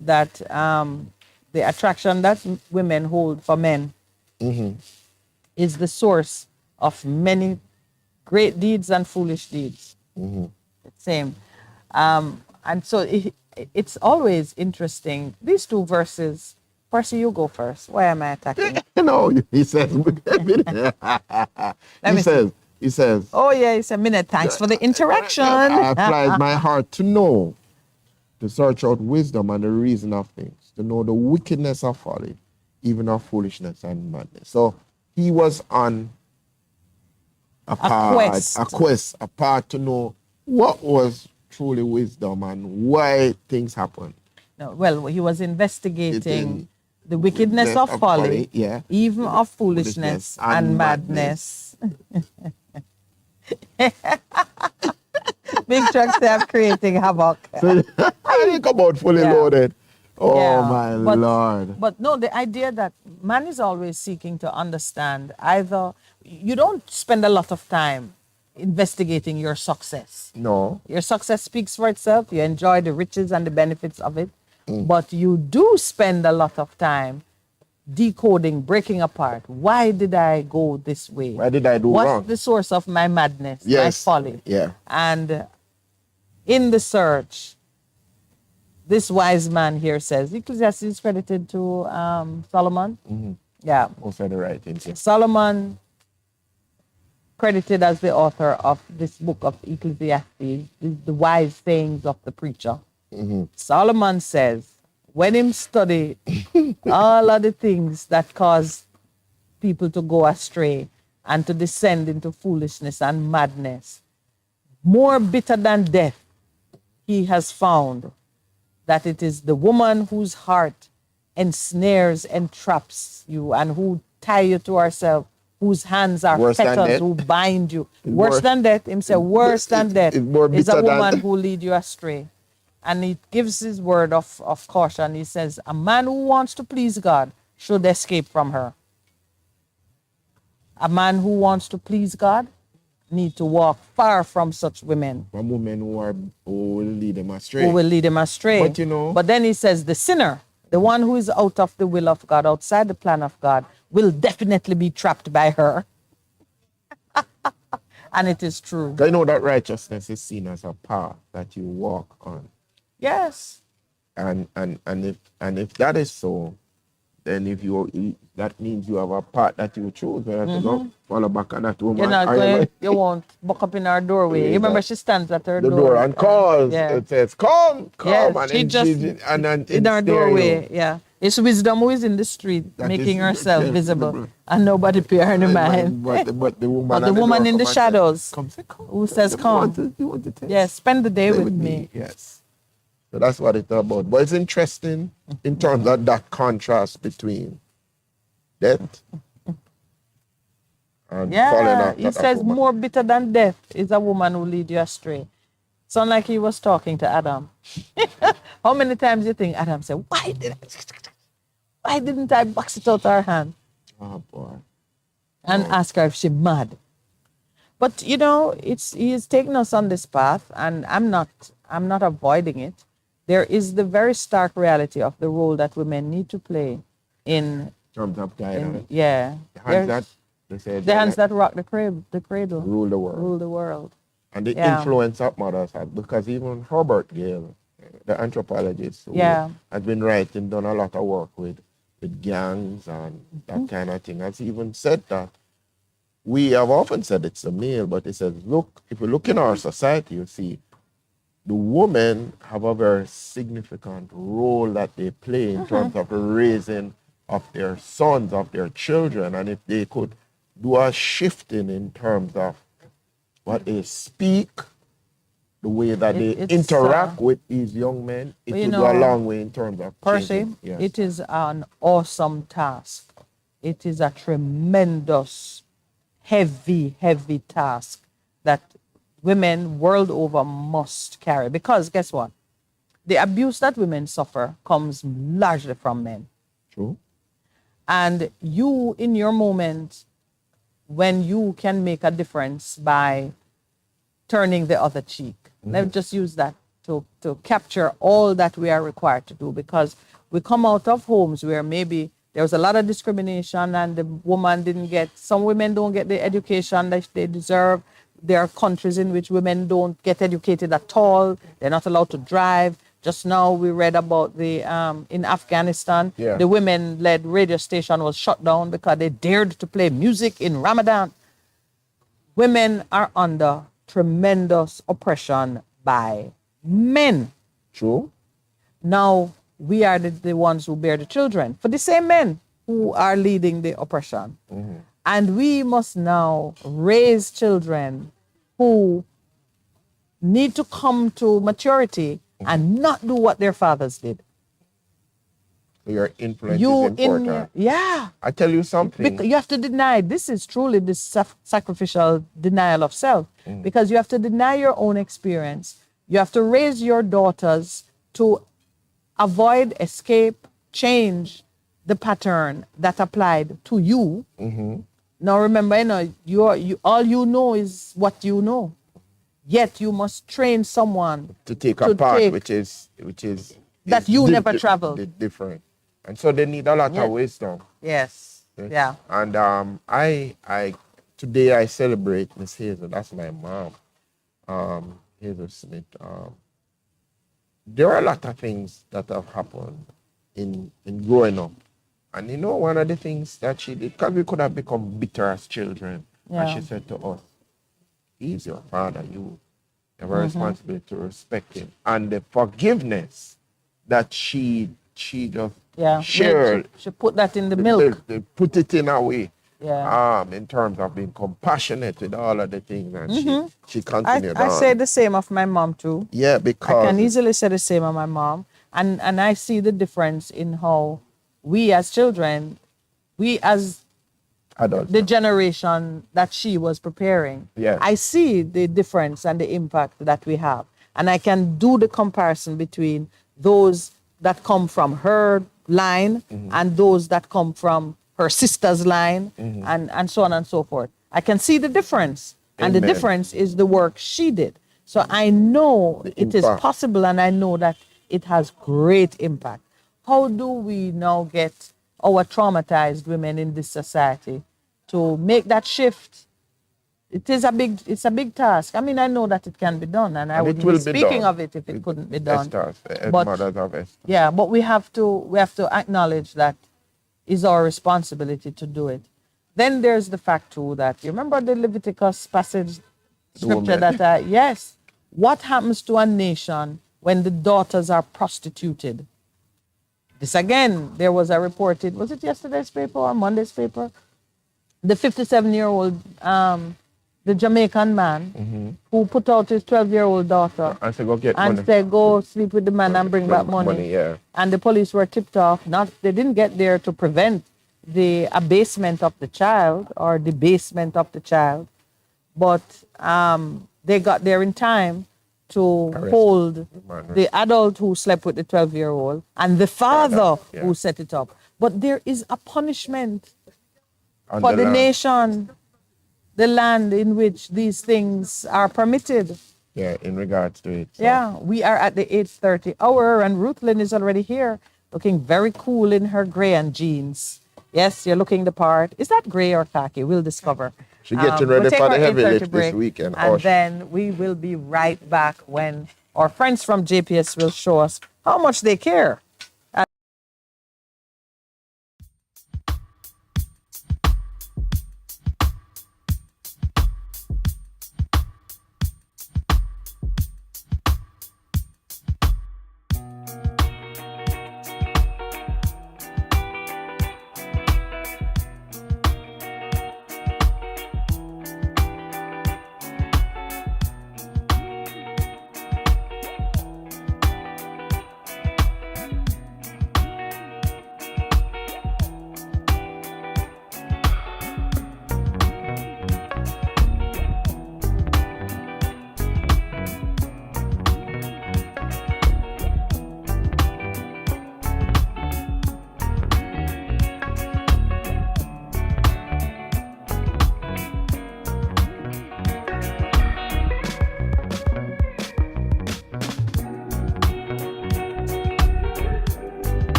that the attraction that women hold for men is the source of many great deeds and foolish deeds. Same. And so it's always interesting. These two verses, Percy, you go first. Why am I attacking? No, he says. He says. Oh, yeah, it's a minute. Thanks for the interaction. I applied my heart to know, to search out wisdom and the reason of things, to know the wickedness of folly, even of foolishness and madness. So he was on a quest to know what was truly wisdom and why things happen. No, well, he was investigating the wickedness of folly, even of foolishness and madness. Big trucks, they are creating havoc. So I think about fully loaded. Oh Yeah, my Lord. but no, the idea that man is always seeking to understand either you don't spend a lot of time investigating your success. No. Your success speaks for itself. You enjoy the riches and the benefits of it, Mm. but you do spend a lot of time decoding, breaking apart. Why did I go this way? Why did I do What's wrong? the source of my madness, my Yes. folly? Yeah. And in the search, this wise man here says, Ecclesiastes is credited to Solomon. Mm-hmm. Yeah. Most of the right things. Yes. Solomon, credited as the author of this book of Ecclesiastes, the wise sayings of the preacher. Mm-hmm. Solomon says, when him study all of the things that cause people to go astray and to descend into foolishness and madness, more bitter than death, he has found that it is the woman whose heart ensnares, entraps you, and who tie you to herself, whose hands are Worse than fetters, death? who bind you. It's Worse worse. than death, him say, worse than death It's more is a bitter than- woman who lead you astray. And he gives his word of caution. He says, a man who wants to please God should escape from her. A man who wants to please God need to walk far from such women From women who will lead them astray. who will lead him astray. But you know- But then he says the sinner, the one who is out of the will of God, outside the plan of God, will definitely be trapped by her. And it is true. I know that righteousness is seen as a path that you walk on. Yes. And if that is so, then that means you have a path that you choose. Whether to go follow back on that woman. You're not or going, you won't buck up in our doorway. Yeah, You remember that- she stands at her the door and calls. Yeah. It says, "Come, come," Yes, and she then just and then in our ensnare doorway. you. Yeah. It's wisdom who is in the street, That making is- herself yes, visible, visible. and nobody pay her any mind. But the woman, But the at woman door in the come and say, shadows "Come, say, come." who says, You "Come." want to- you want to taste? Yes, spend the day Stay with me. Yes. So that's what it's about. But it's interesting in terms of that contrast between death and falling Yeah, after he that says woman. more bitter than death is a woman who lead you astray. Sound like he was talking to Adam. How many times you think Adam said, why didn't I box it out her hand Oh boy. and ask her if she mad? But you know, he is taking us on this path, and I'm not avoiding it. There is the very stark reality of the role that women need to play in Terms of guidance. yeah. The hands There's- that they said the hands that rock the cradle rule the world. rule the world. And the Yeah. influence that mothers had, because even Herbert Gale, the anthropologist who Yeah. has been writing, done a lot of work with gangs and that kind of thing, has even said that we have often said it's a male, but he says, look, if you look in our society, you see the women have a very significant role that they play in terms of the raising of their sons, of their children. And if they could do a shifting in terms of what they speak, the way that they It's, interact with these young men, it well, would you go a know, long way in terms of Percy, changing. Yes. it is an awesome task. It is a tremendous, heavy, heavy task that women world over must carry. Because guess what? The abuse that women suffer comes largely from men. True. And you, in your moment, when you can make a difference by turning the other cheek. Let's just use that to capture all that we are required to do, because we come out of homes where maybe there was a lot of discrimination and the woman didn't get, some women don't get the education that they deserve. There are countries in which women don't get educated at all. They're not allowed to drive. Just now we read about the in Afghanistan, Yeah. the women-led radio station was shut down because they dared to play music in Ramadan. Women are under tremendous oppression by men. True. Now we are the ones who bear the children for the same men who are leading the oppression. And we must now raise children who need to come to maturity and not do what their fathers did. Your influence is important. Yeah. I tell you something. Because you have to deny, this is truly the sacrificial denial of self, because you have to deny your own experience. You have to raise your daughters to avoid, escape, change the pattern that applied to you. Now remember, you all you know is what you know. Yet you must train someone To take a to path take which is that you never traveled. different. And so they need a lot Yeah. of wisdom. Yes. Yes. Yeah. And I today I celebrate Miss Hazel. That's my mom. Hazel Smith. There are a lot of things that have happened in growing up. And one of the things that she did, because we could have become bitter as children, and Yeah. she said to us, he's your father, you have a responsibility to respect him. And the forgiveness that she just Yeah. shared, She put that in the milk. they put it in a way, Yeah. in terms of being compassionate with all of the things, and she continued I on. say the same of my mom too. Yeah, I because can easily say the same of my mom. And I see the difference in how we as children, we as adults. the generation that she was preparing. Yes. I see the difference and the impact that we have. And I can do the comparison between those that come from her line and those that come from her sister's line and so on and so forth. I can see the difference. And the Amen. difference is the work she did. So I know The it is impact. possible and I know that it has great impact. How do we now get our traumatized women in this society to make that shift? It's a big task. I mean, I know that it can be done, and I And it wouldn't will be be speaking done. of it if it couldn't be done. Esther's, But mothers of Esther. yeah, but we have to acknowledge that is our responsibility to do it. Then there's the fact too that you remember the Leviticus passage scripture woman. that yes, what happens to a nation when the daughters are prostituted? This again, there was a reported, was it yesterday's paper or Monday's paper? The 57-year-old, the Jamaican man who put out his 12-year-old daughter And say, go get and money. said, go sleep with the man and bring back money. Yeah. And the police were tipped off. They didn't get there to prevent the abasement of the child or debasement of the child, but they got there in time to Arrest hold the man. the adult who slept with the 12-year-old and the father yeah. who set it up. But there is a punishment On for the land. nation, the land in which these things are permitted. Yeah, in regards to it. So. Yeah, we are at the 8:30 hour and Ruth Lynn is already here, looking very cool in her gray and jeans. Yes, you're looking the part. Is that gray or khaki? We'll discover. She getting We'll ready take for our the heavy 8:30 lift this break, weekend. and Hush. then we will be right back when our friends from JPS will show us how much they care.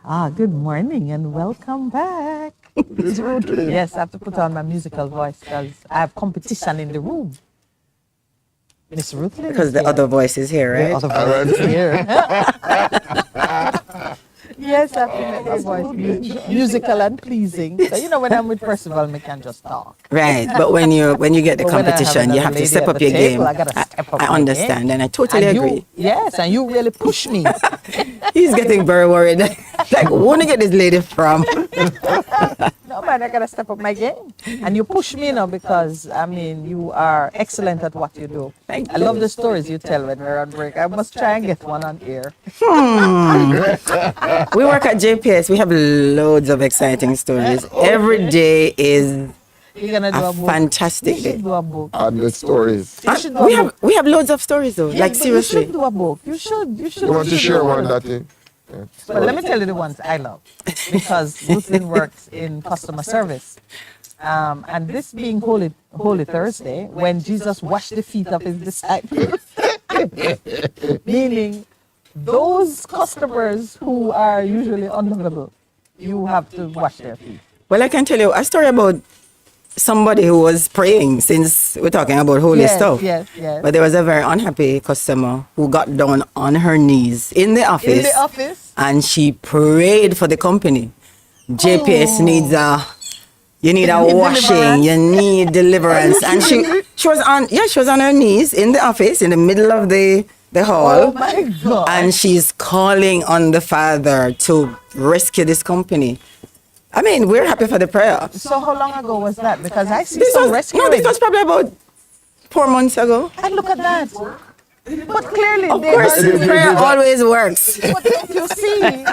Good morning and welcome back. It's routine. Yes, I have to put on my musical voice because I have competition in the room. Miss Ruthlin. Because the other voice is here, right? The other voice is here. Yes, I have to make my voice musical and pleasing. So, you know, when I'm with Percival, I can just talk. Right. But when you get the But when I have competition, you another have to lady step at up the your table, game. I gotta step up I my understand, game. and I totally And agree. yes, and you really push me. He's getting very worried. Like, wanna get this lady from? No, man, I gotta step up my game. And you push me now because, I mean, you are excellent at what you do. Thank I love the stories you tell when we're on break. I must try and get one on air. We work at JPS. We have loads of exciting stories. Every day is You're gonna do a a book. fantastic You day. should do a book. And the stories. You should do a book. We have loads of stories though. Yes, Like but seriously. You should do a book. You should. You want to share one that day? But let me tell you the ones I love because Ruthlin works in customer service. And this being Holy Thursday, when Jesus washed the feet of his disciples, meaning those customers who are usually unlovable, you have to wash their feet. Well, I can tell you a story about somebody who was praying, since we're talking about holy stuff. Yes. But there was a very unhappy customer who got down on her knees in the office. In the office, And she prayed for the company. JPS needs you need a need washing, deliverance. you need deliverance. And she was on her knees in the office in the middle of the hall. oh my God. And she's calling on the Father to rescue this company. I mean, we're happy for the prayer. So how long ago was that? Because I see This some was, rescuing. no, this was probably about 4 months ago. And look at that. But clearly, Of they course, are, prayer always works. but don't you see, they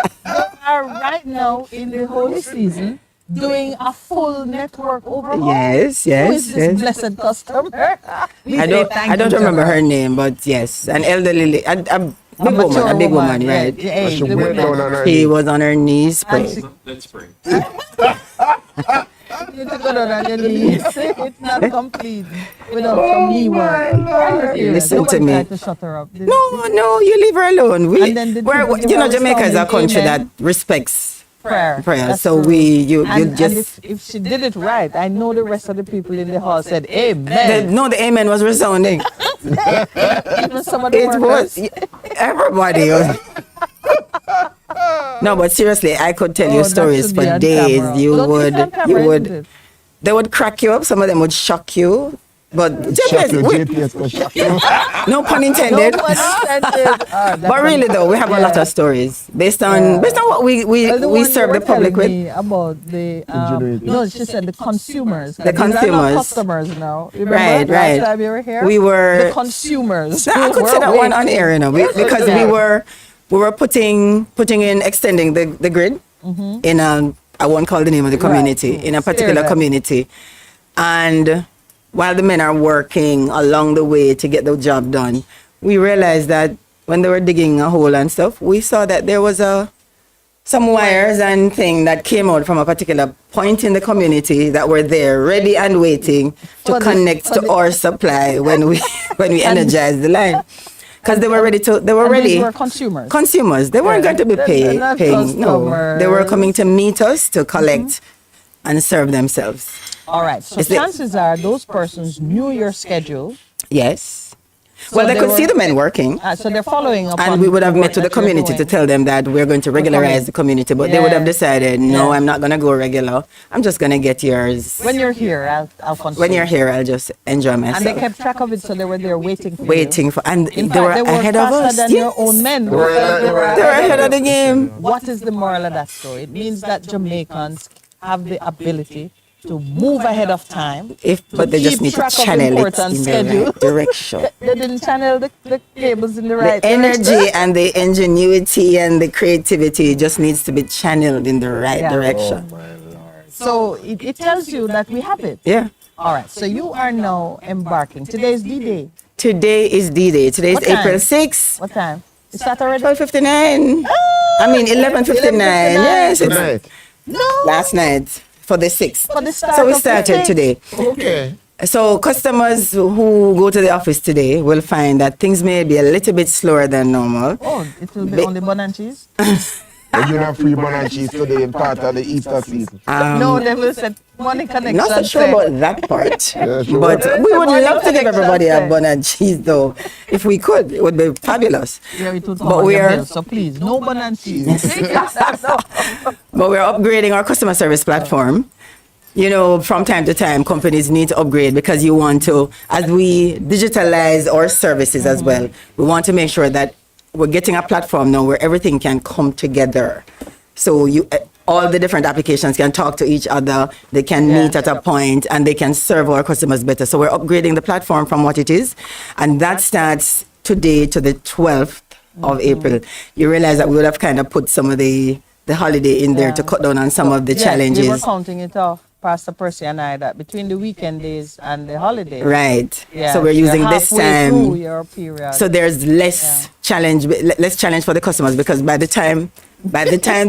are right now in the holy season doing a full network overhaul. Yes, Who is yes, this yes. blessed customer? I don't remember her name, but yes, an elderly, a big woman, right? Yeah, She the went woman. down on her She knees. was on her knees praying. Let's pray. You need to go down on your knees. It's not complete without some knee work. Listen to Nobody me. tried to shut her up. No, you leave her alone. And then the people give her Jamaica is a resounding country amen. that respects prayer. prayer. That's So true. you And just if she did it right, I know the rest of the people in the hall said amen. the amen was resounding. Even some of the It workers. was everybody. No, but seriously, I could tell Oh, you that stories should for be on days. camera. You Don't would, be on camera, isn't it? they would crack you up. Some of them would shock you. But Shock you, JPS, JPS to shock you. no pun No intended. one intended. But really though, we have a lot of stories based on what we Well, the one serve you the were public telling with. me about the Ingenuity. no, she said the consumers. The These are not consumers. customers now. Remember Right, last right. time you were here? We were- the consumers. No, I could say that one on air, because we were putting in extending the grid in I won't call the name of the community, in a particular Steer them. community, and while the men are working along the way to get the job done, we realized that when they were digging a hole and stuff, we saw that there was some wires and thing that came out from a particular point in the community that were there ready and waiting to For the- connect for to the- our supply when we energized the line, because they were ready. They were And ready. these were consumers. Consumers. They weren't going to be They're not paying. No, they were customers. coming to meet us to collect and serve themselves. All right. So Is it- chances are those persons knew your schedule. Yes. Well, they they could were- see the men working. So they're following up. And on we would have the met work to the that you're community to doing. tell them that we're going to regularize the community, but they would have Yes. decided, no, Yes. I'm not going to go regular. I'm just going to get yours. When you're here, I'll consume. When you're here, I'll just enjoy myself. And they kept track of it, so they were there waiting for you. waiting for, and In they were fact, they were ahead of faster us. than Yes. your own men. They were ahead of the game. What is the moral of that story? It means that Jamaicans have the ability to move ahead of time. But they just keep need to track of channel it important in schedule. the right direction. They didn't channel the cables in the right The energy direction. and the ingenuity and the creativity just needs to be channeled in the right Yeah. direction. So it tells you that we have it. Yeah. All right. So you are now embarking. Today is D-Day. Today is D-Day. Today is What time? April 6th. What time? Is that already? 12:59. I mean 11:59. 11:59. Yes, it's Tonight. No. last night for the 6th. For the start So we of the started day. today. Okay. So customers who go to the office today will find that things may be a little bit slower than normal. Oh, it will be Ba- only bun and cheese. But you have free bun and cheese today in part of the Easter season. No, they will say Morning Connection. Not so sure say. about that part. Yeah, sure. But we would Morning love to give Connection everybody a say. bun and cheese, though. If we could, it would be fabulous. Yeah, it would come But on we your are- bill, so please, no bun and cheese. But we're upgrading our customer service platform. You know, from time to time, companies need to upgrade because you want to, as we digitalize our services as well, we want to make sure that we're getting a platform now where everything can come together. So all the different applications can talk to each other, they can meet at a point, and they can serve our customers better. So we're upgrading the platform from what it is, and that starts today to the 12th of April. You realize that we would have kind of put some of the holiday in there to cut down on some of the Yes, challenges. we were counting it off, Pastor Percy and I, that between the weekend days and the holidays. Right. Yeah, So we're using you're this halfway through time. your period. So there's less challenge for the customers, because by the time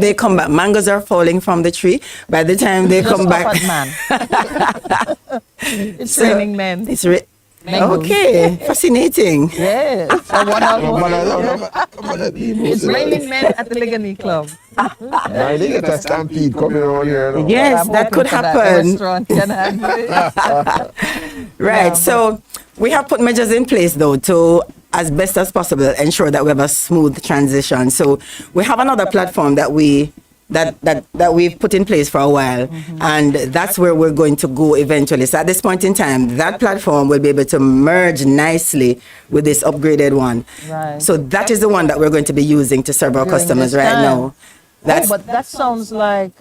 they come back, mangoes are falling from the tree. By the time they Just come stop back, at man. It's raining men. it's Mangoes. okay, fascinating. Yes. So it's raining men at the Ligani Club. I think it's a stampede coming around here. No? Yes, I'm that hoping could for that. The happen. restaurant can handle it. Right. Yeah, So we have put measures in place, though, to, as best as possible, ensure that we have a smooth transition. So we have another platform that we've put in place for a while, and that's where we're going to go eventually. So at this point in time, that platform will be able to merge nicely with this upgraded one. Right. So that is the one that we're going to be using to serve our During customers this right time. now. That's But that sounds like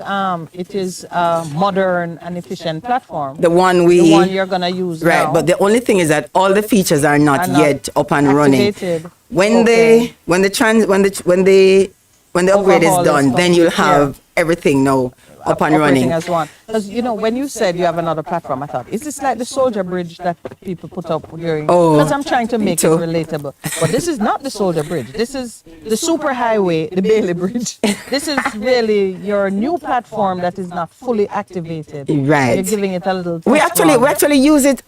it is a modern and efficient platform. the one The one you're gonna use right, now. but the only thing is that all the features are not Are not yet up and running. activated. When Okay. when the upgrade is Overhaul is done, then you'll complete, have everything now up and operating running. as one. Because when you said you have another platform, I thought, is this like the Soldier Bridge that people put up during? Oh, Because I'm trying to make it too. relatable. But this is not the Soldier Bridge. This is the super highway, the Bailey Bridge. This is really your new platform that is not fully activated. Right. You're giving it a little. We test actually run. use it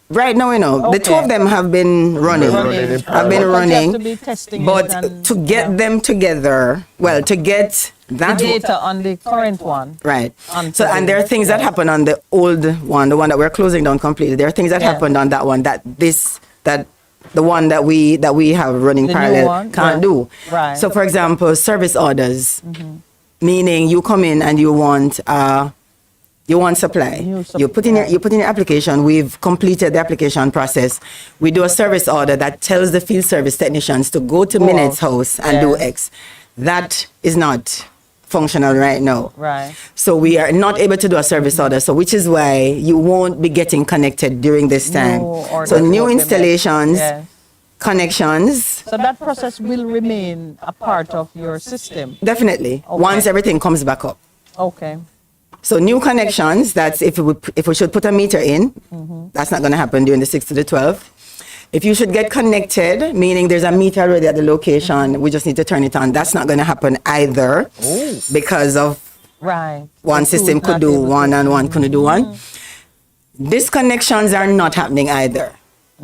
right now. The two Okay. of them have been running. Running in Have been Because you have running, to be testing but it and, to get them together, well, to get the that data on the current one. right. on So, and there are things that yes. happen on the old one, the one that we're closing down completely. There are things that Yeah. happened on that one that the one that we have running The new parallel one? can't Yeah. do. Right. So, for example, service orders, meaning you come in and you want supply. New You put in your application. We've completed the application process. We do a service order that tells the field service technicians to go to Go Minette's out. house and do Yes. X. That is not functional right now. Right. So we are not able to do a service order. So which is why you won't be getting connected during this time. New orders So new won't be met. installations, Yes. connections, So that process will remain a part of your system. definitely, Okay. once everything comes back up. Okay. So new connections, that's if we should put a meter in, that's not going to happen during the 6th to the 12th. If you should get connected, meaning there's a meter already at the location, we just need to turn it on. That's not going to happen either because of Right. one The two system is could not do able to- one and one couldn't do one. Disconnections are not happening either.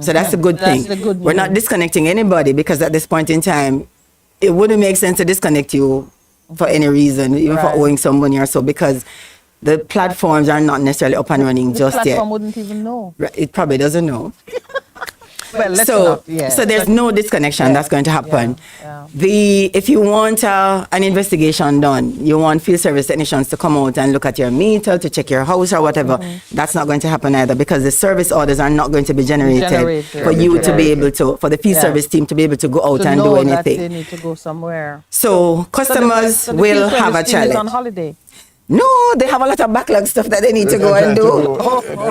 So that's a good That's thing. the good We're not news. disconnecting anybody because at this point in time, it wouldn't make sense to disconnect you for any reason, even for Right. owing some money or so, because the platforms are not necessarily up and running The just platform yet. wouldn't even know. Right, it probably doesn't know. Well, let's So, not. Yeah. so there's no disconnection that's going to happen. Yeah. If you want an investigation done, you want field service technicians to come out and look at your meter, to check your house or whatever, that's not going to happen either because the service orders are not going to be generated for you to be able to, for the field Yeah. service team to be able to go out To and do know that they anything. need to go somewhere. So customers So the will field have a service team is on challenge. holiday. No, they have a lot of backlog stuff that they need to go and do.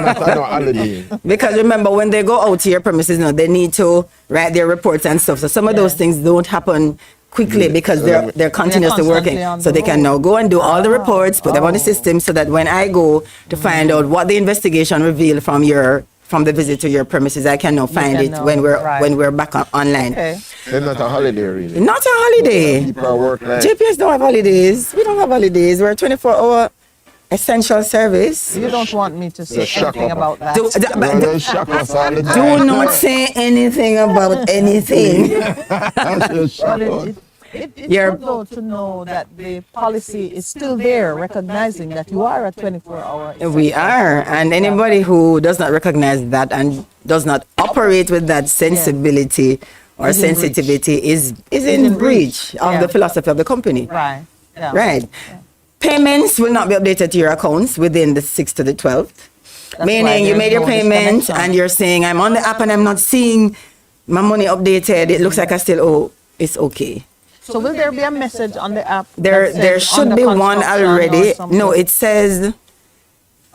That's not holiday. Because remember, when they go out to your premises, they need to write their reports and stuff. So some of those things don't happen quickly because they're continuously constantly working. on So the they can now go and do all the reports, put them on the system, so that when I go to find out what the investigation revealed from the visit to your premises, I can now find can it know, when right. we're back online. Okay. It's not a holiday, really. Not a holiday. People are work like JPS don't have holidays. We don't have holidays. We're a 24-hour essential service. You don't want me to say shock anything up. about that. But Don't shock us all the time. do not say anything about anything. Just shock Well, us. It's Your good though to know that the policy is still there, recognizing that you are a 24-hour. We are, and anybody who does not recognize that and does not operate with that sensibility or Is in breach. sensitivity is in breach of Yeah. the philosophy of the company. Right. Yeah. Right. Payments will not be updated to your accounts within the 6th to the 12th. why Meaning you there's made your no payment disconnection. and you're saying, I'm on the app and I'm not seeing my money updated. It looks like I still owe. It's okay. So will there be a message on the app? There that says there should under be one construction or already. something? No, it says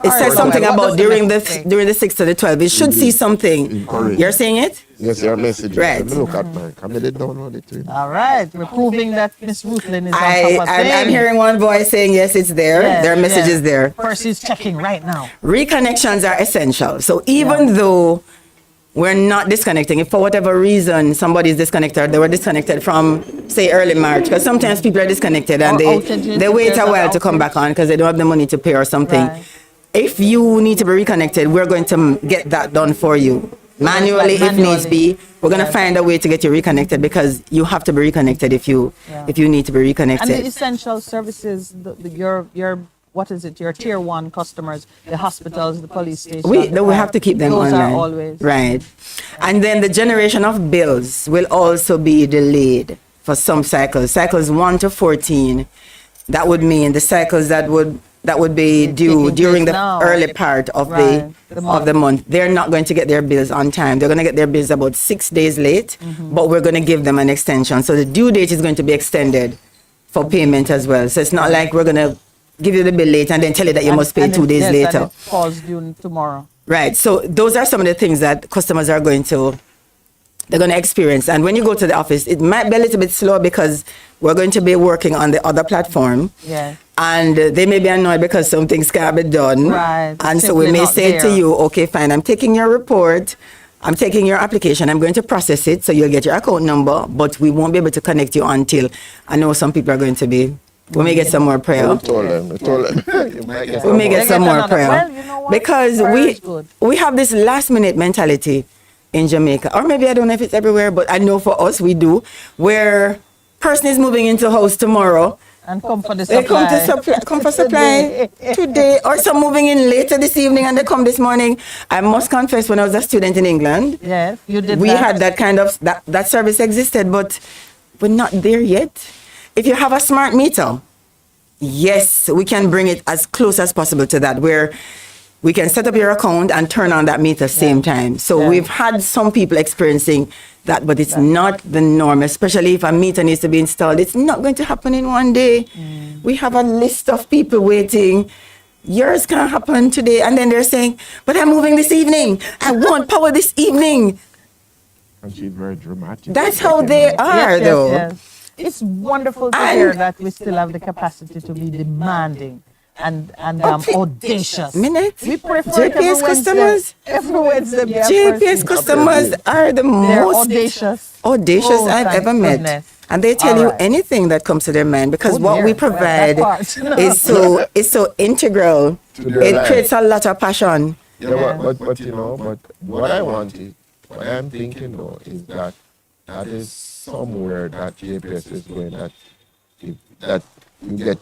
Alright, something what about does the during message say? the 6th to the 12th. It should see something. Correct. You're seeing it? Yes, your message. Right. Let me look at mine. Come in, download it too. All right, we're proving that Miss Ruthlin is on I'm top of things. hearing one voice saying yes, it's there. Yes, There are messages yes. there. Percy's checking right now. Reconnections are essential. So even though we're not disconnecting, if for whatever reason somebody is disconnected, they were disconnected from, say, early March, because sometimes people are disconnected and Or outages, they if wait there's a an while to come outage. back on because they don't have the money to pay or something. Right. If you need to be reconnected, we're going to get that done for you. Manually, if needs be, we're going to Yes. find a way to get you reconnected because you have to be reconnected if you need to be And reconnected. the essential services, your what is it? Your tier 1 customers, the hospitals, the police station. We have to keep them those online. are always Right. And then the generation of bills will also be delayed for some cycles. Cycles 1 to 14. That would mean the cycles that would be due taking during place the now. early part of Right, the of the month. They're not going to get their bills on time. They're going to get their bills about 6 days late, but we're going to give them an extension. So the due date is going to be extended for payment as well. So it's not like we're going to give you the bill late and then tell you that you must pay 2 days yes, later. And it falls due tomorrow. Right. So those are some of the things that customers are going to experience. And when you go to the office, it might be a little bit slow because we're going to be working on the other platform. Yeah. And they may be annoyed because some things can't be done. Right. And so we Simply may not say to there. you, okay, fine, I'm taking your report. I'm taking your application. I'm going to process it. So you'll get your account number, but we won't be able to connect you until, I know some people are going to be, we may get some more prayer. We told them. You might get We may get some more another. prayer. Well, you know what? Because Prayer we is good. we have this last minute mentality in Jamaica, or maybe I don't know if it's everywhere, but I know for us we do, where person is moving into house tomorrow. And come for the They supply. come for supply today, or some moving in later this evening and they come this morning. I must confess, when I was a student in England, Yes, you did we that. had that kind of, that service existed, but we're not there yet. If you have a smart meter, yes, we can bring it as close as possible to that, where we can set up your account and turn on that meter same time. So Yeah. we've had some people experiencing that, but it's not the norm, especially if a meter needs to be installed. It's not going to happen in one day. We have a list of people waiting. Yours can happen today. And then they're saying, but I'm moving this evening. I want power this evening. And she's very dramatic. That's how they are, Yes, though. yes. It's wonderful to And- hear that we still have the capacity to be demanding and audacious. Minute. We pray for it JPS every Wednesday. customers. Every Wednesday. we have JPS person. customers are the They're most audacious. audacious Oh, I've thank ever met. goodness. And they tell All you right. anything that comes to their mind because Oh, what dear. we Well, that provide part. is so integral. their It life. creates a lot of passion. Yeah, but you know, but what I want is, what I'm thinking though, is that that is somewhere that JPS is going, that that you get,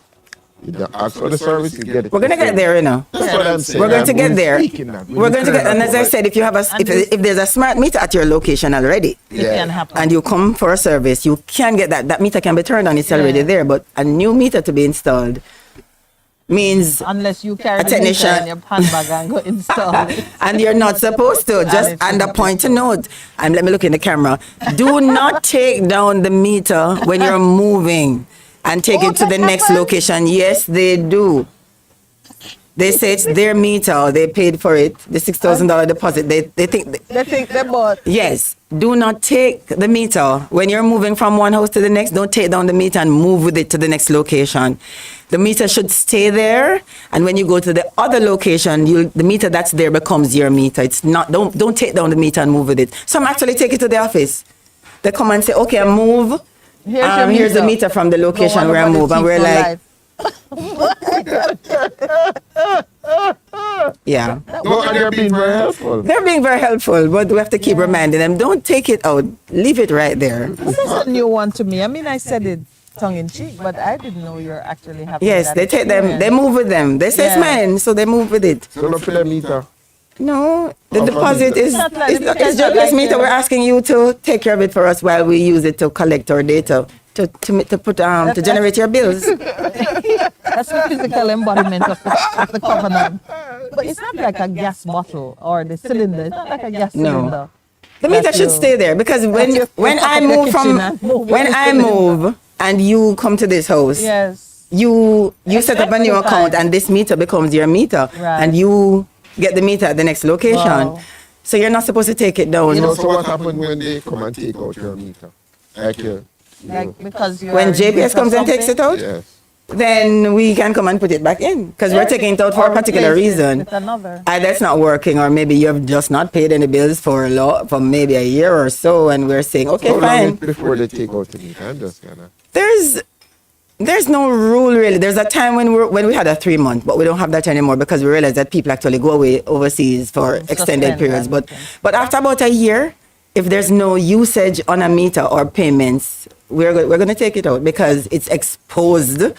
you don't ask for the service, you get it. We're gonna get there, you know. That's what I'm saying. We're going to get We're there. speaking that. We're going to get, and as I said, if you have if there's a smart meter at your location already, It can happen. and you come for a service, you can get that. That meter can be turned on. It's already Yeah. there. But a new meter to be installed means, Unless you carry A the meter technician- in your handbag and go install it. and you're not supposed to. Just it's and a not point to note. And let me look in the camera. Do not take down the meter when you're moving and take Oh, it to the that next happens? location. Yes, they do. They say it's their meter. They paid for it. The $6,000 deposit. They think. They think they bought. Yes, do not take the meter. When you're moving from one house to the next, don't take down the meter and move with it to the next location. The meter should stay there, and when you go to the other location, the meter that's there becomes your meter. It's not, don't take down the meter and move with it. Some actually take it to the office. They come and say, okay, I move. Here's the meter from the location where I move. And we're like, Yeah. No, and they're being very helpful. They're being very helpful, but we have to keep reminding them, don't take it out. Leave it right there. This is a new one to me. I mean, I said it tongue in cheek, but I didn't know you're actually having Yes, that they take them, they experience. move with them. They say it's Yeah. mine, so they move with it. So not for the meter. No, the Oh, deposit for is, It's not like it's, the it's meter just like meter. the- We're asking you to take care of it for us while we use it to collect our data, to generate your bills. That's the physical embodiment of the covenant. But it's not like a gas bottle or the cylinder. It's not like a gas No. cylinder. The meter That's should you. stay there because when That's you. when Pop I up the move kitchen from and move when with the I cylinder. move and you come to this house, Yes. you set up a new Extra account time. and this meter becomes your meter, Right. and you get the meter at the next location. Wow. So you're not supposed to take it down. So what happened when they come and take out your meter? Like Like because you When are in JPS for comes and takes it something, out, yes. then we can come and put it back in because we're taking it out for or a particular replace it reason. with another. Either it's not working, or maybe you've just not paid any bills for maybe a year or so, and we're saying, okay, How long fine. is before they take out the meter? I'm just gonna. There's no rule really. There's a time when we had a 3 month, but we don't have that anymore because we realized that people actually go away overseas for extended Suspend periods. that, But okay. but after about a year, if there's no usage on a meter or payments, we're going to take it out because it's exposed. It's an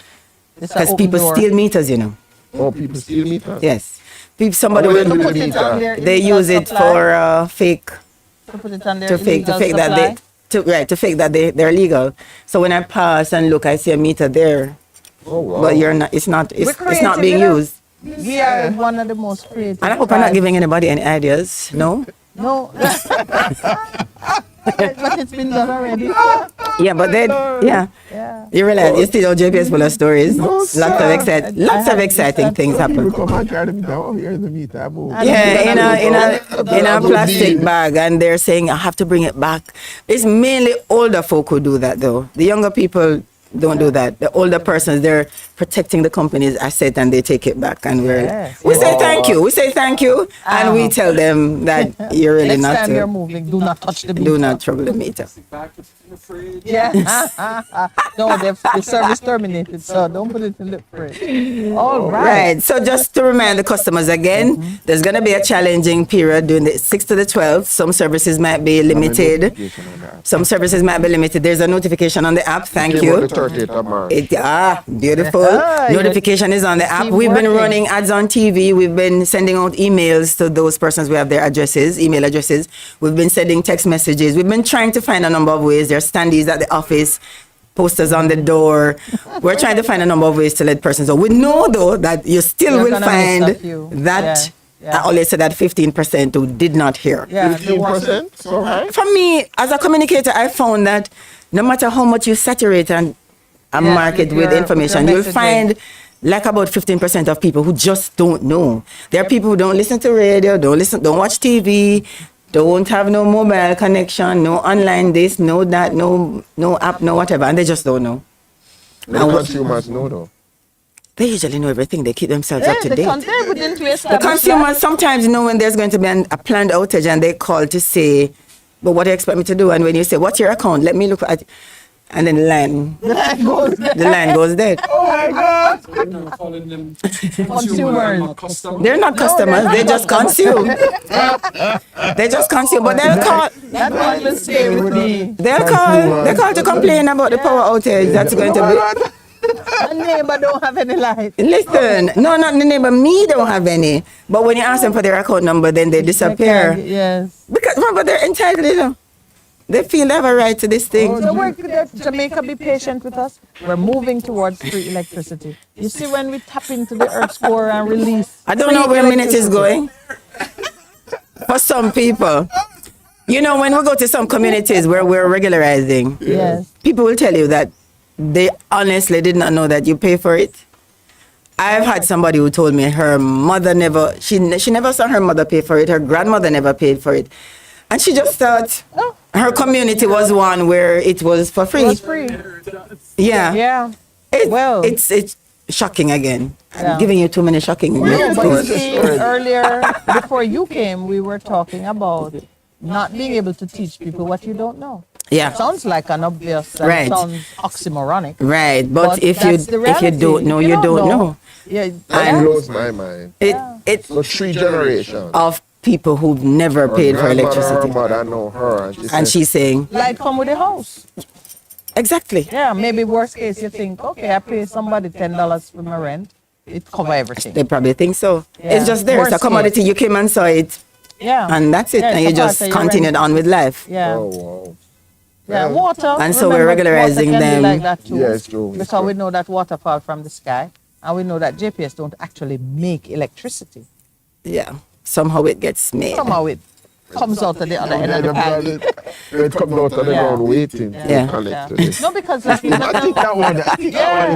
Because open people door. steal meters, you know. Oh, people steal meters? Yes. Somebody What do will they do Put with the it on meter? their they illegal use it supply. for fake To put it on their to fake illegal that supply. to fake that they're legal. So when I pass and look, I see a meter there, Oh, wow. but you're not. It's not We're not creative, being you know? used. We are one of the most creative. And I hope I'm not tribes. giving anybody any ideas. No. No. But it's been done already. Yeah, but then yeah, Yeah. you realize you still JPS full of stories. Lots of I exciting had things People happen. come and try the meter. Oh, here's the meter. I move. Yeah, in a Good plastic deal. bag, and they're saying I have to bring it back. It's mainly older folk who do that, though. The younger people don't do that. The older persons, they're protecting the company's asset and they take it back. And Yes. we say thank you. We say thank you, and we tell them that you're really Next not time you're to moving, do not touch the meter. do not trouble the meter. Yeah. No, the service terminated, so don't put it in the fridge. All right. Right. So just to remind the customers again, there's going to be a challenging period during the 6th to the 12th. Some services might be limited. Some services might be limited. There's a notification on the app. Thank you. The 30th of March. Beautiful. Notification is on the app. keep We've been working. running ads on TV. We've been sending out emails to those persons. We have their addresses, email addresses. We've been sending text messages. We've been trying to find a number of ways. There's standees at the office, posters on the door. We're trying to find a number of ways to let persons know. We know though that you still You're will gonna miss find a few. that. Yeah, yeah. I always said that 15% who did not hear. Yeah, the ones- 15%? So high? For me, as a communicator, I found that no matter how much you saturate a Yeah, market with with your information, you'll messaging. find like about 15% of people who just don't know. There are people who don't listen to radio, don't watch TV, don't have no mobile connection, no online this, no that, no app, no whatever, and they just don't know. The consumers know though. They usually know everything. They keep themselves Yeah, up to the date. content wouldn't waste The consumers sometimes know when there's going to be a planned outage and they call to say, but what do you expect me to do? And when you say, what's your account? Let me look at it. And then the line goes dead. Consumers. They're not customers. They just consume. They just consume. But they'll call. That one will stay with me. They'll call to complain about the power outage that's going to be. My neighbor don't have any light. Listen, no, not the neighbor. Me don't have any. But when you ask them for their account number, then they disappear. Yes. Because remember, they're entitled. You know. They feel they have a right to this thing. So Jamaica, be patient with us. We're moving towards free electricity. You see, when we tap into the earth's core and release. I don't know free where minute is electricity. going. For some people. You know, when we go to some communities where we're regularizing, Yes. people will tell you that they honestly did not know that you pay for it. I've had somebody who told me her mother she never saw her mother pay for it. Her grandmother never paid for it. And she just thought her community was one where it was for free. It was free. Yeah. Yeah. It's shocking again. Yeah. I'm giving you too many shocking No, but you stories. see, earlier, before you came, we were talking about not being able to teach people what you don't know. Yeah. Sounds like an obvious and Right. sounds oxymoronic. Right, but if that's the you don't reality. know, If you don't know. Yeah, That yeah. blows my mind. It So 3 generations. of people who've never Her paid for grandmother, her electricity, mother know her, and she and said, she's saying Like come with the house. exactly. Yeah, maybe worst case you think, okay, I pay somebody $10 for my rent. It cover everything. They probably think so. Yeah. It's just there. It's a Worst commodity. case. You came and saw it, Yeah. and that's it. Yeah, And it's you a part just of your continued rent. on with life. Yeah. oh, wow. Yeah, water. And so we're remember, regularizing water can be them. like that too. Yeah, it's true. It's Because we true. know that water falls from the sky, and we know that JPS don't actually make electricity. Yeah. Somehow it gets made. Somehow it comes out of the other end of the pipe. It comes out of the Yeah. ground waiting Yeah. to connect to this. No, because like I think that one is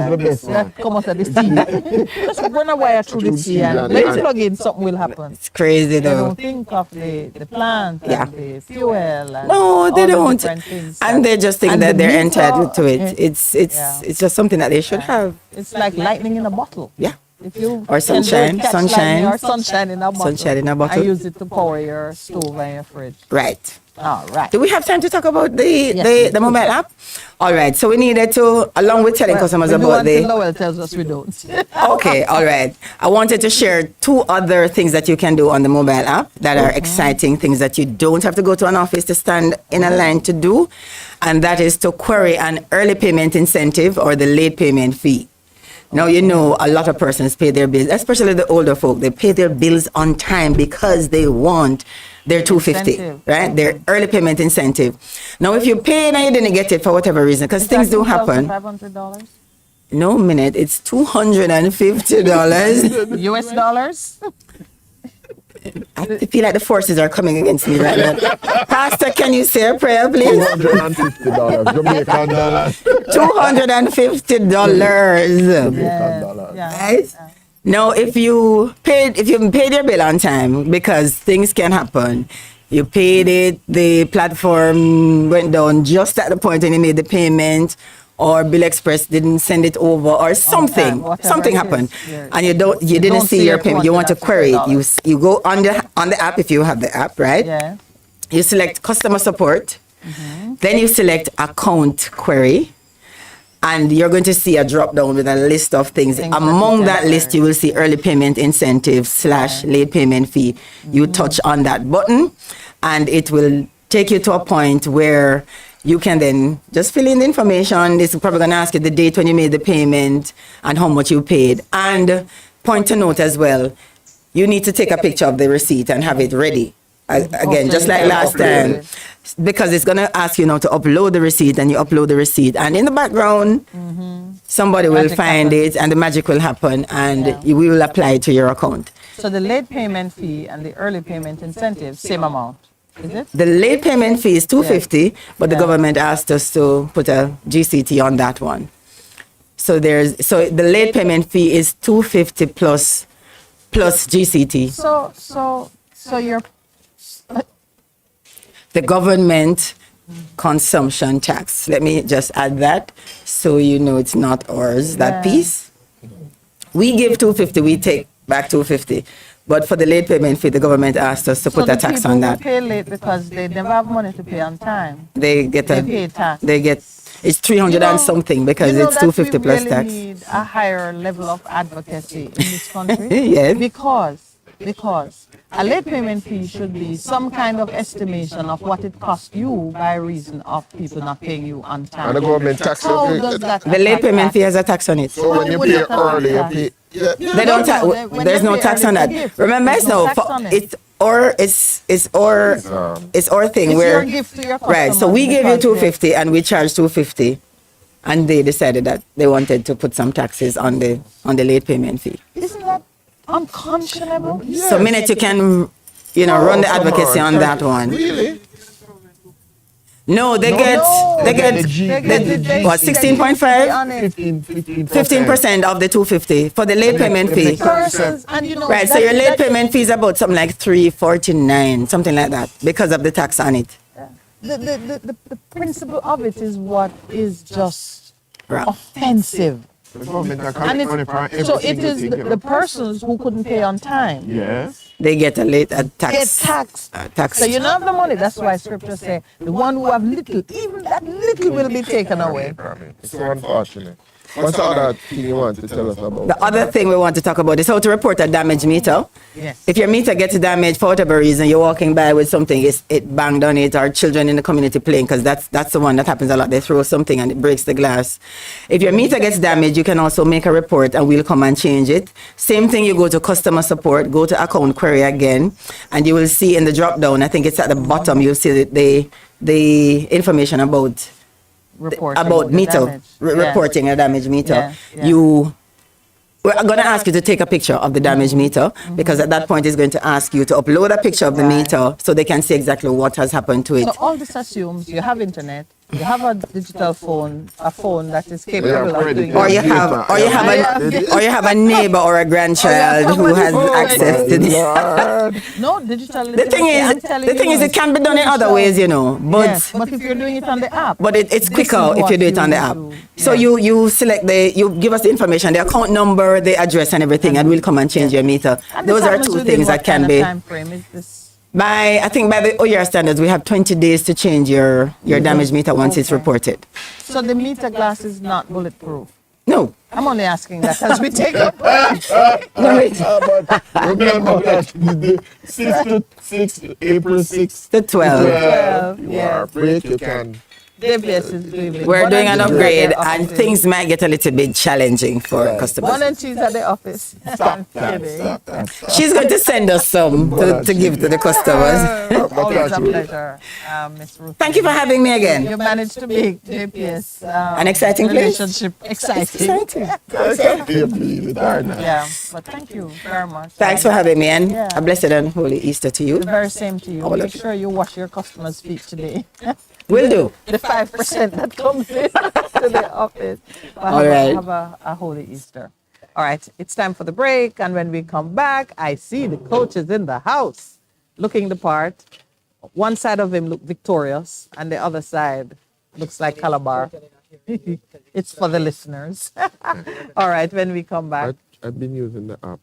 the best one. that come out of the sea. Just run a wire through the sea, and when you plug in, something will happen. It's crazy They though. don't think of the plant Yeah. and the fuel. And No, they all the don't. different things And they just think and that the they're meter, entitled to it. eh, It's it's just something that they should have. It's like lightning in a bottle. Yeah. If you Or can do it, sunshine, catch sunshine. lightning or sunshine in a bottle. Sunshine in a bottle. And use it to power your stove and your fridge. Right. All right. Do we have time to talk about we the do. mobile app? All right. So we needed to, along with telling customers we do about until the. Lowell tells us we don't. Okay, all right. I wanted to share 2 other things that you can do on the mobile app that are exciting things that you don't have to go to an office to stand in a line to do. And that is to query an early payment incentive or the late payment fee. Now, you know, a lot of persons pay their bills, especially the older folk. They pay their bills on time because they want their 250, Incentive. right? Their early payment incentive. Now, if you pay and you didn't get it for whatever reason, because things do happen. $500 No minute, it's $250. US dollars. I feel like the forces are coming against me right now. Pastor, can you say a prayer, please? $250, Jamaican dollars. $250. Jamaican dollars. Yeah. Right? Now, if you paid your bill on time, because things can happen, you paid it, the platform went down just at the point when you made the payment, or Bill Express didn't send it over, or something, whatever something it happened, is, yeah. and you didn't don't see see your your payment. You want to query it. $250. You go on the app if you have the app, right? Yeah. You select customer support, then you select account query, and you're going to see a drop down with a list of things. Things that Among you that can list, you will see early payment incentive / late payment fee. You touch on that button, and it will take you to a point where you can then just fill in the information. This is probably going to ask you the date when you made the payment and how much you paid. And point to note as well, you need to take a picture of the receipt and have it ready. Again, so just you like can last upload time, it. because it's going to ask you now to upload the receipt, and you upload the receipt. And in the background, somebody will Magic find happens. it, and the magic will happen, and Yeah. we will apply it to your account. So the late payment fee and the early payment incentive, same amount. Is it? The late payment fee is $250, but the Yeah. government asked us to put a GCT on that one. So the late payment fee is $250 plus GCT. So you're The government consumption tax. Let me just add that so you know it's not ours, that Yeah. piece. We give $250, we take back $250. But for the late payment fee, the government asked us to put a tax on that. People who pay late because they never have money to pay on time. They get They pay tax. it's 300 and something because you know it's that 250 we plus really tax. need a higher level of advocacy in this country. Yes. Because a late payment fee should be some kind of estimation of what it costs you by reason of people not paying you on time. And the government tax How you. does that The late affect payment us? fee has a tax on it. So when you would pay it affect early, you tax? pay. Yeah. They don't. No, when There's they no pay tax early on that. for gift, Remember, there's no it's tax on it. it's our thing It's where your gift to your right. So customer we gave you because 250 and we charged 250, and they decided that they wanted to put some taxes on the late payment fee. Isn't that unconscionable? So minute you can run the advocacy on that one. Really? No, they No, get no. they get what, 16.5? 15% of the 250 for the late payment fee. Persons, and you know, Right, so that- your late that- payment fee is about something like 349, something like that, because of the tax on it. The principle of it is what is just Right. offensive The government are And collecting money for every so it single is thing, the, you the know. persons who couldn't pay on time Yes. They get a tax. get taxed. Tax. So you don't have the money. That's why scripture say the one who have little, even that little will be taken away. It's so unfortunate. What's the other thing you want to tell us about? The other thing we want to talk about is how to report a damaged meter. Yes. If your meter gets damaged for whatever reason, you're walking by with something, it banged on it, or children in the community playing, because that's the one that happens a lot. They throw something and it breaks the glass. If your meter gets damaged, you can also make a report and we'll come and change it. Same thing, you go to customer support, go to account query again, and you will see in the drop down, I think it's at the bottom, you'll see the information about Reporting about the meter, damage. reporting a damaged meter. Yeah. We're going to ask you to take a picture of the damaged meter, because at that point it's going to ask you to upload a picture of the Right. meter so they can see exactly what has happened to it. So all this assumes you have internet, you have a digital phone, a phone that is capable Yeah, of credit doing card. Or you it. have, or you have Yeah. or you have a neighbor or a grandchild who has somebody- access to this. Lord. No, digital The thing is, it can be done in other ways, you know, but Yes, but if you're doing it on the app. it's this quicker is if you what do it on the app. do. So Yeah. you select you give us the information, the account number, the address, and everything, and we'll come and change your meter. And Those this are happens two within things what that can kind of be. time frame is this? I think by the OER standards, we have 20 days to change your damaged meter once it's Okay. reported. So the meter glass is not bulletproof. No. I'm only asking that as we take a But remember that the 6 to April 6th The 12. 12, you yeah. are break, you can. JPS is doing it. We're One doing and an two is at upgrade, their and offices. things might get a little bit challenging for Right. customers. One and two is at the office. I'm That, kidding. She's going to send us some to give to the customers. Always a pleasure, Miss Ruth. Thank you for having me You again. managed to make JPS An exciting place. relationship exciting. Yeah, but thank you very much. Thanks for having me, and Yeah. a blessed and holy Easter to you. The very same to you. All of Make you. sure you wash your customers' feet today. Will do. The 5% that comes in to the office. But All right. Have a holy Easter. All right, it's time for the break, and when we come back, I see the coaches in the house looking the part. One side of him look victorious, and the other side looks like Calabar. It's for the listeners. All right, when we come back. I've been using the app.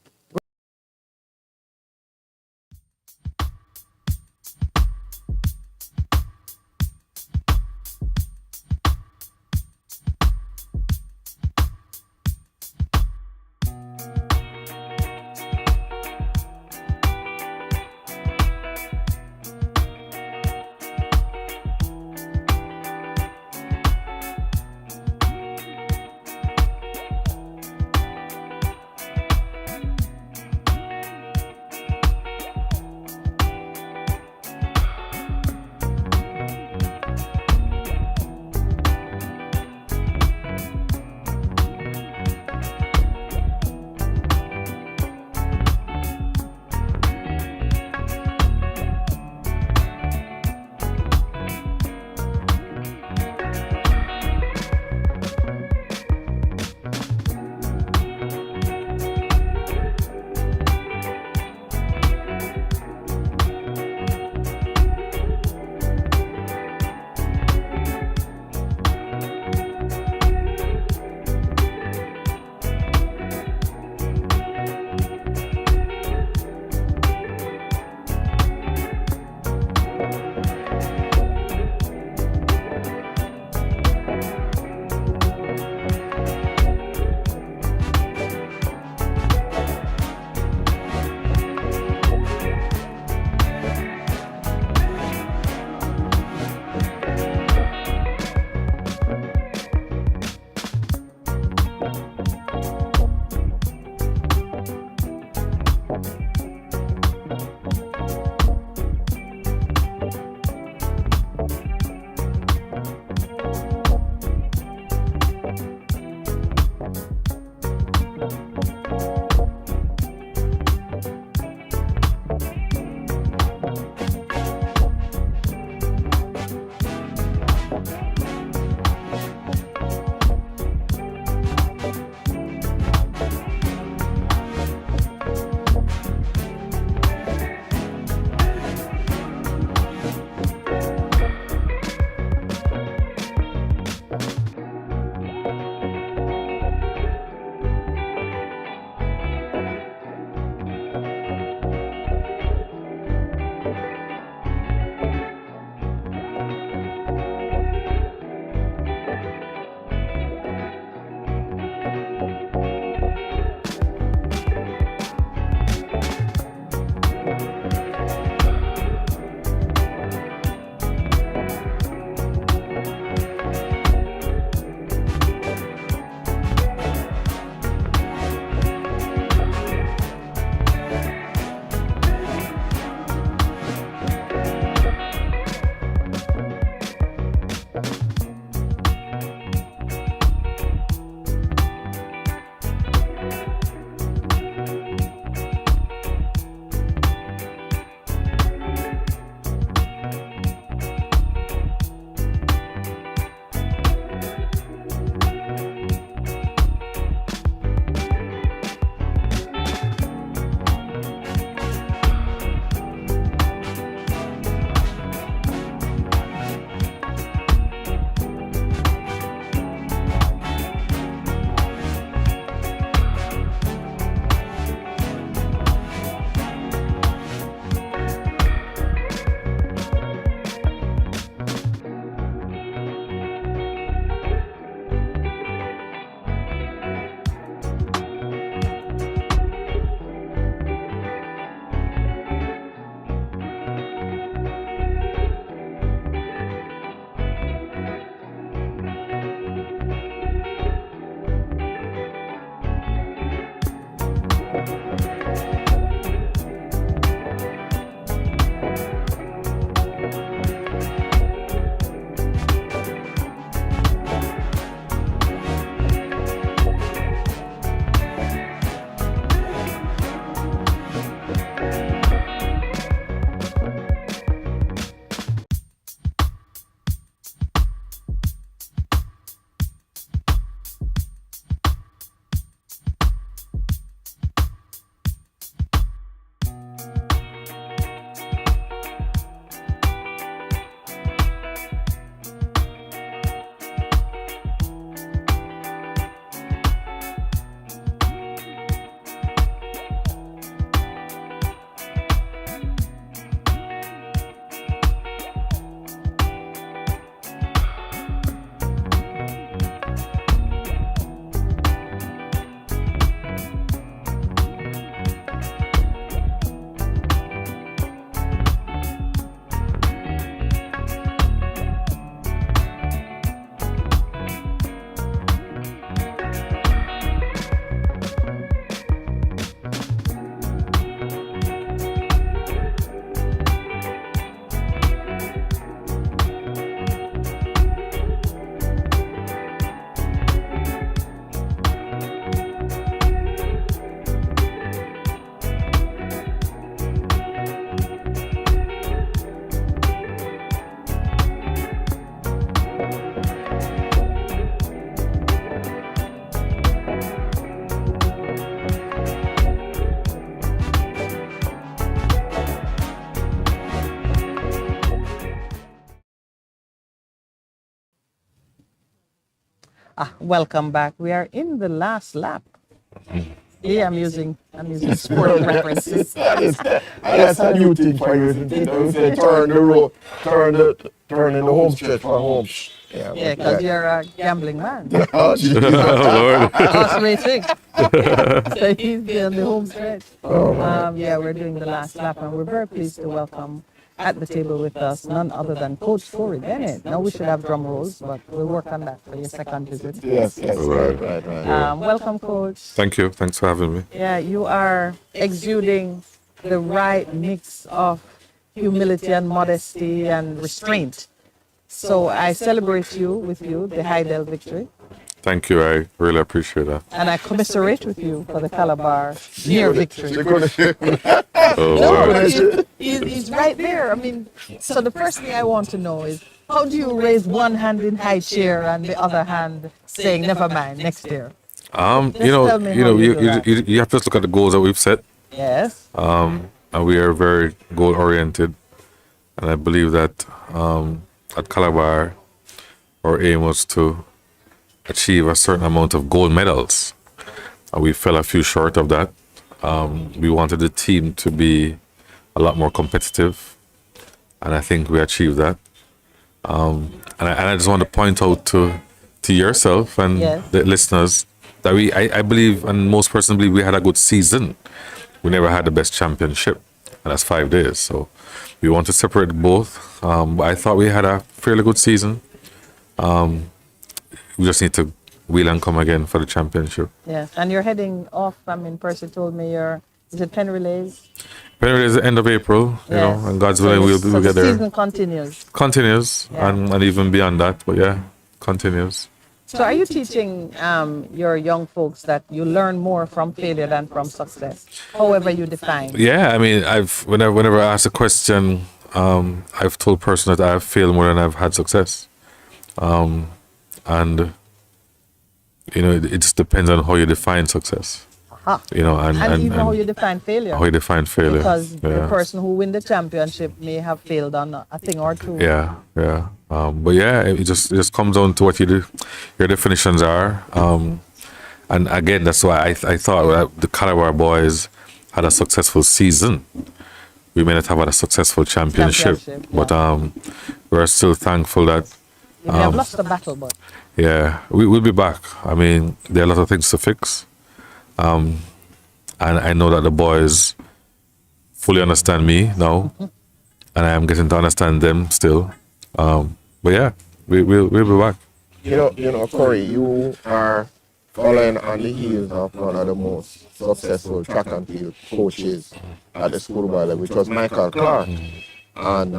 Welcome back. We are in the last lap. Yeah, I'm using sport references. That's a new thing for you, isn't it? We say turn the road, turn in the home stretch for home. Yeah, Yeah, because you're a gambling man. Oh, geez. Lord. Horse racing. So he's on the home stretch. Yeah, we're doing the last lap, and we're very pleased to welcome at the table with us none other than Coach Corey Bennett. Now we should have drum rolls, but we'll work on that for your second visit. Yes, right. Welcome, Coach. Thank you. Thanks for having me. Yeah, you are exuding the right mix of humility and modesty and restraint. So I celebrate you with you, the Heidel victory, Thank you. I really appreciate that. and I commiserate with you for the Calabar near victory. Oh, No, Lord. he's right there. I mean, so the first thing I want to know is how do you raise one hand in high chair and the other hand saying, never mind, next year? You tell me know, how you do that. you have to look at the goals that we've set, Yes. and we are very goal oriented. And I believe that at Calabar, our aim was to achieve a certain amount of gold medals, and we fell a few short of that. We wanted the team to be a lot more competitive, and I think we achieved that. And I just want to point out to yourself and Yes. the listeners that I believe, and most persons believe, we had a good season. We never had the best championship, and that's 5 days. So we want to separate both. But I thought we had a fairly good season. We just need to wheel and come again for the championship. Yes. And you're heading off. I mean, Percy told me is it Penn Relays? Anyway, it's the end of April, you know, and God's willing, we'll so get the there. season continues. Continues, Yeah. and even beyond that, but yeah, continues. So are you teaching your young folks that you learn more from failure than from success, however you define? Yeah, I mean, whenever I ask a question, I've told person that I've failed more than I've had success, and you know, it just depends on how you define success. Aha. You know, And even how you define failure. how you define failure. Because the yeah. person who win the championship may have failed on a thing or two. Yeah, yeah. But yeah, it just comes down to what your definitions are. And again, that's why I thought that the Calabar boys had a successful season. We may not have had a successful championship, Championship, but we're still thankful that You may have lost the battle, but we'll be back. I mean, there are a lot of things to fix, and I know that the boys fully understand me now, and I am getting to understand them still. But yeah, we'll be back. You know, Corey, you are following on the heels of one of the most successful track and field coaches at the schoolboy level, which was Michael Clark. And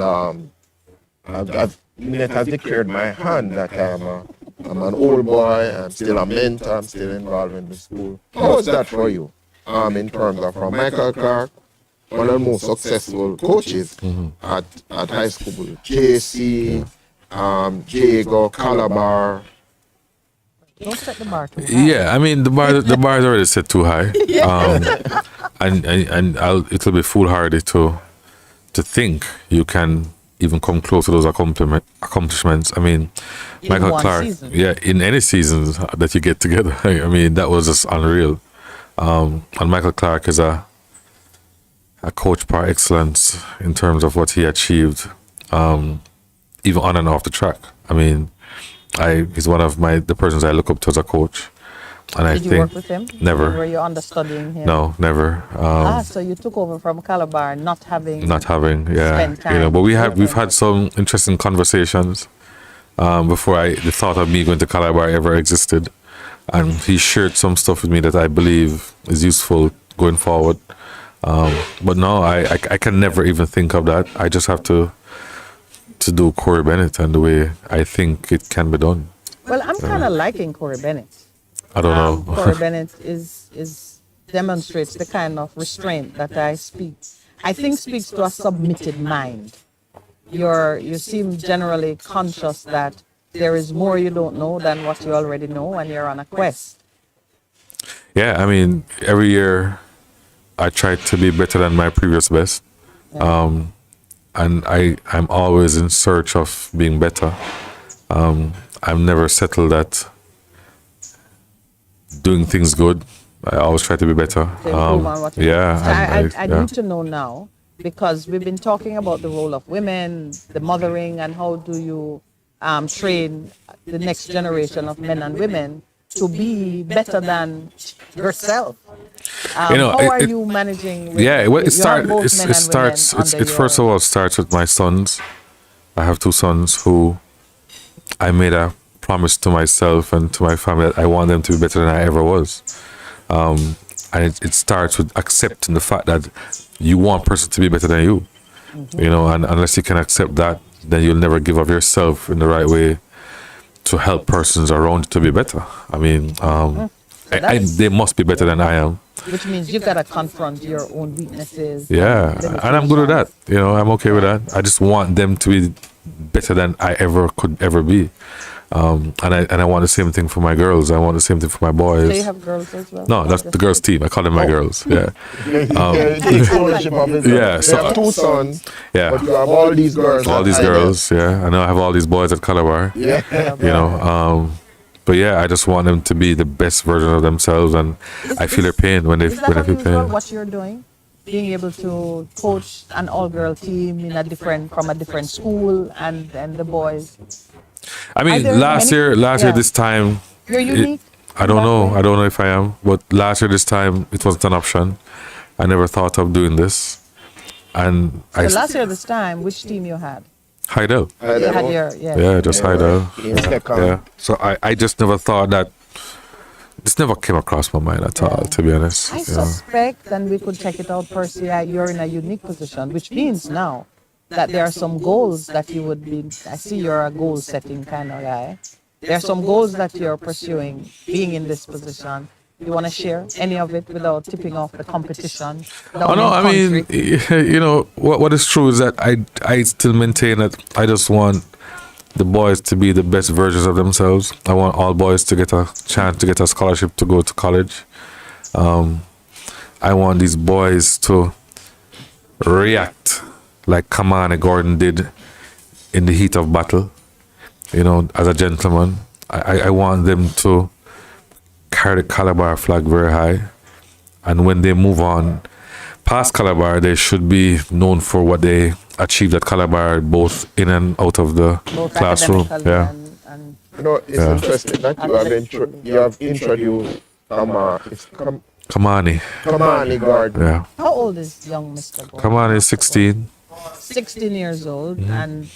it has declared my hand that I'm an old boy, I'm still a mentor, I'm still involved in the school. How was that for you? In terms of from Michael Clark, one of the most successful coaches at high school, JC, Jago, Calabar. don't set the bar too high. Yeah, I mean the bar is already set too high, and it'll be foolhardy to think you can even come close to those accomplishments. I mean, In Michael one Clark, season. yeah, in any seasons that you get together, I mean that was just unreal. And Michael Clark is a coach par excellence in terms of what he achieved, even on and off the track. I mean, he's one of the persons I look up to as a coach, and I Did you think work with him? never. Were you understudying him? No, never. So you took over from Calabar, not having. Not having, yeah, Spend you know. time But with we've him. had some interesting conversations before the thought of me going to Calabar ever existed, and he shared some stuff with me that I believe is useful going forward. But no, I can never even think of that. I just have to do Corey Bennett and the way I think it can be done. Well, I'm kind of liking Corey Bennett. I don't know. Corey Bennett is demonstrates the kind of restraint that I think speaks to a submitted mind. You seem generally conscious that there is more you don't know than what you already know, and you're on a quest. Yeah, I mean, every year I try to be better than my previous best. And I'm always in search of being better. I'm never settled at doing things good. I always try to be better. To improve on what you do. Yeah, So I yeah. need to know now, because we've been talking about the role of women, the mothering, and how do you train the next generation of men and women to be better than yourself. How are you managing? With, Yeah, well, you have both men and women under it first of all starts with my sons. I have two sons who I made a promise to myself and to my family that I want them to be better than I ever was. And it starts with accepting the fact that you want a person to be better than you. You know, and unless you can accept that, then you'll never give of yourself in the right way to help persons around you to be better. I mean, they must be better than I am. Which means you've got to confront your own weaknesses. Yeah, and I'm good with that. You know, I'm okay with that. I just want them to be better than I could ever be. And I want the same thing for my girls. I want the same thing for my boys. Do you have girls as well? No, that's the girls' team. I call them my girls. Yeah. He takes ownership of it. Yeah, You so- have two sons, Yeah. but you have all these girls. All these girls. Yeah. I know I have all these boys at Calabar. Yeah. You know, but yeah, I just want them to be the best version of themselves, and I feel their pain when they Is that feel unusual, pain. what you're doing? Being able to coach an all-girl team in from a different school, and the boys. I Are mean, there last many- year Yeah. this time, You're unique. I don't that know. way? I don't know if I am, but last year this time it wasn't an option. I never thought of doing this, and I So last year this time, which team you had? Heidel. You had your Yeah, just Heidel. In second. Yeah. So I just never thought that. This never came across my mind at all, to be honest. I You know. suspect, and we could check it out, Percy, you're in a unique position, which means now that there are some goals that you would be. I see you're a goal setting kind of guy. There are some goals that you're pursuing being in this position. You want to share any of it without tipping off the competition? Oh no, I mean, you know, what is true is that I still maintain that I just want the boys to be the best versions of themselves. I want all boys to get a chance to get a scholarship to go to college. I want these boys to react like Kamani Gordon did in the heat of battle. You know, as a gentleman, I want them to carry the Calabar flag very high, and when they move on past Calabar, they should be known for what they achieved at Calabar, both in and out of the both classroom. academically Yeah. and You know, it's interesting that you have introduced Kamani. Kamani Gordon. Yeah. how old is young Mr. Gordon? Kamani is 16, 16 years old, and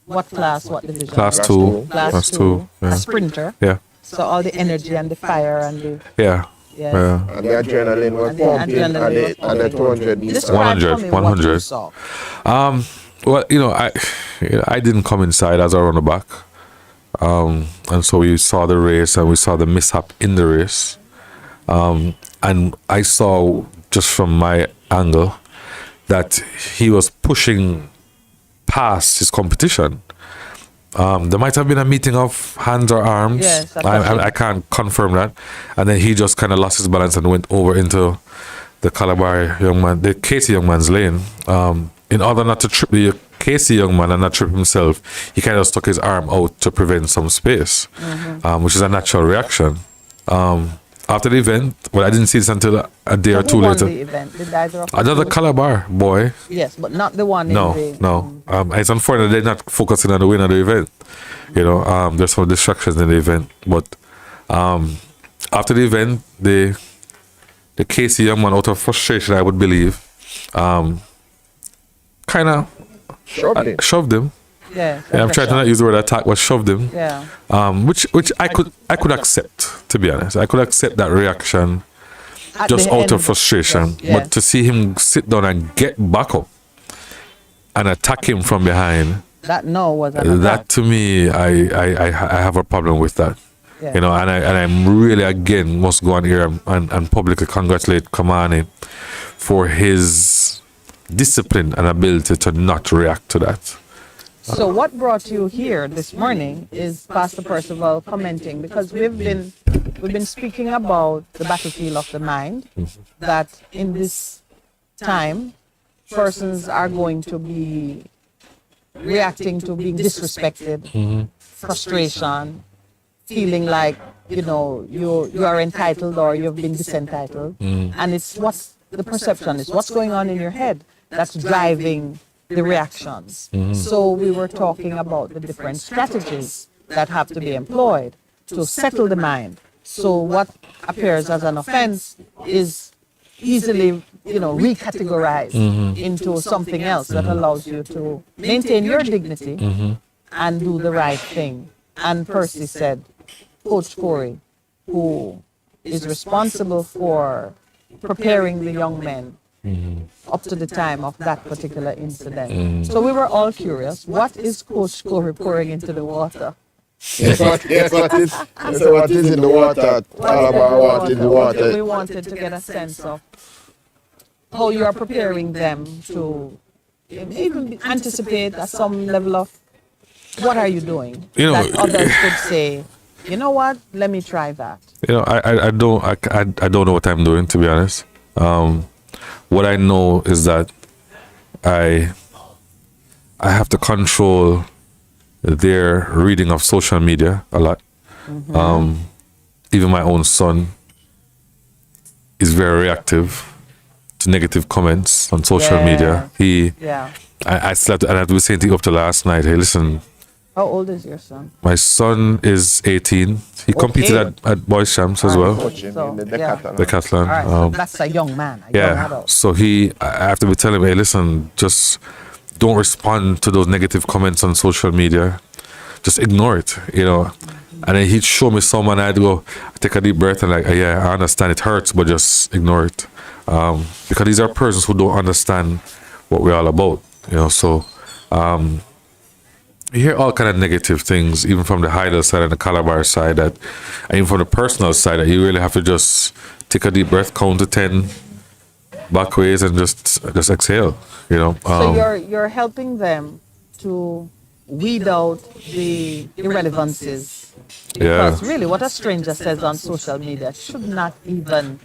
what class, what division? class Class 2. two. Class two. two. A Yeah. sprinter. Yeah. So all the energy and the fire and the Yeah. yes. Yeah. And the adrenaline was And the pumping adrenaline was at the 200 meters. Describe 100, for me what you 100. saw. Well, you know, I didn't come inside as a runner back. And so we saw the race and we saw the mishap in the race. And I saw just from my angle that he was pushing past his competition. There might have been a meeting of hands or arms. Yes, a touching. I can't confirm that. And then he just kind of lost his balance and went over into the Calabar young man, the Casey young man's lane. In order not to trip the Casey young man and not trip himself, he kind of stuck his arm out to prevent some space, which is a natural reaction. After the event, well, I didn't see this until a day or Who two won later. the event? Did either of Another you- Calabar boy. Yes, but not the one No, in the no. It's unfortunate they're not focusing on the winner of the event. You know, there's some distractions in the event. But after the event, the Casey young man, out of frustration, I would believe, kind of shoved him. Yeah, Yeah, I'm trying to not use the word attack, but shoved him. Yeah. Which I could accept, to be honest. I could accept that reaction At just the out of end. frustration. Yes, yes. But to see him sit down and get back up and attack him from behind, That no was an that attack. to me, I have a problem with that. Yeah. You know, and I'm really again must go on here and publicly congratulate Kamani for his discipline and ability to not react to that. So what brought you here this morning is Pastor Percival commenting, because we've been speaking about the battlefield of the mind, that in this time persons are going to be reacting to being disrespected, frustration, feeling like, you are entitled or you've been disentitled. And it's what's the perception, is what's going on in your head that's driving the reactions. So we were talking about the different strategies that have to be employed to settle the mind. So what appears as an offense is easily, recategorized into something else that allows you to maintain your dignity and do the right thing. And Percy said, Coach Corey, who is responsible for preparing the young men up to the time of that particular incident. So we were all curious, what is Coach Corey pouring into the water? What is in the water? All about what in the water. We wanted to get a sense of how you are preparing them to even anticipate at some level of what are you doing that others could say, you know what, let me try that. I don't know what I'm doing, to be honest. What I know is that I have to control their reading of social media a lot. Even my own son is very reactive to negative comments on social media. I slept and I was saying to you up to last night, hey, listen. How old is your son? My son is 18. He competed at Boys Champs as well. Decathlon. All right, so that's a young man, a young adult. So I have to be telling him, hey, listen, just don't respond to those negative comments on social media. Just ignore it, And then he'd show me some and I'd go, take a deep breath and yeah, I understand it hurts, but just ignore it. Because these are persons who don't understand what we're all about, So you hear all kind of negative things, even from the Heidel side and the Calabar side, and even from the personal side, that you really have to just take a deep breath, count to 10, back ways, and just exhale, So you're helping them to weed out the irrelevancies. Because really what a stranger says on social media should not even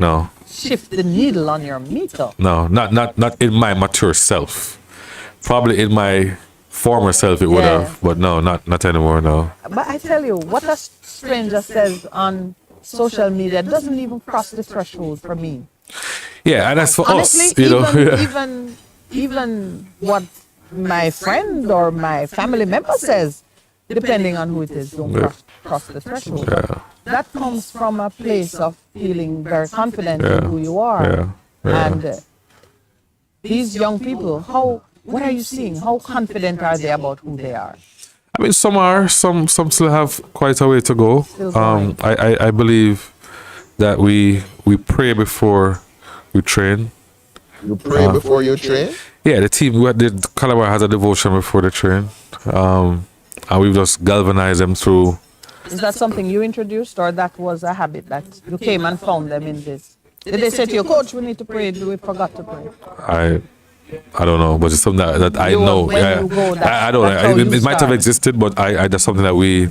shift the needle on your meter. No, not in my mature self. Probably in my former self it would have, but no, not anymore, no. But I tell you, what a stranger says on social media doesn't even cross the threshold for me. Yeah, and that's for honestly, us, even what my friend or my family member says, depending on who it is, don't cross the threshold. That comes from a place of feeling very confident in who you are. And these young people, what are you seeing? How confident are they about who they are? I mean, some still have quite a way to go. I believe that we pray before we train. You pray before you train? Yeah, the Calabar has a devotion before they train. And we've just galvanized them through. Is that something you introduced, or that was a habit that you came and found them in this? Did they say to you, Coach, we need to pray, we forgot to pray? I don't know, but it's something that I know. I don't know. It might have existed, but that's something that we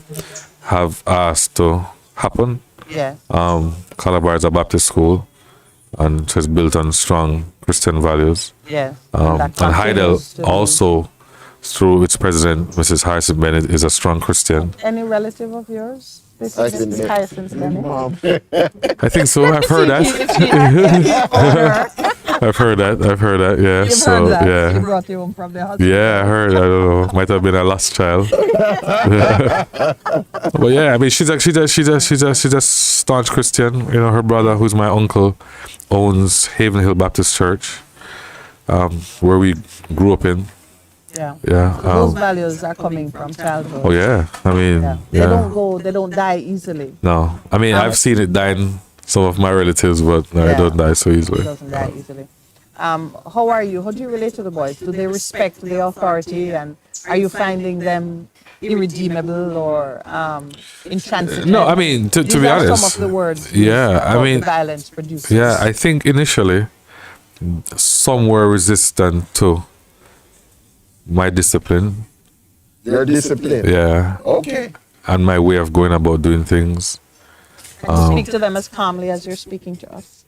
have asked to happen. Yeah. Calabar is a Baptist school, and it's built on strong Christian values. Yeah. And Heidel also, through its president, Mrs. Hyacinth Bennett, is a strong Christian. Any relative of yours? This is Mrs. Hyacinth Bennett? I think so. I've heard that. I've heard that. Yeah. You've heard that? Yeah. She brought you home from the hospital. Yeah, I heard. I don't know. Might have been a lost child. But yeah, I mean, she's a staunch Christian. Her brother, who's my uncle, owns Haven Hill Baptist Church, where we grew up in. Yeah. Yeah. Those values are coming from childhood. Oh yeah. I mean, they don't die easily. No. I mean, I've seen it die in some of my relatives, but no, it don't die so easily. It doesn't die easily. How are you? How do you relate to the boys? Do they respect the authority, and are you finding them irredeemable or intransigent? No, I mean, to be honest, some of the words. I mean, the violence produces. Yeah, I think initially some were resistant to my discipline. Your discipline? Yeah. Okay. And my way of going about doing things. And you speak to them as calmly as you're speaking to us?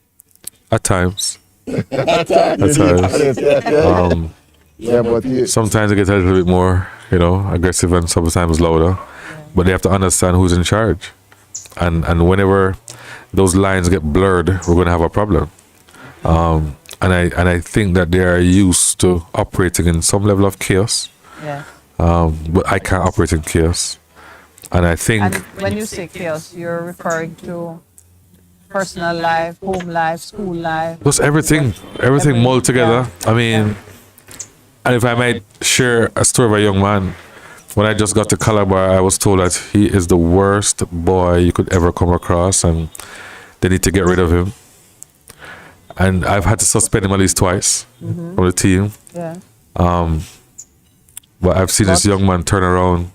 At times. At times. Yeah, but sometimes I get a little bit more, aggressive and sometimes louder. Yeah. But they have to understand who's in charge. and whenever those lines get blurred, we're going to have a problem. And I think that they are used to operating in some level of chaos, Yeah. but I can't operate in chaos. And I think And when you say chaos, you're referring to personal life, home life, school life. just everything mulled together. I mean, and if I might share a story of a young man, when I just got to Calabar, I was told that he is the worst boy you could ever come across, and they need to get rid of him. And I've had to suspend him at least twice from the team. Yeah. But I've seen this young man turn around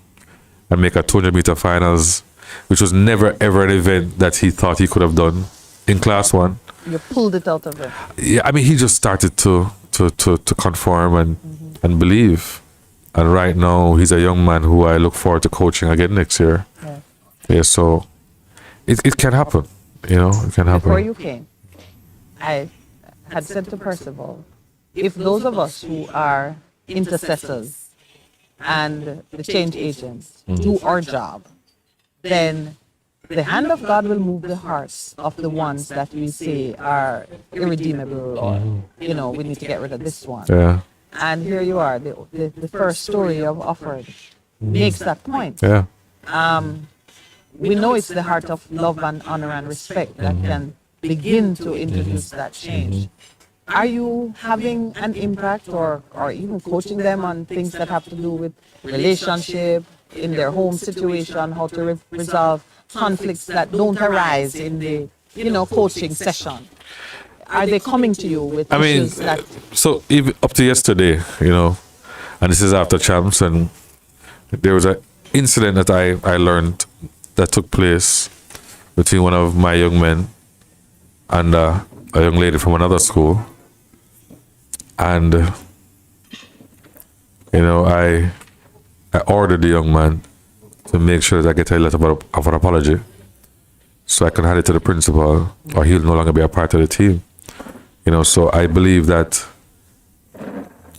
and make a 200-meter finals, which was never ever an event that he thought he could have done in class 1. You pulled it out of him. Yeah, I mean, he just started to conform and believe. And right now, he's a young man who I look forward to coaching again next year. Yeah. Yeah, so it can happen. You know, it can happen. Before you came, I had said to Percival, if those of us who are intercessors and the change agents do our job, then the hand of God will move the hearts of the ones that we say are irredeemable, or, you know, we need to get rid of this one. Yeah, And here you are, the first story of Offered makes that point. yeah. We know it's the heart of love and honor and respect that can begin to introduce that change. Are you having an impact or even coaching them on things that have to do with relationship, in their home situation, how to resolve conflicts that don't arise in the, you know, coaching session? Are they coming to you with I mean, issues that... so even up to yesterday, you know, and this is after champs, and there was an incident that I learned that took place between one of my young men and a young lady from another school. And, you know, I ordered the young man to make sure that I get a letter of an apology so I can hand it to the principal, or he'll no longer be a part of the team. You know, so I believe that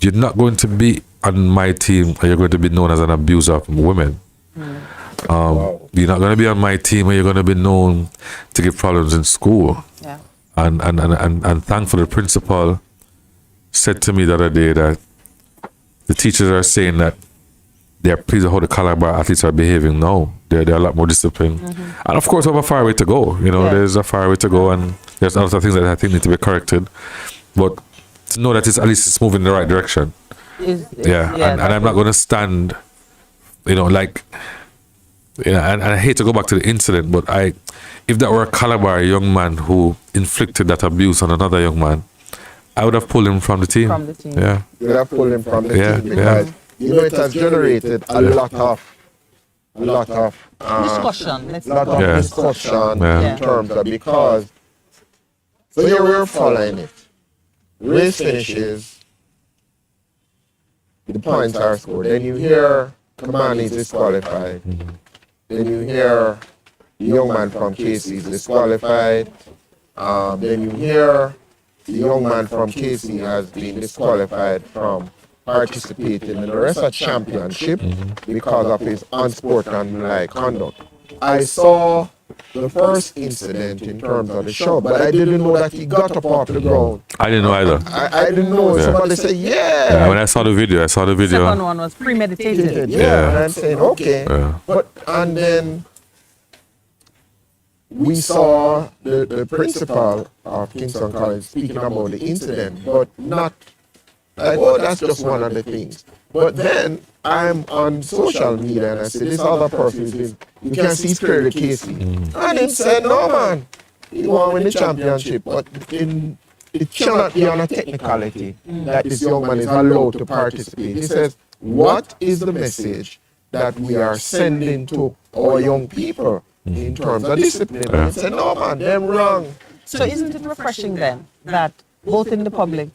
you're not going to be on my team or you're going to be known as an abuser of women. You're not going to be on my team or you're going to be known to give problems in school. Yeah. And thankfully, the principal said to me the other day that the teachers are saying that they're pleased with how the Calabar athletes are behaving now. They're a lot more disciplined. And of course, we have a far way to go. You know, Yeah. there's a far way to go, and there's other things that I think need to be corrected. But to know that at least it's moving in the right direction. Yeah, and I'm not going to stand, you know, like, you know, and I hate to go back to the incident, but if that were a Calabar young man who inflicted that abuse on another young man, I would have pulled him from the team. From the team. Yeah. You have pulled him from the Yeah, team because you know it has generated a lot of Discussion. Let's lot of Yeah. discussion Yeah. in terms of, because so here we're following it. Race finishes, the points are scored. Then you hear Kamani is disqualified. Then you hear the young man from Casey is disqualified. Then you hear the young man from Casey has been disqualified from participating in the rest of championship because of his unsportsmanlike conduct. I saw the first incident in terms of the show, but I didn't know that he got up off the ground. I didn't know either. I didn't know. Yeah. Somebody said, Yeah, when I saw the video, Second one was premeditated. yeah. And I'm saying, okay. Yeah. But, and then we saw the principal of Kingston College speaking about the incident, but not like, oh, that's just one of the things. But then I'm on social media and I see this other person who's been, you can see he's clearly Casey. And he said, no man, he won win the championship, but it cannot be on a technicality that this young man is allowed to participate. He says, what is the message that we are sending to our young people in terms of discipline? And he said, no man, them wrong. So isn't it refreshing then that both in the public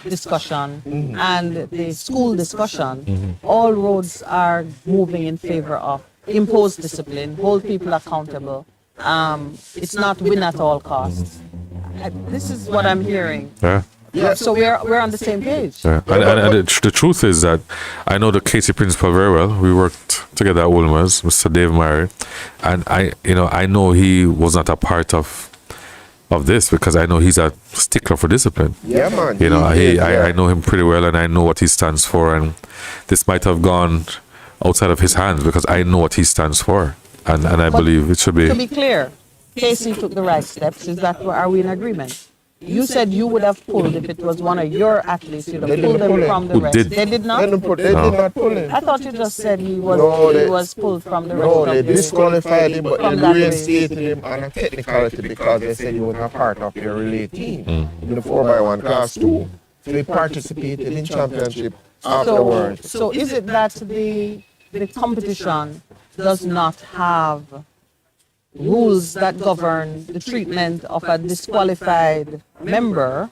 discussion and the school discussion, all roads are moving in favor of imposed discipline, hold people accountable. It's not win at all costs. This is what I'm hearing. Yeah. Yeah. So we're on the same page. Yeah. And the truth is that I know the Casey principal very well. We worked together at Wolmer's, Mr. Dave Murray, and I know he was not a part of this because I know he's a stickler for discipline. Yeah, man. You know, He is, I know him pretty well, and I know what he stands for, and this might have gone outside of his hands because I know what he stands for, and I believe it should To be. be clear, Casey took the right steps. Is that, are we in agreement? You said you would have pulled if it was one of your athletes. You'd have They pulled didn't them pull him. from the Who rest. did? They did not. They did not pull him. I thought you just said he was No, he they- was pulled from the rest No, of they the disqualified him, but From they that race. reinstated him on a technicality because they said he was a part of their relay team in the 4x1 class 2. So he participated in championship afterwards. So is it that the competition does not have rules that govern the treatment of a disqualified member?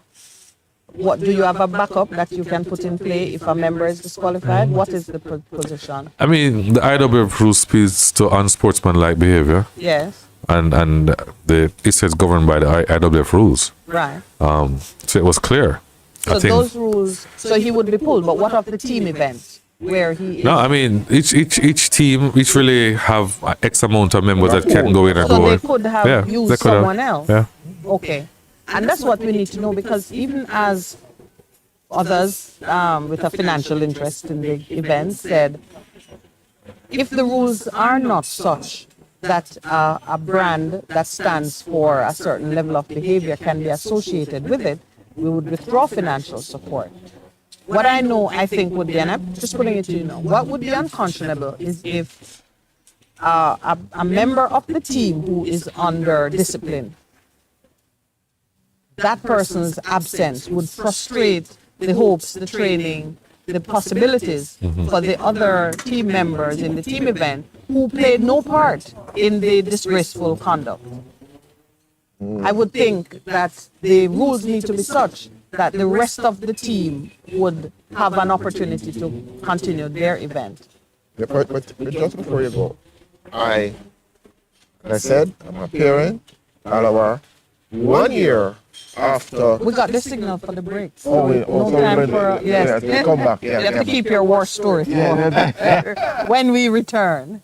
What do you have a backup that you can put in play if a member is disqualified? What is the position? I mean, the IWF rule speaks to unsportsmanlike behavior, Yes, and it says governed by the IWF rules. right. So it was clear. So those rules. So he would be pulled. But what of the team event where he is? No, I mean each team, each relay have X amount of members that can go in and So go they in. could have Yeah, used they could have. someone else. Yeah. Okay. And that's what we need to know because even as others with a financial interest in the event said, if the rules are not such that a brand that stands for a certain level of behavior can be associated with it, we would withdraw financial support. What I know, I think would be, and I'm just putting it to you now, what would be unconscionable is if a member of the team who is under discipline, that person's absence would frustrate the hopes, the training, the possibilities for the other team members in the team event who played no part in the disgraceful conduct. I would think that the rules need to be such that the rest of the team would have an opportunity to continue their event. Yeah, but just before you go, I said, I'm a parent, Alawar, 1 year after. We got the signal for the break. Oh, we no also time ready. for, yes. Yes, we come back. Yeah, You have yeah. to keep your war story for when we return.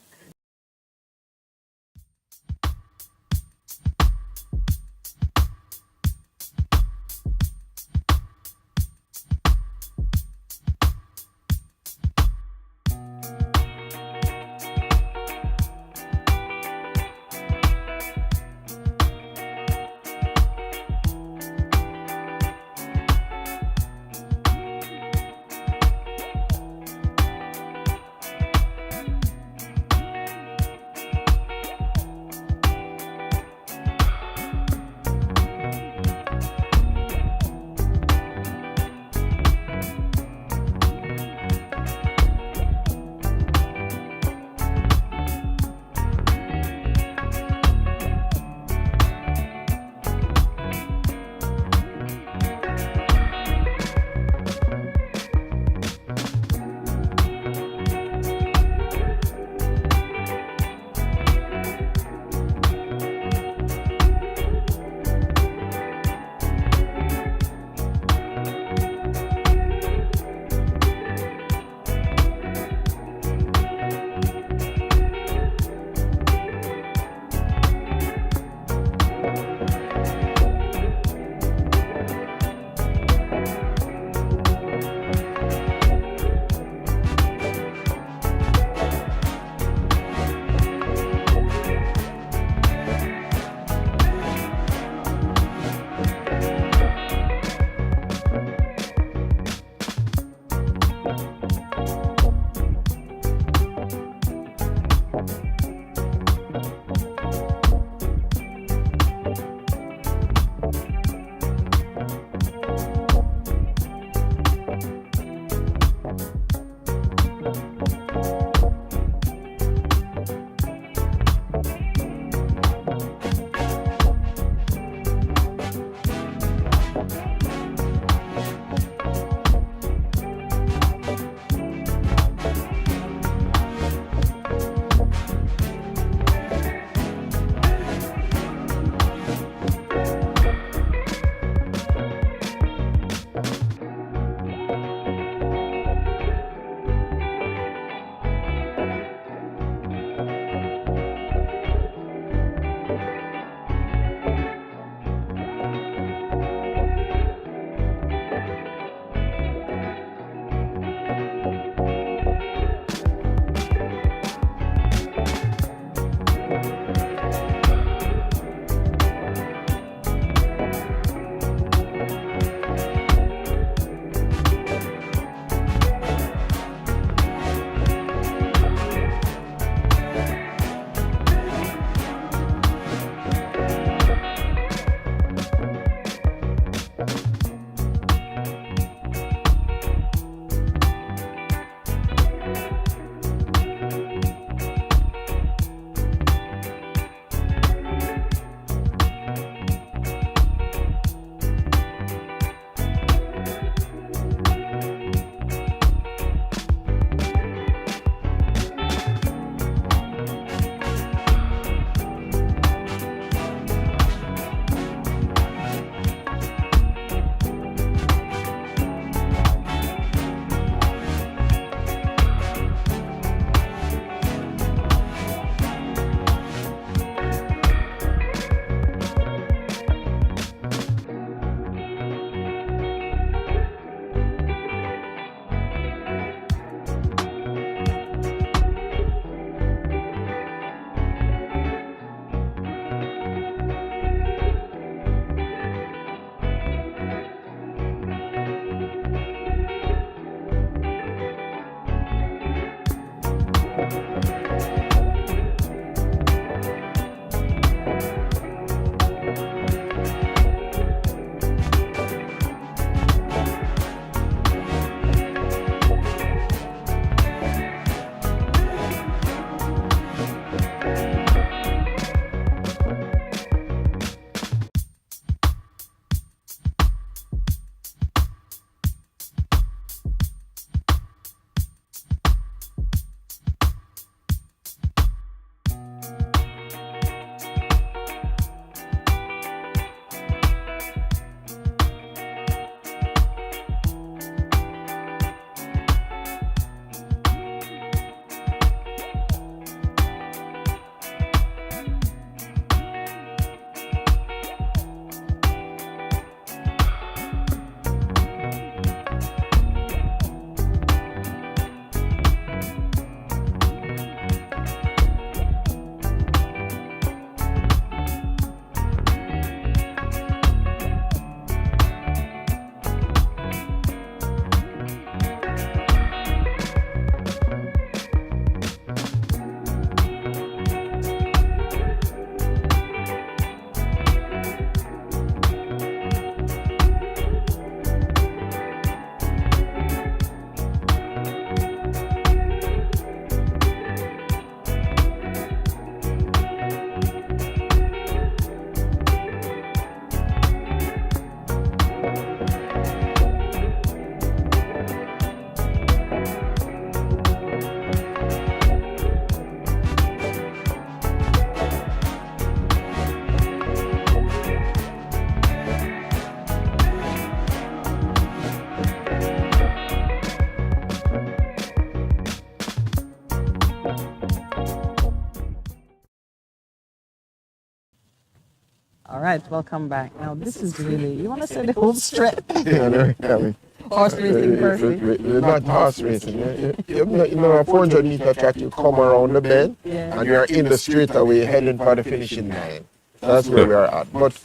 All right, welcome back. Now, this is really, you want to say the home stretch? Yeah, Horse racing, Percy? Not horse racing. A 400 meter track, you come around the bend Yeah. and you're in the straightaway heading for the finishing line. That's where we are at. But,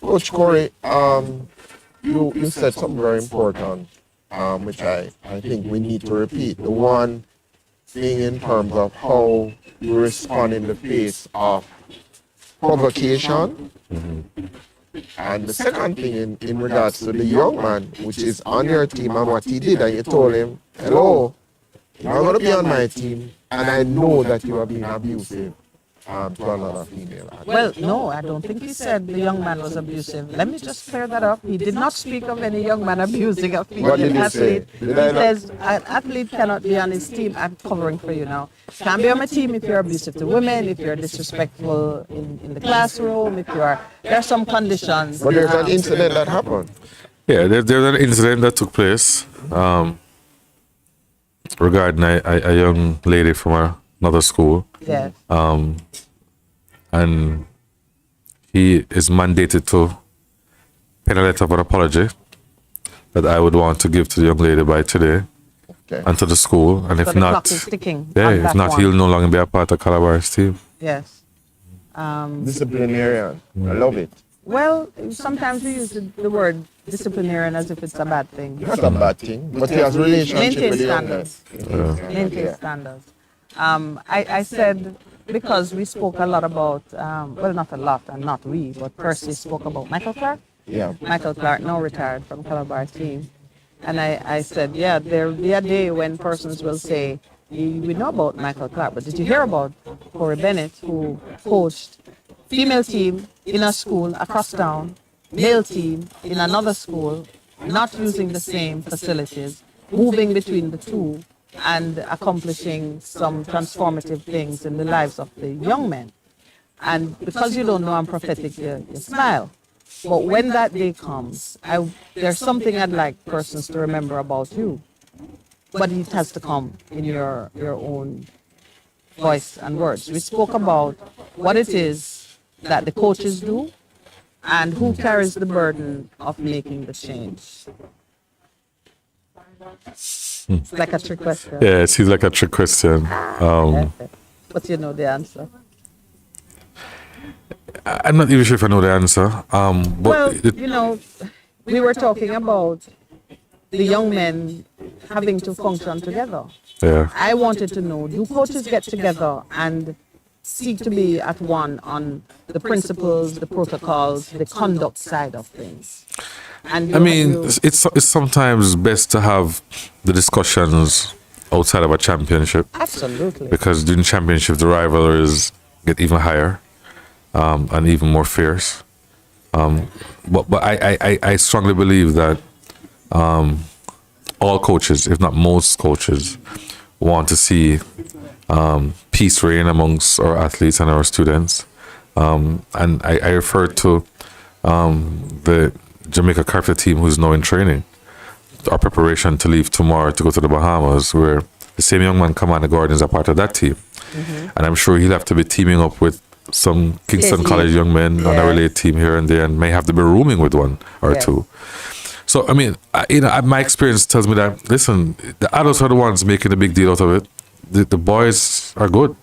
Coach Corey, you said something very important, which I think we need to repeat. The one thing in terms of how you respond in the face of provocation. And the second thing in regards to the young man, which is on your team and what he did, and you told him, hello, you're not going to be on my team, and I know that you are being abusive to another female. Well, no, I don't think he said the young man was abusive. Let me just clear that up. He did not speak of any young man abusing a female What did he say? athlete. Did He I not- says an athlete cannot be on his team. I'm covering for you now. Can't be on my team if you're abusive to women, if you're disrespectful in the classroom, if there are some conditions. But there's an incident that happened. Yeah, there's an incident that took place regarding a young lady from another school. Yes. And he is mandated to pen a letter of an apology that I would want to give to the young lady by today Okay. and to the school. And So if the not, clock is ticking yeah, on if that not, one. he'll no longer be a part of Calabar's team. Yes. Disciplinarian. I love it. Well, sometimes we use the word disciplinarian as if it's a bad thing. It's not a bad thing, but he has relationship Maintain with the young standards. man. Maintain standards. I said, because we spoke a lot about, well, not a lot, and not we, but Percy spoke about Michael Clark. Yeah. Michael Clark, now retired from Calabar team. And I said, yeah, there'll be a day when persons will say, we know about Michael Clark, but did you hear about Corey Bennett, who coached female team in a school across town, male team in another school, not using the same facilities, moving between the two, and accomplishing some transformative things in the lives of the young men. And because you don't know I'm prophetic, you smile. But when that day comes, there's something I'd like persons to remember about you. But it has to come in your own voice and words. We spoke about what it is that the coaches do and who carries the burden of making the change. It's like a trick question. Yeah, it seems like a trick question. But you know the answer. I'm not even sure if I know the answer. But Well, you know, we were talking about the young men having to function together. yeah. I wanted to know, do coaches get together and seek to be at one on the principles, the protocols, the conduct side of things? And I mean, it's sometimes best to have the discussions outside of a championship, absolutely. because during championship the rivalries get even higher and even more fierce. But I strongly believe that all coaches, if not most coaches, want to see peace reign amongst our athletes and our students. And I refer to the Jamaica Carpet team who's now in training. Our preparation to leave tomorrow to go to the Bahamas, where the same young man, Commander Gordon, is a part of that team. And I'm sure he'll have to be teaming up with some Kingston KC. College young men on a Yeah. relay team here and there, and may have to be rooming with one or Yes. two. So, I mean, my experience tells me that, listen, the adults are the ones making a big deal out of it. The boys are good.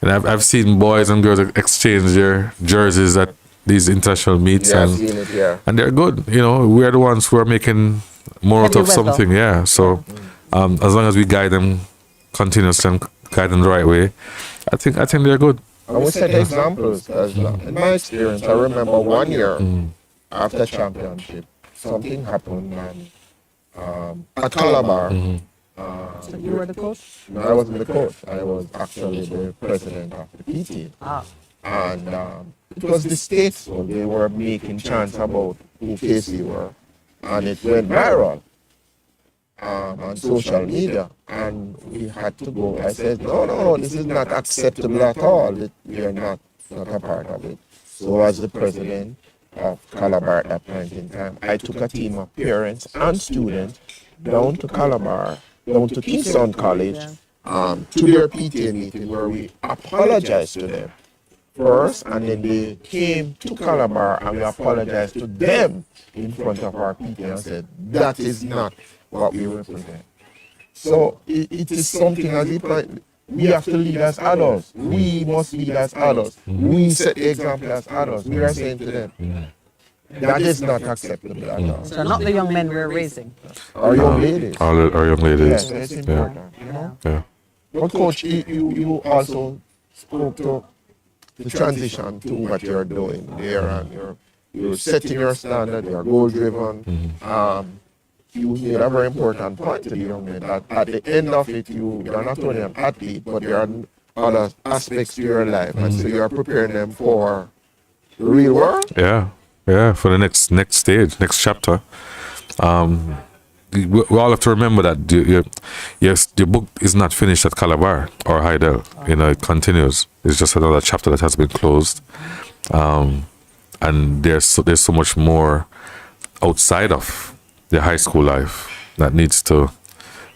And I've seen boys and girls exchange their jerseys at these international meets, Yeah, I've and seen it, yeah. they're good. You know, we are the ones who are making more out Heavy of weather. something. Yeah. So, as long as we guide them continuously and guide them the right way, I think they're good. I would set examples. As in my experience, I remember one year after championship, something happened at Calabar. So you were the coach? I wasn't the coach. I was actually the president of the PT. And it was the state, so they were making chants about who KC were. And it went viral on social media. And we had to go. I said, no, this is not acceptable at all. We are not a part of it. So as the president of Calabar at that point in time, I took a team of parents and students down to Calabar, down to Kingston College, to their PTA meeting where we apologized to them first, and then they came to Calabar, and we apologized to them in front of our people and said, that is not what we represent. So it is something as if like we have to lead as adults. We must lead as adults. We set the example as adults. We are saying to them, that is not acceptable at all. So not the young men we're raising. Our young ladies. Our young ladies. Yes, it's important. You know? Yeah. But coach, you also spoke to the transition to what you're doing there, and you're setting your standard, you're goal driven. You made a very important point to the young men that at the end of it, you're not only an athlete, but there are other aspects to your life, and so you're preparing them for the real world. Yeah, for the next stage, next chapter. We all have to remember that yes, the book is not finished at Calabar or Heidel. You know, it continues. It's just another chapter that has been closed, and there's so much more outside of the high school life that needs to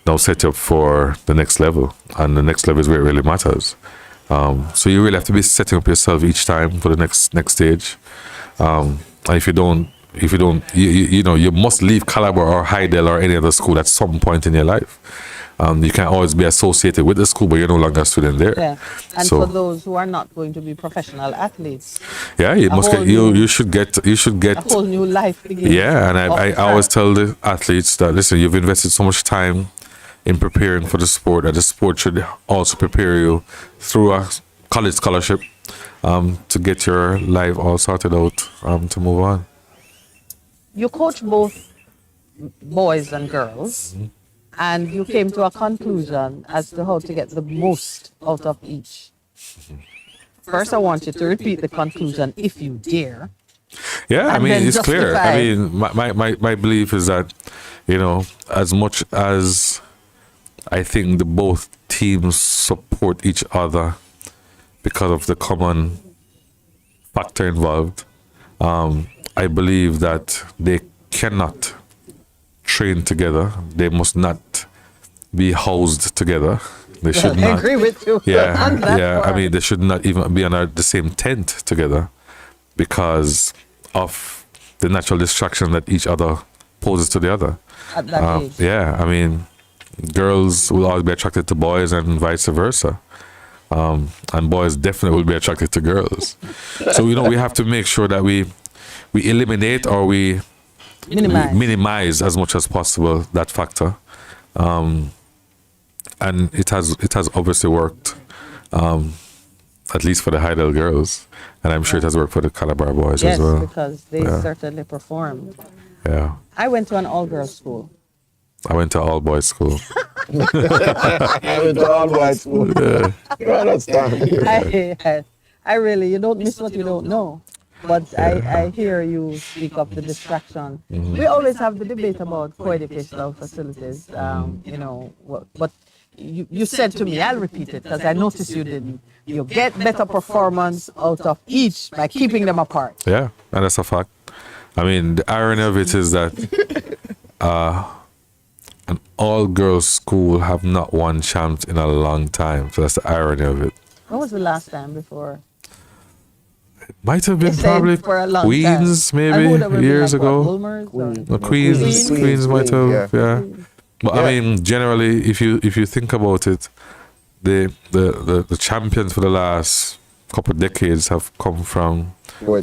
now set you up for the next level, and the next level is where it really matters. So you really have to be setting up yourself each time for the next stage. And if you don't, you know, you must leave Calabar or Heidel or any other school at some point in your life. You can always be associated with the school, but you're no longer a student there. Yeah. And so, for those who are not going to be professional athletes, yeah, you should get a whole new life begins. Yeah, and I always tell the athletes that, listen, you've invested so much time in preparing for the sport that the sport should also prepare you through a college scholarship to get your life all sorted out to move on. You coach both boys and girls, and you came to a conclusion as to how to get the most out of each. First, I want you to repeat the conclusion if you dare. Yeah, I And mean, then it's clear. I justify. mean, my belief is that, you know, as much as I think the both teams support each other because of the common factor involved, I believe that they cannot train together. They must not be housed together. They should I not. agree with you. Yeah, on that yeah. I part. mean, they should not even be under the same tent together because of the natural distraction that each other poses to the other. At that age. Yeah, I mean, girls will always be attracted to boys and vice versa. And boys definitely will be attracted to girls. So, you know, we have to make sure that we eliminate or we minimize as much as possible that factor. And it has obviously worked, at least for the Heidel girls. And I'm sure it has worked for the Calabar boys Yes, as well. because they certainly performed. Yeah. I went to an all-girls school. I went to all boys school. I went to all white school. You understand? I really, you don't miss what you don't know. But I hear you speak of the distraction. We always have the debate about co-educational facilities, you know, but you said to me, I'll repeat it because I noticed you didn't. You get better performance out of each by keeping them apart. Yeah, and that's a fact. I mean, the irony of it is that an all-girls school have not won champs in a long time. So that's the irony of it. When was the last time before? Might have been They say probably for a long Queens, time. And maybe who would have been years like, what, ago. Bulmers or- No, Queens might have, yeah. But I mean, generally, if you think about it, the champions for the last couple of decades have come from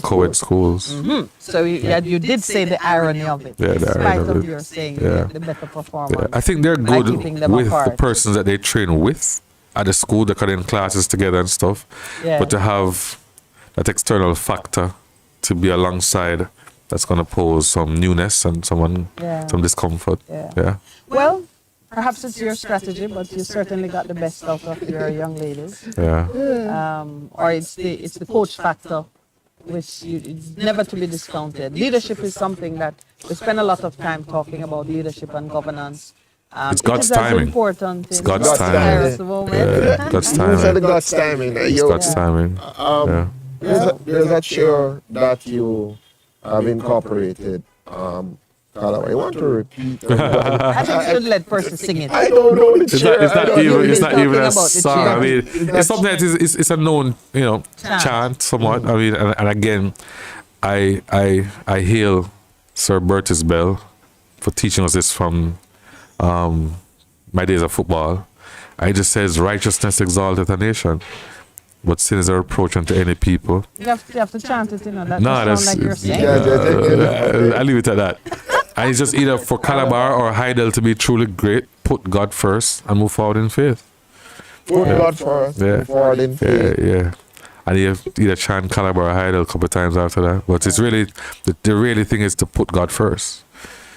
co-ed schools. So you did say the irony of it, Yeah, in the spite irony of of it. your saying Yeah. the better performance. Yeah, I think they're by good keeping them with the apart. persons that they train with at the school. They're cutting classes together and stuff. Yeah. But to have that external factor to be alongside, that's going to pose some newness and some discomfort. Yeah. Well, perhaps it's your strategy, but you certainly got the best out of your young ladies. Yeah. Or it's the coach factor, which it's never to be discounted. Leadership is something that we spend a lot of time talking about leadership and governance. It's it God's is as timing. important It's in God's this timing. Kairos moment. Yeah. God's You said the timing. God's timing. It's God's timing. There's a chair that you have incorporated Calabar. You want to repeat? I think you should let Percy sing it. I don't know the It's chair. not. It's I not don't even. know It's the- not even a talking about the song. I chair. mean, Is that it's something that it's a known, Chant. chant somewhat. I mean, and again, I hail Sir Bertus Bell for teaching us this from my days of football. I just says righteousness exalteth a nation, but sin is a reproach unto any people. You have to chant it, That No, doesn't that's sound like you're saying. Yeah. I leave it at that. And it's just either for Calabar or Heidel to be truly great, put God first and move forward in faith. Put God first. Yeah. Move forward in faith. Yeah. And you either chant Calabar or Heidel a couple of times after that. But it's really, the really thing is to put God first.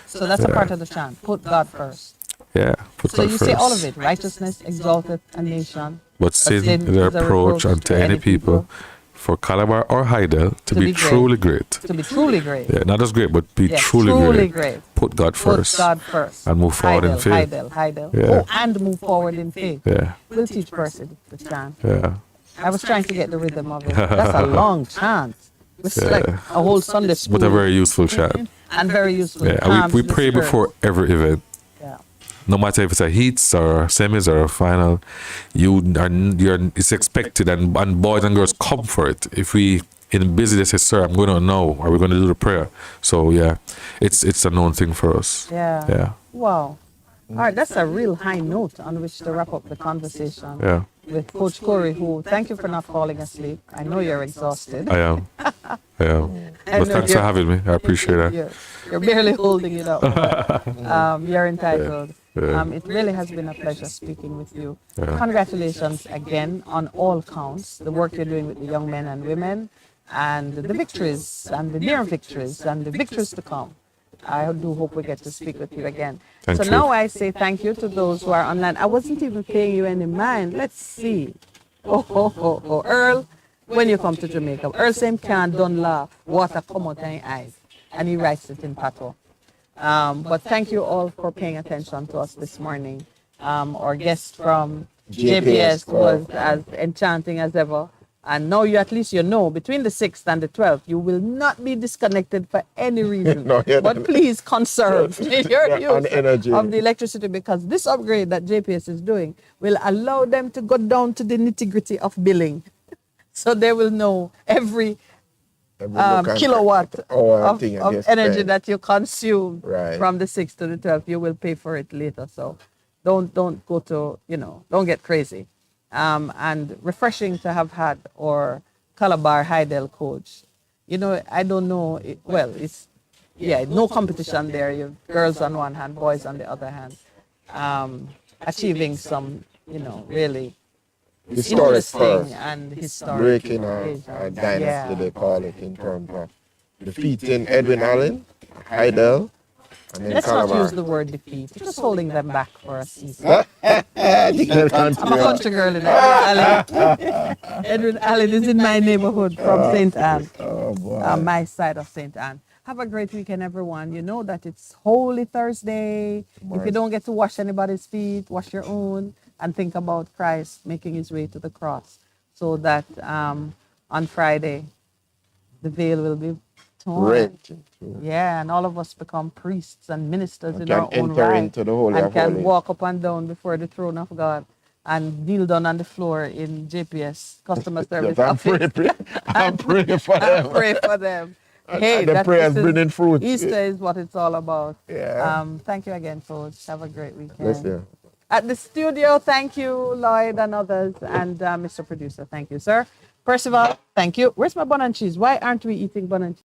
So that's a part of the chant. Put God first. Yeah, put So God you first. say all of it. Righteousness exalteth a nation. But sin sin is a reproach unto any people. For Calabar or Heidel to be be great. truly great. To be truly great. Yeah, not just great, but be Yes, truly great. great. Put God Put first. God first. And move forward in faith. Heidel. Yeah. Oh, and move forward in faith. Yeah, We'll teach Percy the chant. yeah. I was trying to get the rhythm of it. That's a long chant. It's like a whole Sunday school. But a very useful chant. And very useful. Yeah, Calms we the pray spirit. before every event. Yeah. No matter if it's a heats or a semis or a final, it's expected, and boys and girls come for it. If we in busy, they say, "Sir, I'm going to know. Are we going to do the prayer?" So yeah, it's a known thing for us. Yeah. Yeah, Wow. All right, that's a real high note on which to wrap up the conversation yeah. with Coach Corey, who, thank you for not falling asleep. I know you're exhausted. I am. I But know thanks for you're- having me. I appreciate that. You're barely holding it up. You're entitled. Yeah. It really has been a pleasure speaking with you. Yeah. Congratulations again on all counts, the work you're doing with the young men and women, and the victories and the near victories and the victories to come. I do hope we get to speak with you again. Thank so you. now I say thank you to those who are online. I wasn't even paying you any mind. Let's see. Oh, Earl, when you come to Jamaica, Earl same can don't laugh, water come out in your eyes. And he writes it in Pato. But thank you all for paying attention to us this morning. Our guest from JPS was as enchanting as ever. And now at least you know, between the 6th and the 12th, you will not be disconnected for any reason. No, yeah, but please conserve your use energy. of the electricity, because this upgrade that JPS is doing will allow them to go down to the nitty-gritty of billing. So they will know every kilowatt of energy that you consume from the 6th to the 12th. You will pay for it later. So don't go to, don't get crazy. And refreshing to have had our Calabar Heidel coach. I don't know. It's no competition there. You have girls on one hand, boys on the other hand, achieving some, really historic interesting first. and historic Breaking a dynasty, they call it, in terms of defeating Edwin Allen, Heidel, and then Let's Calabar. not use the word defeat. You're just holding them back for a season. I'm a country girl in Edwin Allen. Edwin Allen is in my neighborhood from St. Anne, my side of St. Anne. Have a great weekend, everyone. You know that it's Holy Thursday. If you don't get to wash anybody's feet, wash your own, and think about Christ making his way to the cross, so that on Friday, the veil will be torn. Yeah, and all of us become priests and ministers in our own enter right, into the Holy and of can Holies. walk up and down before the throne of God and kneel down on the floor in JPS customer service Yes, office. I'm praying for them. Pray for them. And Hey, the prayers this is- bringing fruit. Easter is what it's all about. Yeah. Thank you again, Coach. Have a great weekend. Bless you. At the studio, thank you, Lloyd and others, and Mr. Producer, thank you, sir. Percival, thank you. Where's my bun and cheese? Why aren't we eating bun and cheese?